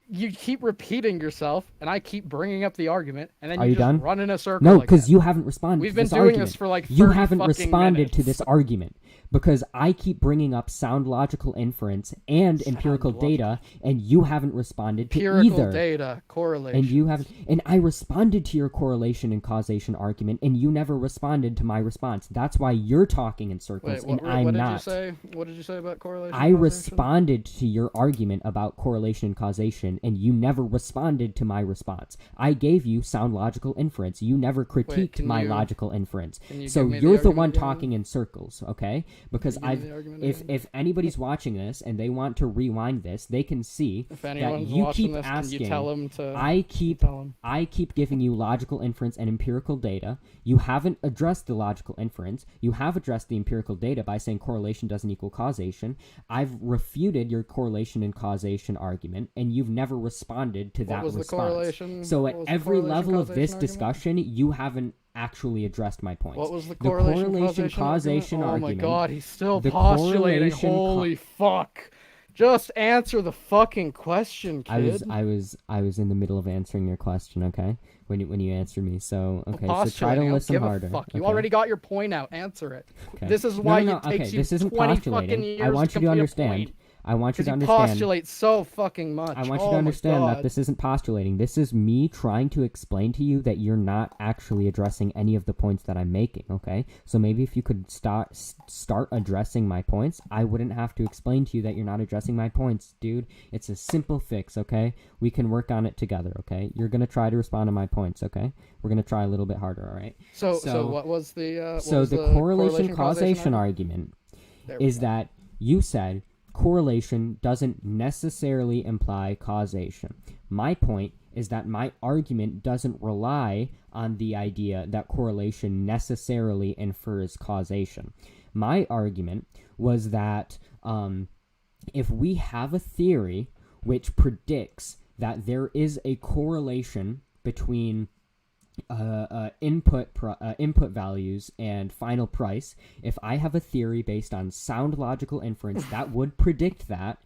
You keep repeating yourself, and I keep bringing up the argument, and then you just run in a circle. No, because you haven't responded We've to been this doing argument. this for like 30 You haven't fucking responded minutes. to this argument because I keep bringing up sound logical inference and empirical data, and you haven't responded to either. Empirical data, correlation. And you haven't. And I responded to your correlation and causation argument, and you never responded to my response. That's why you're talking in circles, and I'm not. What did you say? What did you say about correlation? I responded to your argument about correlation and causation, and you never responded to my response. I gave you sound logical inference. You never critiqued my logical inference. So you're the one talking in circles, okay? Because if anybody's watching this and they want to rewind this, they can see that you keep asking. You tell them to, I keep giving you logical inference and empirical data. You haven't addressed the logical inference. You have addressed the empirical data by saying correlation doesn't equal causation. I've refuted your correlation and causation argument, and you've never responded to that response. So at every level of this discussion, you haven't actually addressed my points. What was the correlation causation argument? Oh my god, he's still postulating. Holy fuck. Just answer the fucking question, kid. I was in the middle of answering your question, okay? When you answered me. So, okay, so try to listen harder. Fuck. Okay. You already got your point out. Answer it. Okay. This is why it takes you this isn't 20 postulating. fucking years I want you to understand. I want you to understand. Because you postulate so fucking much. I want you to understand that this isn't postulating. This is me trying to explain to you that you're not actually addressing any of the points that I'm making, okay? So maybe if you could start addressing my points, I wouldn't have to explain to you that you're not addressing my points, dude. It's a simple fix, okay? We can work on it together, okay? You're going to try to respond to my points, okay? We're going to try a little bit harder, all right? So what was the... the correlation causation argument is that you said... correlation doesn't necessarily imply causation. My point is that my argument doesn't rely on the idea that correlation necessarily infers causation. My argument was that if we have a theory which predicts that there is a correlation between input values and final price, if I have a theory based on sound logical inference that would predict that,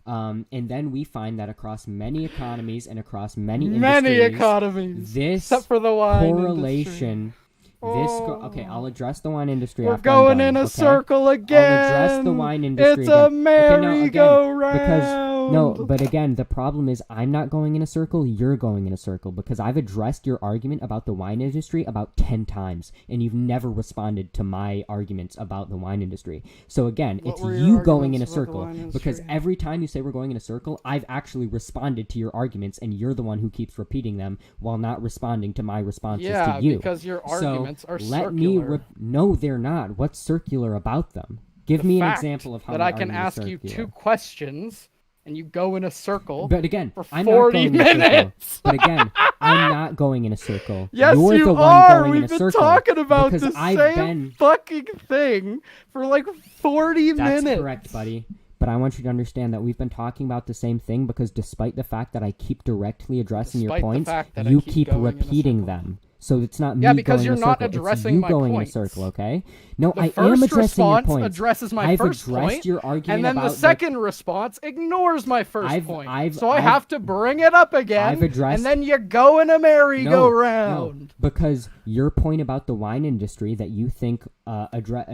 and then we find that across many economies and across many industries, this except for the wine correlation okay, I'll address the wine industry. We're going in a circle again. I'll address the wine industry. It's a merry-go-round. But again, the problem is I'm not going in a circle, you're going in a circle, because I've addressed your argument about the wine industry about 10 times, and you've never responded to my arguments about the wine industry. So again, it's you going in a circle, because every time you say we're going in a circle, I've actually responded to your arguments, and you're the one who keeps repeating them while not responding to my responses to you. Yeah, because your arguments are circular. No, they're not. What's circular about them? Give me an example of how that I can ask you 2 questions and you go in a circle. But again, for I'm 40 not going minutes. In a circle. But again, I'm not going in a circle. Yes, You're you the one are. Going We've in a been circle talking about the I've same fucking thing for like 40 minutes. That's correct, buddy. But I want you to understand that we've been talking about the same thing because despite the fact that I keep directly addressing your points, you keep repeating them. So it's not me Yeah, because going you're in a not circle. It's addressing you my going points. in a circle, okay? No, The I am first addressing your response points. addresses my I've first addressed point, your argument and then about the second response ignores my 1st point. So I I've- have to bring it up again, I've addressed- and then you go in a merry-go-round. No, because your point about the wine industry that you think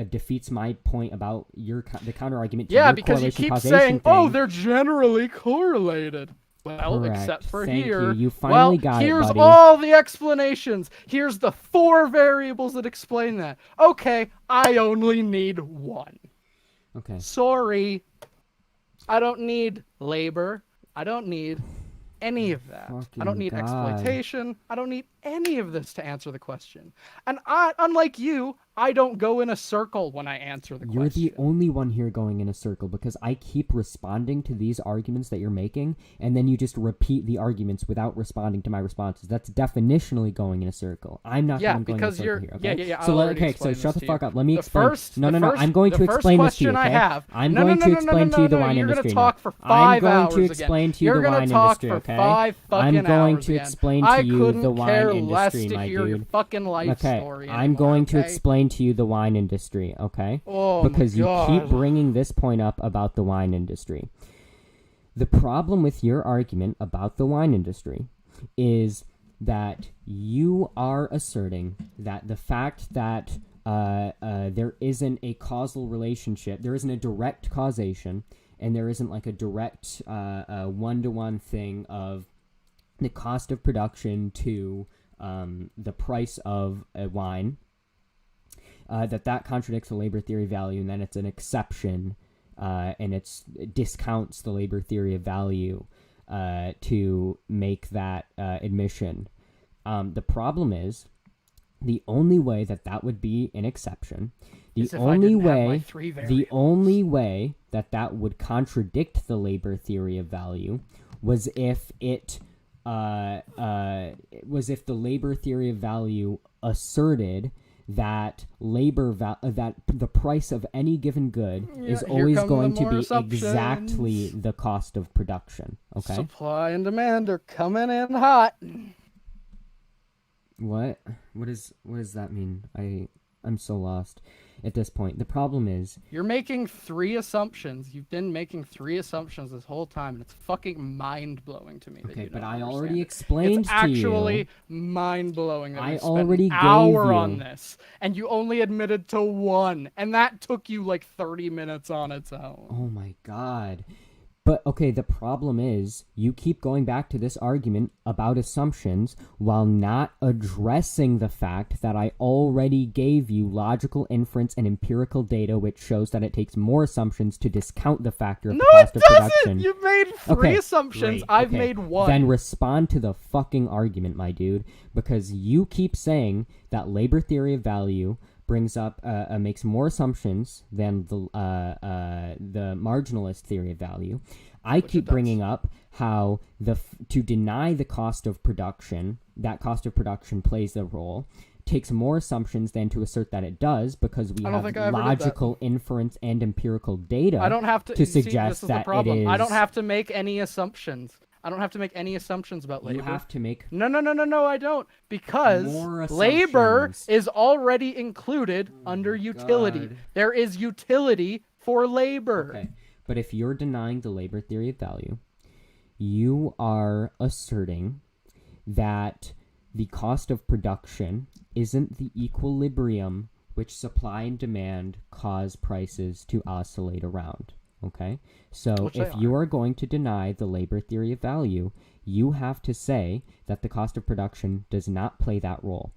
defeats my point about the counter argument to your because you correlation keep causation saying, "Oh, thing. they're generally correlated." Well, Correct. except for Thank here. you. You finally well, got it, here's buddy. all the explanations. Here's the 4 variables that explain that. Okay, I only need 1. Okay. Sorry. I don't need labor. I don't need any of that. I don't need exploitation. I don't need any of this to answer the question. And unlike you, I don't go in a circle when I answer the question. You're the only one here going in a circle because I keep responding to these arguments that you're making, and then you just repeat the arguments without responding to my responses. That's definitionally going in a circle. I'm not the one going in a circle here. Okay? Yeah. So shut the fuck up. Let me explain. No. I'm going to explain this to you. Okay? I have. I'm going to explain to you the wine industry. You're going to talk for 5 hours. I'm going to explain to you the wine industry. Okay? I'm going to explain to you the wine industry, my dude. Your fucking life story anymore, I'm going to explain to you the wine industry, okay? Because you keep bringing this point up about the wine industry. The problem with your argument about the wine industry is that you are asserting that the fact that there isn't a causal relationship, there isn't a direct causation, and there isn't like a direct one-to-one thing of the cost of production to the price of a wine, that contradicts the labor theory value, and then it's an exception, and it discounts the labor theory of value to make that admission. The problem is, the only way that would be an exception, the only way that would contradict the labor theory of value was if it if the labor theory of value asserted that that the price of any given good is always going to be exactly the cost of production. Okay. Supply and demand are coming in hot. What does that mean? I'm so lost at this point. The problem is you're making 3 assumptions. You've been making 3 assumptions this whole time, and it's fucking mind-blowing to me. Okay, but I already explained to you. It's actually mind-blowing that I we spent already an hour on this, and you only admitted to 1, and that took you like 30 minutes on its own. Oh my god. But, okay, the problem is, you keep going back to this argument about assumptions while not addressing the fact that I already gave you logical inference and empirical data which shows that it takes more assumptions to discount the factor of the cost of production. You've made 3 assumptions. Great. I've made 1. Then respond to the fucking argument, my dude, because you keep saying that labor theory of value brings up makes more assumptions than the marginalist theory of value. I keep bringing up how to deny the cost of production, that cost of production plays a role, takes more assumptions than to assert that it does, because we have logical inference and empirical data I don't have to suggest that it is. I don't have to make any assumptions. I don't have to make any assumptions about labor. You have to make No, I don't. Because labor is already included under utility. God. There is utility for labor. Okay. But if you're denying the labor theory of value, you are asserting that the cost of production isn't the equilibrium which supply and demand cause prices to oscillate around. Okay? So if you are going to deny the labor theory of value, you have to say that the cost of production does not play that role.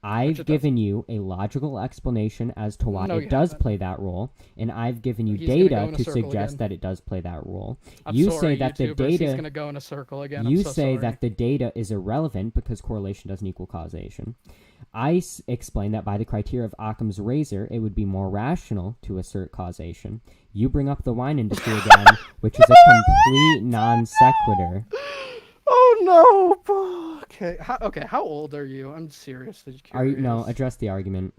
I've given you a logical explanation as to why it does play that role, and I've given you data to suggest that it does play that role. You say that the data. He's gonna go in a circle again. You say that the data is irrelevant because correlation doesn't equal causation. I explain that by the criteria of Occam's razor, it would be more rational to assert causation. You bring up the wine industry again, which is a complete non sequitur. Oh no! Okay, how old are you? I'm seriously curious. No, address the argument.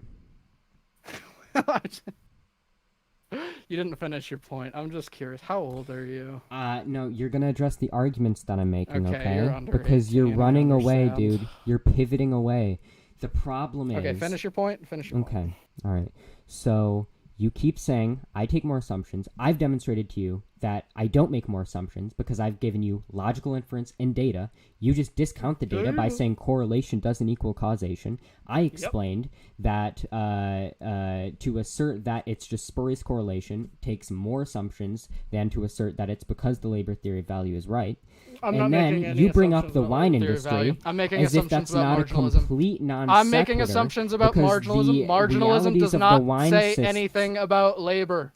You didn't finish your point. I'm just curious. How old are you? No, you're gonna address the arguments that I'm making, okay? You're under because 18, you're running away, dude. You're pivoting away. The problem is... Okay, finish your point. Okay, all right. So you keep saying, I take more assumptions. I've demonstrated to you that I don't make more assumptions because I've given you logical inference and data. You just discount the data by saying correlation doesn't equal causation. I explained that to assert that it's just spurious correlation takes more assumptions than to assert that it's because the labor theory of value is right. And then you bring up the wine industry as if that's not a complete non sequitur. I'm making assumptions about marginalism. Marginalism does not say anything about labor.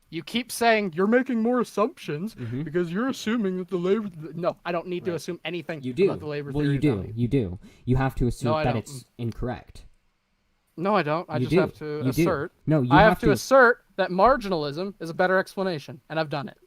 You keep saying you're making more assumptions because you're assuming that the labor... No, I don't need to assume anything about the labor theory. Well, you do. You have to assume that it's incorrect. No, I don't. I just have to assert. No, you have to assert that marginalism is a better explanation, and I've done it.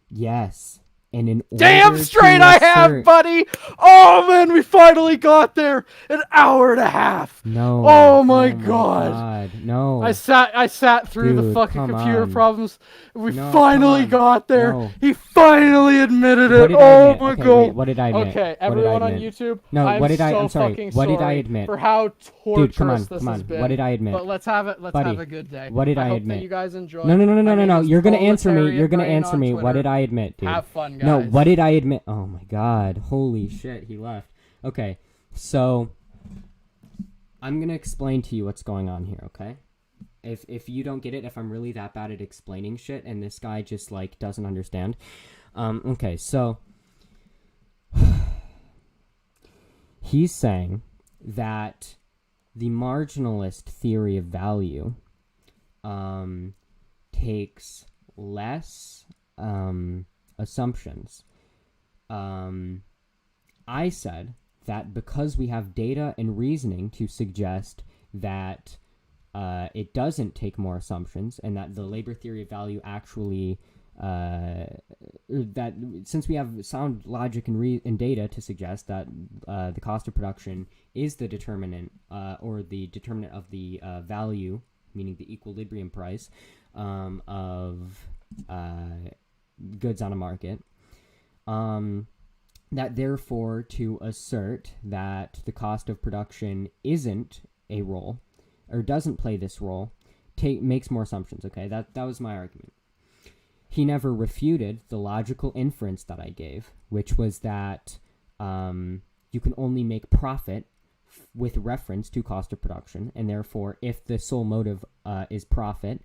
Yes. And in damn straight I have, buddy! Oh man, we finally got there! An hour and a half! No. Oh my god. No. I sat through the fucking computer problems. We finally got there. No. He finally admitted it. Oh my god. What did I admit? Okay, everyone on YouTube. No, I'm what did so I'm sorry. Fucking what did I sorry admit? For how torturous this has been. What did I admit? But let's have a good day. What did I hope admit? That you guys enjoy. No. You're gonna answer me. You're gonna answer me. What did I admit, dude? Have fun, guys. No, what did I admit? Oh my god. Holy shit, he left. Okay, so I'm going to explain to you what's going on here, okay? If you don't get it, if I'm really that bad at explaining shit and this guy just, like, doesn't understand. Okay, so he's saying that the marginalist theory of value takes less assumptions. I said that because we have data and reasoning to suggest that it doesn't take more assumptions and that the labor theory of value actually that since we have sound logic and data to suggest that the cost of production is the determinant or the determinant of the value, meaning the equilibrium price of goods on a market, that therefore to assert that the cost of production isn't a role or doesn't play this role makes more assumptions. Okay, that was my argument. He never refuted the logical inference that I gave, which was that you can only make profit with reference to cost of production, and therefore if the sole motive is profit,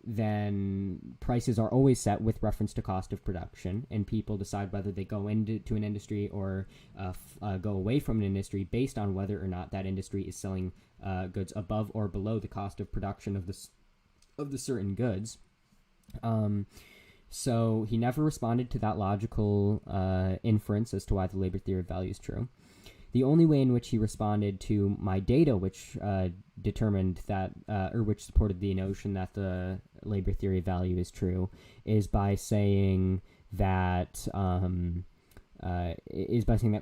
then prices are always set with reference to cost of production, and people decide whether they go into an industry or go away from an industry based on whether or not that industry is selling goods above or below the cost of production of the certain goods. So he never responded to that logical inference as to why the labor theory of value is true. The only way in which he responded to my data, which determined that, or which supported the notion that the labor theory of value is true, is by saying that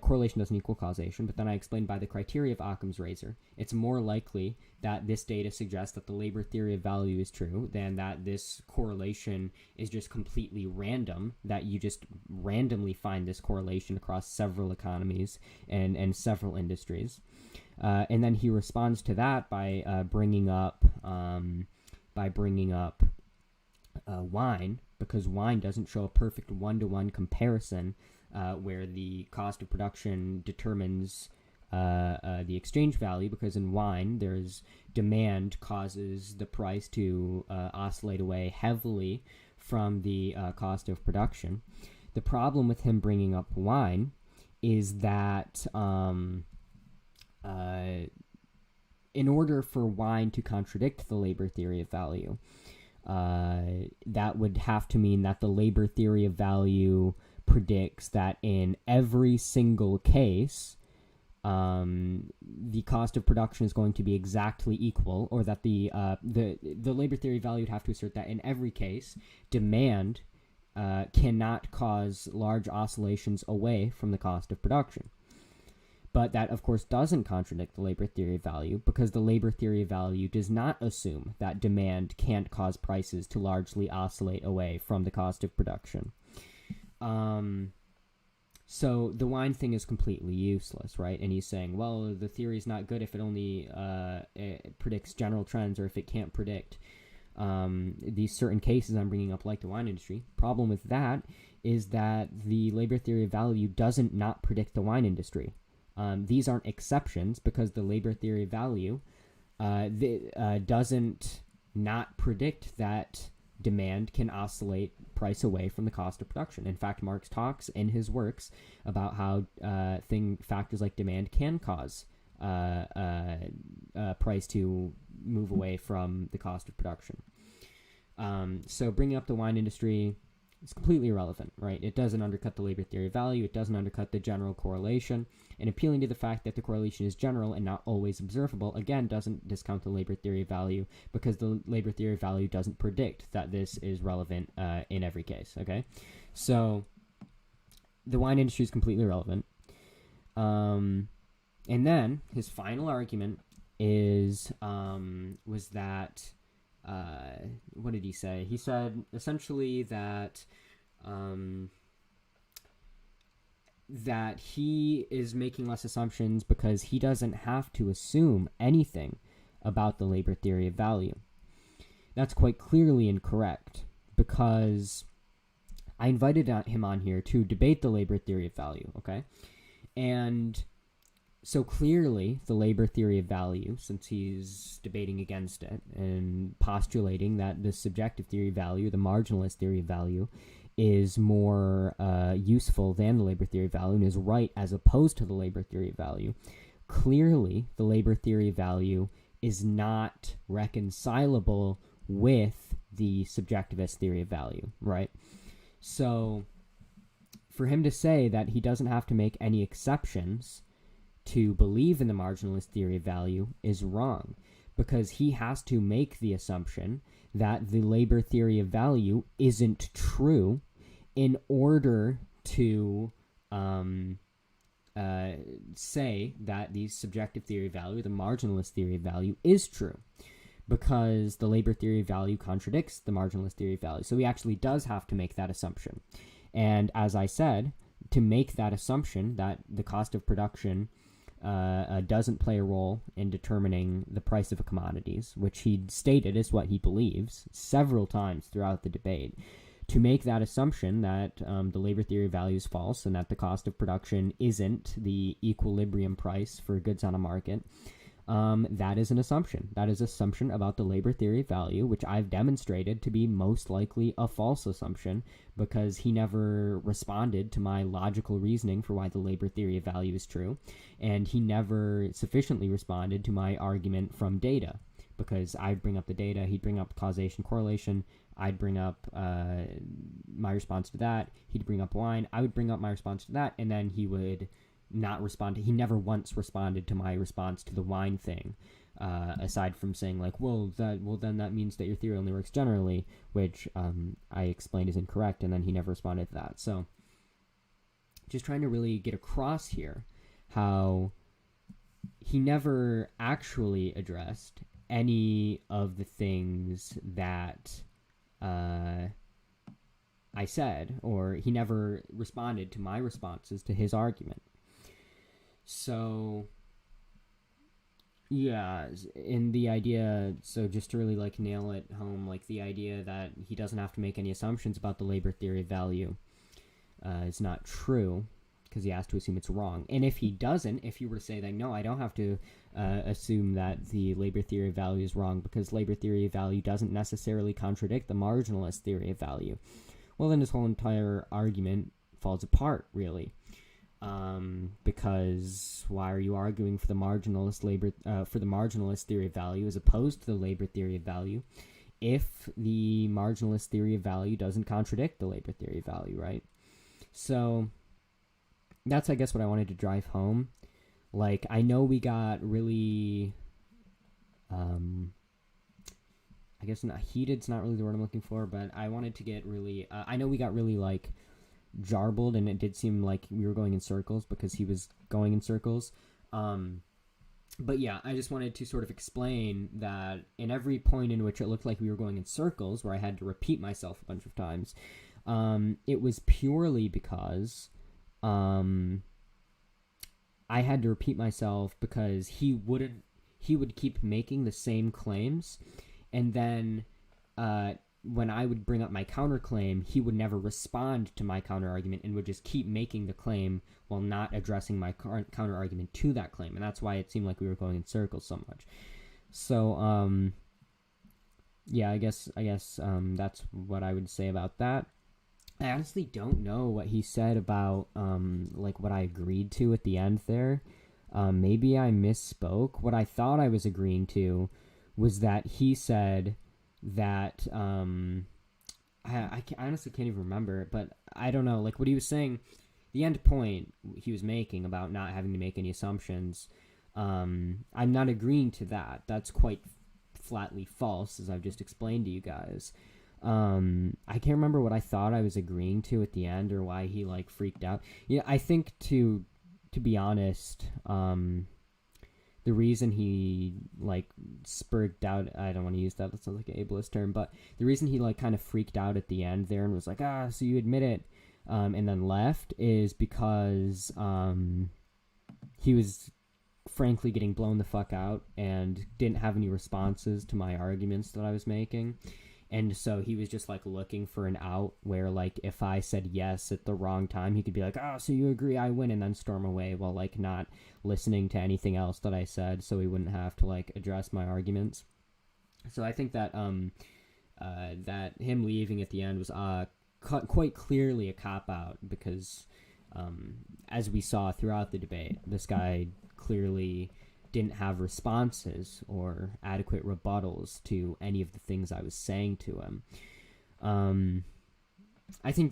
correlation doesn't equal causation. But then I explained by the criteria of Occam's razor, it's more likely that this data suggests that the labor theory of value is true than that this correlation is just completely random, that you just randomly find this correlation across several economies and several industries. And then he responds to that by bringing up wine, because wine doesn't show a perfect one-to-one comparison where the cost of production determines the exchange value, because in wine there's demand causes the price to oscillate away heavily from the cost of production. The problem with him bringing up wine is that in order for wine to contradict the labor theory of value, that would have to mean that the labor theory of value predicts that in every single case, the cost of production is going to be exactly equal, or that the labor theory of value would have to assert that in every case, demand cannot cause large oscillations away from the cost of production. But that, of course, doesn't contradict the labor theory of value, because the labor theory of value does not assume that demand can't cause prices to largely oscillate away from the cost of production. So the wine thing is completely useless, right? And he's saying, well, the theory is not good if it only it predicts general trends, or if it can't predict these certain cases I'm bringing up, like the wine industry. Problem with that is that the labor theory of value doesn't not predict the wine industry. These aren't exceptions, because the labor theory of value doesn't not predict that demand can oscillate price away from the cost of production. In fact, Marx talks in his works about how factors like demand can cause price to move away from the cost of production. So bringing up the wine industry is completely irrelevant, right? It doesn't undercut the labor theory of value. It doesn't undercut the general correlation. And appealing to the fact that the correlation is general and not always observable, again, doesn't discount the labor theory of value, because the labor theory of value doesn't predict that this is relevant in every case, okay? So the wine industry is completely irrelevant. And then his final argument was that, what did he say? He said essentially that that he is making less assumptions because he doesn't have to assume anything about the labor theory of value. That's quite clearly incorrect, because I invited him on here to debate the labor theory of value, okay? And so clearly the labor theory of value, since he's debating against it and postulating that the subjective theory of value, the marginalist theory of value, is more useful than the labor theory of value and is right as opposed to the labor theory of value, clearly the labor theory of value is not reconcilable with the subjectivist theory of value, right? So for him to say that he doesn't have to make any exceptions to believe in the marginalist theory of value is wrong, because he has to make the assumption that the labor theory of value isn't true in order to say that the subjective theory of value, the marginalist theory of value, is true, because the labor theory of value contradicts the marginalist theory of value. So he actually does have to make that assumption. And as I said, to make that assumption that the cost of production doesn't play a role in determining the price of commodities, which he stated is what he believes several times throughout the debate, to make that assumption that the labor theory of value is false and that the cost of production isn't the equilibrium price for goods on a market, that is an assumption. That is an assumption about the labor theory of value, which I've demonstrated to be most likely a false assumption, because he never responded to my logical reasoning for why the labor theory of value is true, and he never sufficiently responded to my argument from data, because I'd bring up the data, he'd bring up causation correlation, I'd bring up my response to that, he'd bring up wine, I would bring up my response to that, and then he would not respond to, he never once responded to my response to the wine thing, aside from saying like, then that means that your theory only works generally, which I explained is incorrect, and then he never responded to that. So just trying to really get across here how he never actually addressed any of the things that I said, or he never responded to my responses to his argument. So, yeah, in the idea, so just to really like nail it home, like the idea that he doesn't have to make any assumptions about the labor theory of value is not true, because he has to assume it's wrong. And if he doesn't, if you were to say that, no, I don't have to assume that the labor theory of value is wrong, because labor theory of value doesn't necessarily contradict the marginalist theory of value, well, then his whole entire argument falls apart, really. Because why are you arguing for the marginalist theory of value as opposed to the labor theory of value if the marginalist theory of value doesn't contradict the labor theory of value, right? So that's, I guess, what I wanted to drive home. Like, I know we got really, I guess not heated's not really the word I'm looking for, but I wanted to get really, I know we got really, like, jarbled, and it did seem like we were going in circles because he was going in circles. But yeah, I just wanted to sort of explain that in every point in which it looked like we were going in circles, where I had to repeat myself a bunch of times, it was purely because I had to repeat myself because he would keep making the same claims, and then when I would bring up my counterclaim, he would never respond to my counter argument and would just keep making the claim while not addressing my counter argument to that claim, and that's why it seemed like we were going in circles so much. So yeah, I guess that's what I would say about that. I honestly don't know what he said about like what I agreed to at the end there. Maybe I misspoke. What I thought I was agreeing to was that he said that I honestly can't even remember, but I don't know. Like what he was saying, the end point he was making about not having to make any assumptions. I'm not agreeing to that. That's quite flatly false, as I've just explained to you guys. I can't remember what I thought I was agreeing to at the end or why he like freaked out. Yeah, I think to be honest, the reason he like spurred out, I don't want to use that, that sounds like an ableist term, but the reason he like kind of freaked out at the end there and was like, so you admit it, and then left is because he was frankly getting blown the fuck out and didn't have any responses to my arguments that I was making. And so he was just like looking for an out where like if I said yes at the wrong time, he could be like, so you agree I win, and then storm away while like not listening to anything else that I said, so he wouldn't have to like address my arguments. So I think that that him leaving at the end was quite clearly a cop-out because as we saw throughout the debate, this guy clearly didn't have responses or adequate rebuttals to any of the things I was saying to him. I think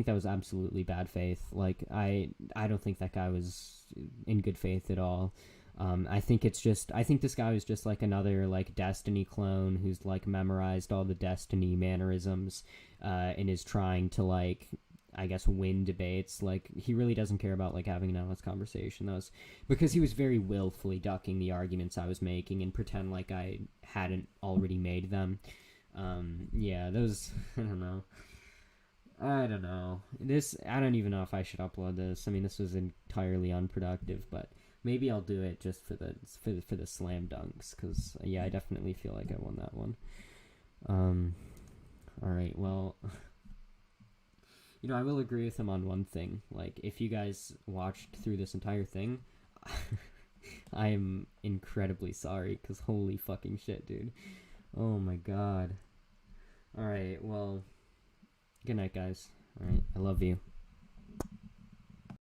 that was absolutely bad faith. Like I don't think that guy was in good faith at all. I think this guy was just like another like Destiny clone who's like memorized all the Destiny mannerisms and is trying to like, I guess, win debates. Like he really doesn't care about like having an honest conversation. That was because he was very willfully ducking the arguments I was making and pretend like I hadn't already made them. Yeah, those I don't know. I don't even know if I should upload this. I mean, this was entirely unproductive, but maybe I'll do it just for the slam dunks because yeah, I definitely feel like I won that one. All right, well. You know, I will agree with him on one thing. Like, if you guys watched through this entire thing, I am incredibly sorry, because holy fucking shit, dude. Oh my god. Alright, well, good night, guys. Alright, I love you.